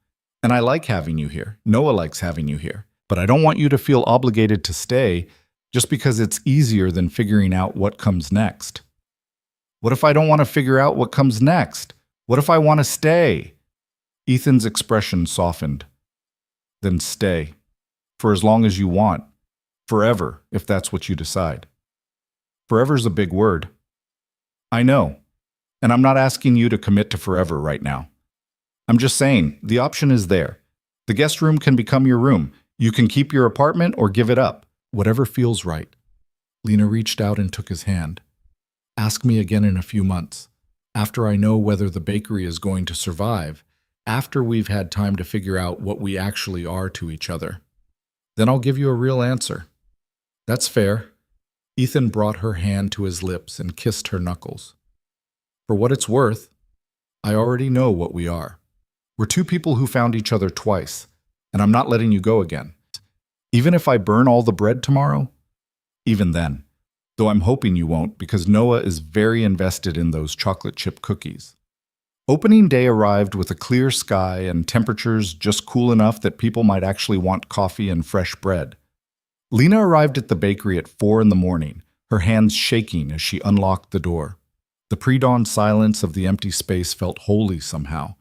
And I like having you here. Noah likes having you here. But I don't want you to feel obligated to stay just because it's easier than figuring out what comes next." "What if I don't want to figure out what comes next? What if I want to stay?" Ethan's expression softened. "Then stay. For as long as you want. Forever, if that's what you decide." Forever's a big word. "I know. And I'm not asking you to commit to forever right now. I'm just saying, the option is there. The guest room can become your room. You can keep your apartment or give it up. Whatever feels right." Lena reached out and took his hand. "Ask me again in a few months, after I know whether the bakery is going to survive, after we've had time to figure out what we actually are to each other. Then I'll give you a real answer." "That's fair." Ethan brought her hand to his lips and kissed her knuckles. "For what it's worth, I already know what we are. We're 2 people who found each other twice, and I'm not letting you go again. Even if I burn all the bread tomorrow? Even then. Though I'm hoping you won't, because Noah is very invested in those chocolate chip cookies." Opening day arrived with a clear sky and temperatures just cool enough that people might actually want coffee and fresh bread. Lena arrived at the bakery at 4 in the morning, her hands shaking as she unlocked the door. The pre-dawn silence of the empty space felt holy somehow,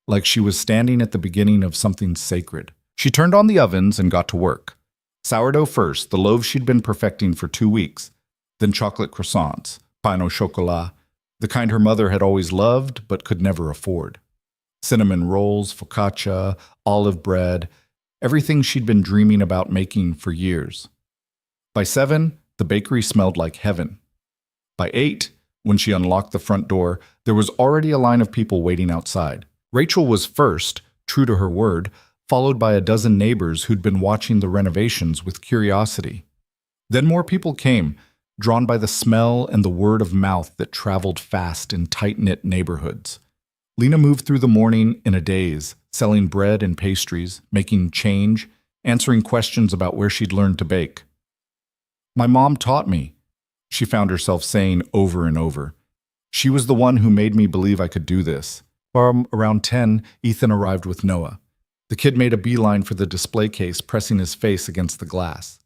like she was standing at the beginning of something sacred. She turned on the ovens and got to work. Sourdough first, the loaves she'd been perfecting for 2 weeks, then chocolate croissants, pain au chocolat, the kind her mother had always loved but could never afford. Cinnamon rolls, focaccia, olive bread, everything she'd been dreaming about making for years. By 7, the bakery smelled like heaven. By 8, when she unlocked the front door, there was already a line of people waiting outside. Rachel was first, true to her word, followed by a dozen neighbors who'd been watching the renovations with curiosity. Then more people came, drawn by the smell and the word of mouth that traveled fast in tight-knit neighborhoods. Lena moved through the morning in a daze, selling bread and pastries, making change, answering questions about where she'd learned to bake. "My mom taught me," she found herself saying over and over. "She was the one who made me believe I could do this." Around 10, Ethan arrived with Noah. The kid made a beeline for the display case, pressing his face against the glass.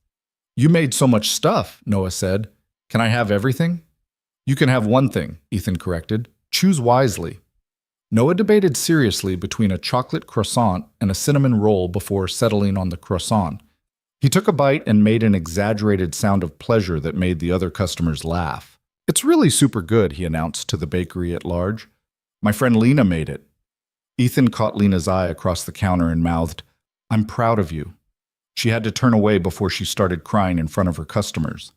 "You made so much stuff," Noah said. "Can I have everything?" "You can have one thing," Ethan corrected. "Choose wisely." Noah debated seriously between a chocolate croissant and a cinnamon roll before settling on the croissant. He took a bite and made an exaggerated sound of pleasure that made the other customers laugh. "It's really super good," he announced to the bakery at large. "My friend Lena made it." Ethan caught Lena's eye across the counter and mouthed, "I'm proud of you." She had to turn away before she started crying in front of her customers.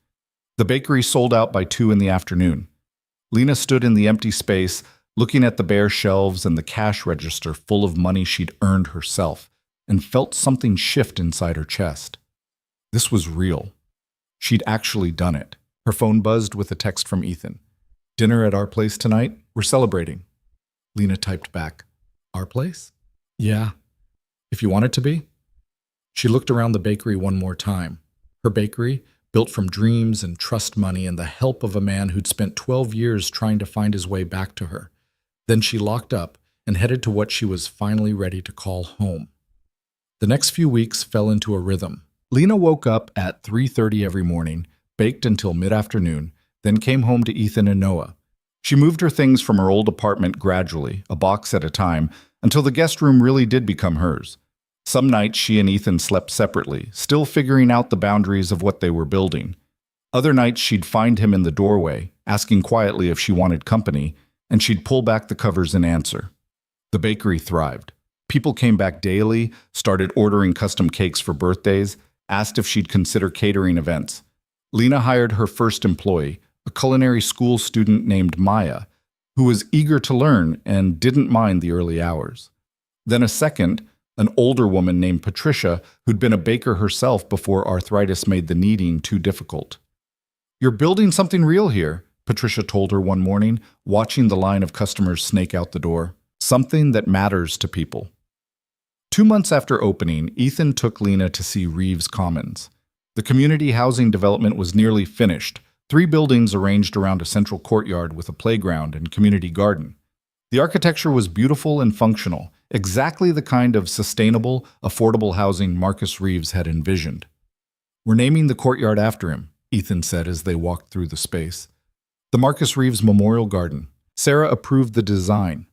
The bakery sold out by 2 in the afternoon. Lena stood in the empty space, looking at the bare shelves and the cash register full of money she'd earned herself, and felt something shift inside her chest. This was real. She'd actually done it. Her phone buzzed with a text from Ethan. "Dinner at our place tonight? We're celebrating." Lena typed back, "Our place?" "Yeah. If you want it to be." She looked around the bakery one more time. Her bakery, built from dreams and trust money and the help of a man who'd spent 12 years trying to find his way back to her. Then she locked up and headed to what she was finally ready to call home. The next few weeks fell into a rhythm. Lena woke up at 3:30 every morning, baked until mid-afternoon, then came home to Ethan and Noah. She moved her things from her old apartment gradually, a box at a time, until the guest room really did become hers. Some nights she and Ethan slept separately, still figuring out the boundaries of what they were building. Other nights she'd find him in the doorway, asking quietly if she wanted company, and she'd pull back the covers and answer. The bakery thrived. People came back daily, started ordering custom cakes for birthdays, asked if she'd consider catering events. Lena hired her first employee, a culinary school student named Maya, who was eager to learn and didn't mind the early hours. Then a second, an older woman named Patricia, who'd been a baker herself before arthritis made the kneading too difficult. "You're building something real here," Patricia told her one morning, watching the line of customers snake out the door. "Something that matters to people." 2 months after opening, Ethan took Lena to see Reeves Commons. The community housing development was nearly finished, 3 buildings arranged around a central courtyard with a playground and community garden. The architecture was beautiful and functional, exactly the kind of sustainable, affordable housing Marcus Reeves had envisioned. "We're naming the courtyard after him," Ethan said as they walked through the space. "The Marcus Reeves Memorial Garden. Sarah approved the design."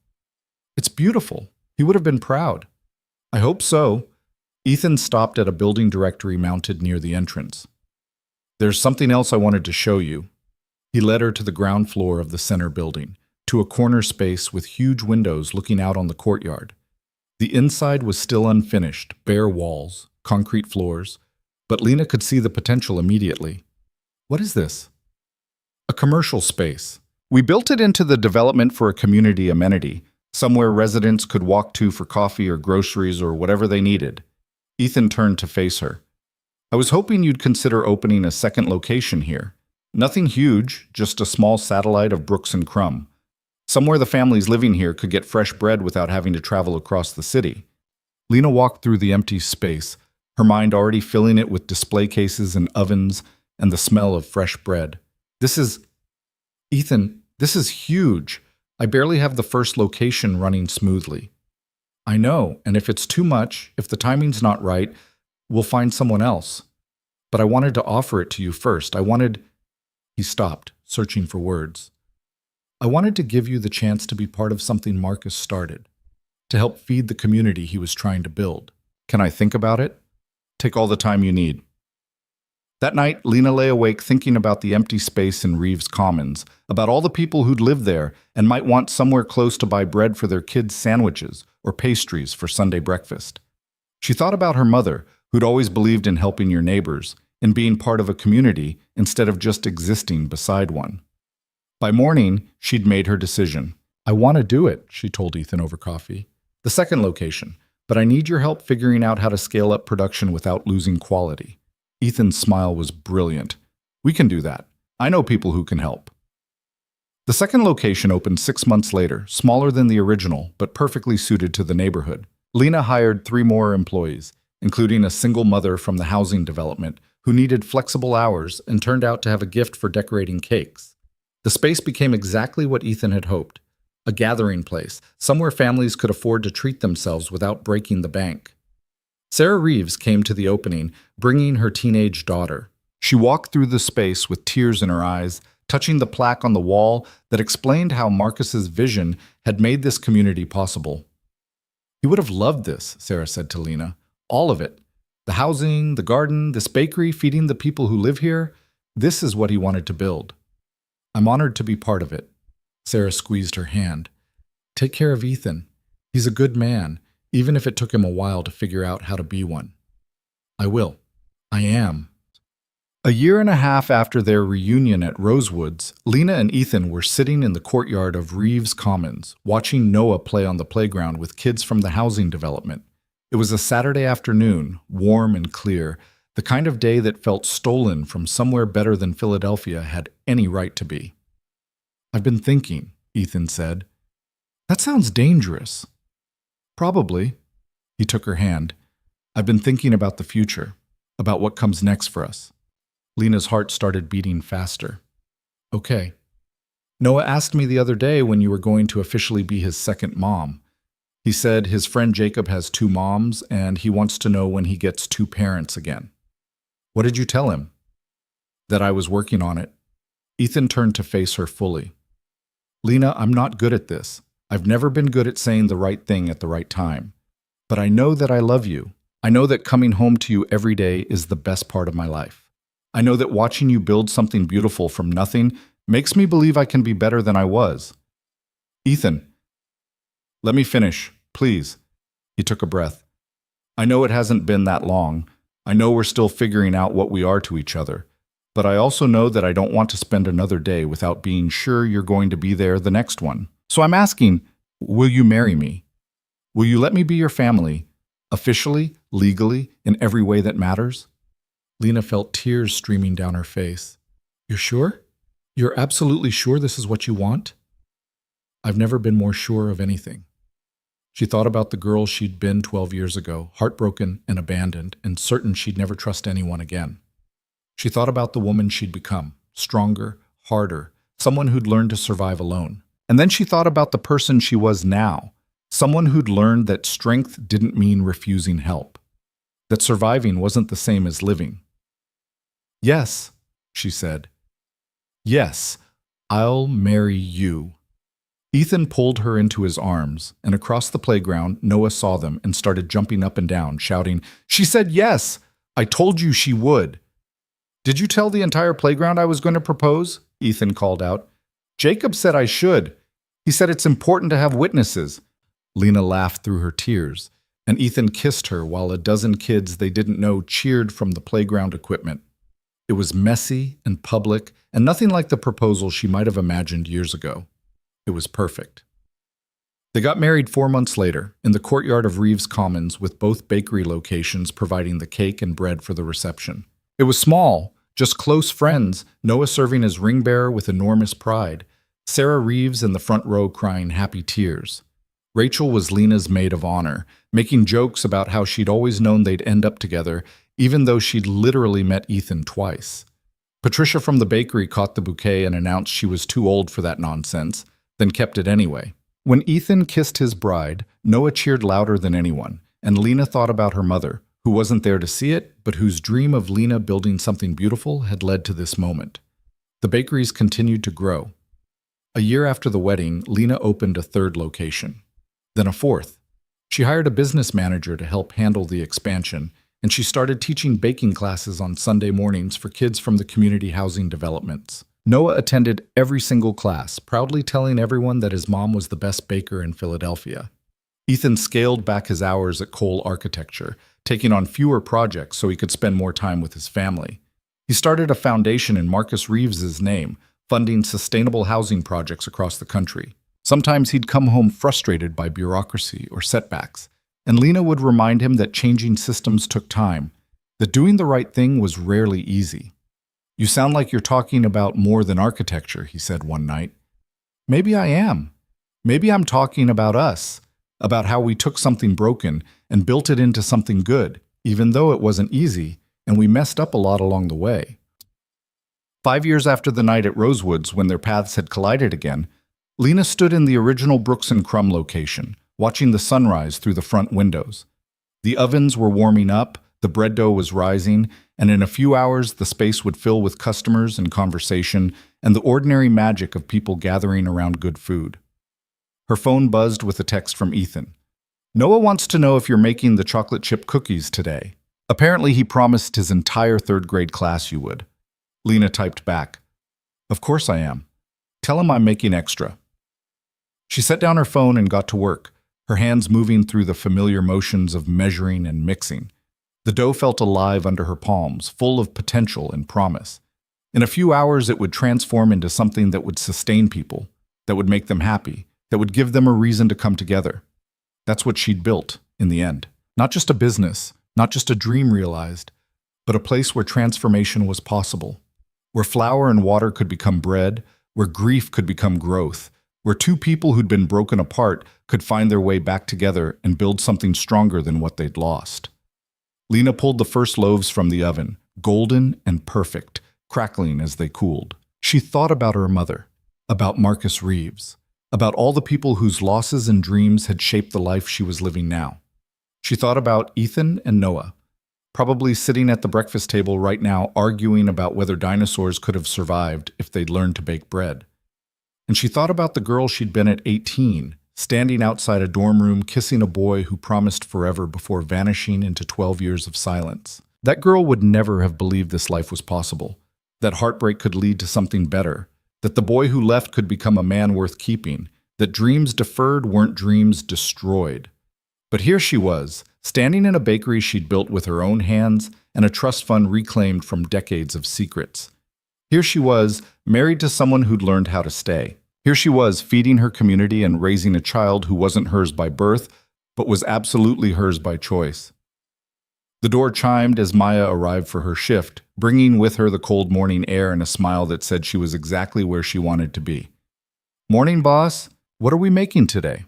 "It's beautiful. He would have been proud." "I hope so." Ethan stopped at a building directory mounted near the entrance. "There's something else I wanted to show you." He led her to the ground floor of the center building, to a corner space with huge windows looking out on the courtyard. The inside was still unfinished, bare walls, concrete floors, but Lena could see the potential immediately. "What is this?" "A commercial space. We built it into the development for a community amenity, somewhere residents could walk to for coffee or groceries or whatever they needed." Ethan turned to face her. "I was hoping you'd consider opening a second location here. Nothing huge, just a small satellite of Brooks and Crumb. Somewhere the families living here could get fresh bread without having to travel across the city." Lena walked through the empty space, her mind already filling it with display cases and ovens and the smell of fresh bread. Ethan, this is huge. I barely have the first location running smoothly." "I know, and if it's too much, if the timing's not right, we'll find someone else. But I wanted to offer it to you first. He stopped, searching for words. "I wanted to give you the chance to be part of something Marcus started, to help feed the community he was trying to build. Can I think about it?" "Take all the time you need." That night, Lena lay awake thinking about the empty space in Reeves Commons, about all the people who'd live there and might want somewhere close to buy bread for their kids' sandwiches or pastries for Sunday breakfast. She thought about her mother, who'd always believed in helping your neighbors, in being part of a community instead of just existing beside one. By morning, she'd made her decision. "I want to do it," she told Ethan over coffee. "The second location, but I need your help figuring out how to scale up production without losing quality." Ethan's smile was brilliant. "We can do that. I know people who can help." The second location opened 6 months later, smaller than the original, but perfectly suited to the neighborhood. Lena hired 3 more employees, including a single mother from the housing development who needed flexible hours and turned out to have a gift for decorating cakes. The space became exactly what Ethan had hoped, a gathering place, somewhere families could afford to treat themselves without breaking the bank. Sarah Reeves came to the opening, bringing her teenage daughter. She walked through the space with tears in her eyes, touching the plaque on the wall that explained how Marcus's vision had made this community possible. "He would have loved this," Sarah said to Lena. "All of it. The housing, the garden, this bakery feeding the people who live here. This is what he wanted to build. I'm honored to be part of it." Sarah squeezed her hand. "Take care of Ethan. He's a good man, even if it took him a while to figure out how to be one." "I will. I am." A year and a half after their reunion at Rosewoods, Lena and Ethan were sitting in the courtyard of Reeves Commons, watching Noah play on the playground with kids from the housing development. It was a Saturday afternoon, warm and clear, the kind of day that felt stolen from somewhere better than Philadelphia had any right to be. "I've been thinking," Ethan said. "That sounds dangerous." "Probably." He took her hand. "I've been thinking about the future, about what comes next for us." Lena's heart started beating faster. "Okay. Noah asked me the other day when you were going to officially be his second mom. He said his friend Jacob has 2 moms, and he wants to know when he gets 2 parents again." "What did you tell him?" "That I was working on it." Ethan turned to face her fully. "Lena, I'm not good at this. I've never been good at saying the right thing at the right time. But I know that I love you. I know that coming home to you every day is the best part of my life. I know that watching you build something beautiful from nothing makes me believe I can be better than I was." "Ethan, let me finish, please." He took a breath. "I know it hasn't been that long. I know we're still figuring out what we are to each other. But I also know that I don't want to spend another day without being sure you're going to be there the next one. So I'm asking, will you marry me? Will you let me be your family, officially, legally, in every way that matters?" Lena felt tears streaming down her face. "You're sure? You're absolutely sure this is what you want?" "I've never been more sure of anything." She thought about the girl she'd been 12 years ago, heartbroken and abandoned, and certain she'd never trust anyone again. She thought about the woman she'd become, stronger, harder, someone who'd learned to survive alone. And then she thought about the person she was now, someone who'd learned that strength didn't mean refusing help, that surviving wasn't the same as living. "Yes," she said. "Yes, I'll marry you." Ethan pulled her into his arms, and across the playground, Noah saw them and started jumping up and down, shouting, "She said yes! I told you she would!" "Did you tell the entire playground I was going to propose?" Ethan called out. "Jacob said I should. He said it's important to have witnesses." Lena laughed through her tears, and Ethan kissed her while a dozen kids they didn't know cheered from the playground equipment. It was messy and public, and nothing like the proposal she might have imagined years ago. It was perfect. They got married 4 months later, in the courtyard of Reeves Commons, with both bakery locations providing the cake and bread for the reception. It was small, just close friends, Noah serving as ring bearer with enormous pride, Sarah Reeves in the front row crying happy tears. Rachel was Lena's maid of honor, making jokes about how she'd always known they'd end up together, even though she'd literally met Ethan twice. Patricia from the bakery caught the bouquet and announced she was too old for that nonsense, then kept it anyway. When Ethan kissed his bride, Noah cheered louder than anyone, and Lena thought about her mother, who wasn't there to see it, but whose dream of Lena building something beautiful had led to this moment. The bakeries continued to grow. A year after the wedding, Lena opened a 3rd location, then a 4th. She hired a business manager to help handle the expansion, and she started teaching baking classes on Sunday mornings for kids from the community housing developments. Noah attended every single class, proudly telling everyone that his mom was the best baker in Philadelphia. Ethan scaled back his hours at Cole Architecture, taking on fewer projects so he could spend more time with his family. He started a foundation in Marcus Reeves's name, funding sustainable housing projects across the country. Sometimes he'd come home frustrated by bureaucracy or setbacks, and Lena would remind him that changing systems took time, that doing the right thing was rarely easy. "You sound like you're talking about more than architecture," he said one night. "Maybe I am. Maybe I'm talking about us, about how we took something broken and built it into something good, even though it wasn't easy, and we messed up a lot along the way." 5 years after the night at Rosewoods, when their paths had collided again, Lena stood in the original Brooks and Crumb location, watching the sunrise through the front windows. The ovens were warming up, the bread dough was rising, and in a few hours the space would fill with customers and conversation and the ordinary magic of people gathering around good food. Her phone buzzed with a text from Ethan. "Noah wants to know if you're making the chocolate chip cookies today. Apparently he promised his entire third-grade class you would." Lena typed back, "Of course I am. Tell him I'm making extra." She set down her phone and got to work, her hands moving through the familiar motions of measuring and mixing. The dough felt alive under her palms, full of potential and promise. In a few hours, it would transform into something that would sustain people, that would make them happy, that would give them a reason to come together. That's what she'd built, in the end. Not just a business, not just a dream realized, but a place where transformation was possible, where flour and water could become bread, where grief could become growth, where two people who'd been broken apart could find their way back together and build something stronger than what they'd lost. Lena pulled the first loaves from the oven, golden and perfect, crackling as they cooled. She thought about her mother, about Marcus Reeves, about all the people whose losses and dreams had shaped the life she was living now. She thought about Ethan and Noah, probably sitting at the breakfast table right now arguing about whether dinosaurs could have survived if they'd learned to bake bread. And she thought about the girl she'd been at 18, standing outside a dorm room kissing a boy who promised forever before vanishing into 12 years of silence. That girl would never have believed this life was possible, that heartbreak could lead to something better, that the boy who left could become a man worth keeping, that dreams deferred weren't dreams destroyed. But here she was, standing in a bakery she'd built with her own hands and a trust fund reclaimed from decades of secrets. Here she was, married to someone who'd learned how to stay. Here she was, feeding her community and raising a child who wasn't hers by birth, but was absolutely hers by choice. The door chimed as Maya arrived for her shift, bringing with her the cold morning air and a smile that said she was exactly where she wanted to be. "Morning, boss. What are we making today?"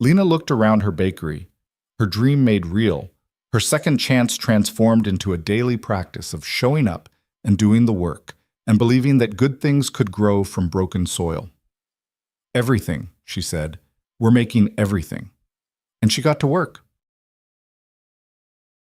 Lena looked around her bakery, her dream made real, her second chance transformed into a daily practice of showing up and doing the work, and believing that good things could grow from broken soil. "Everything," she said. "We're making everything." And she got to work.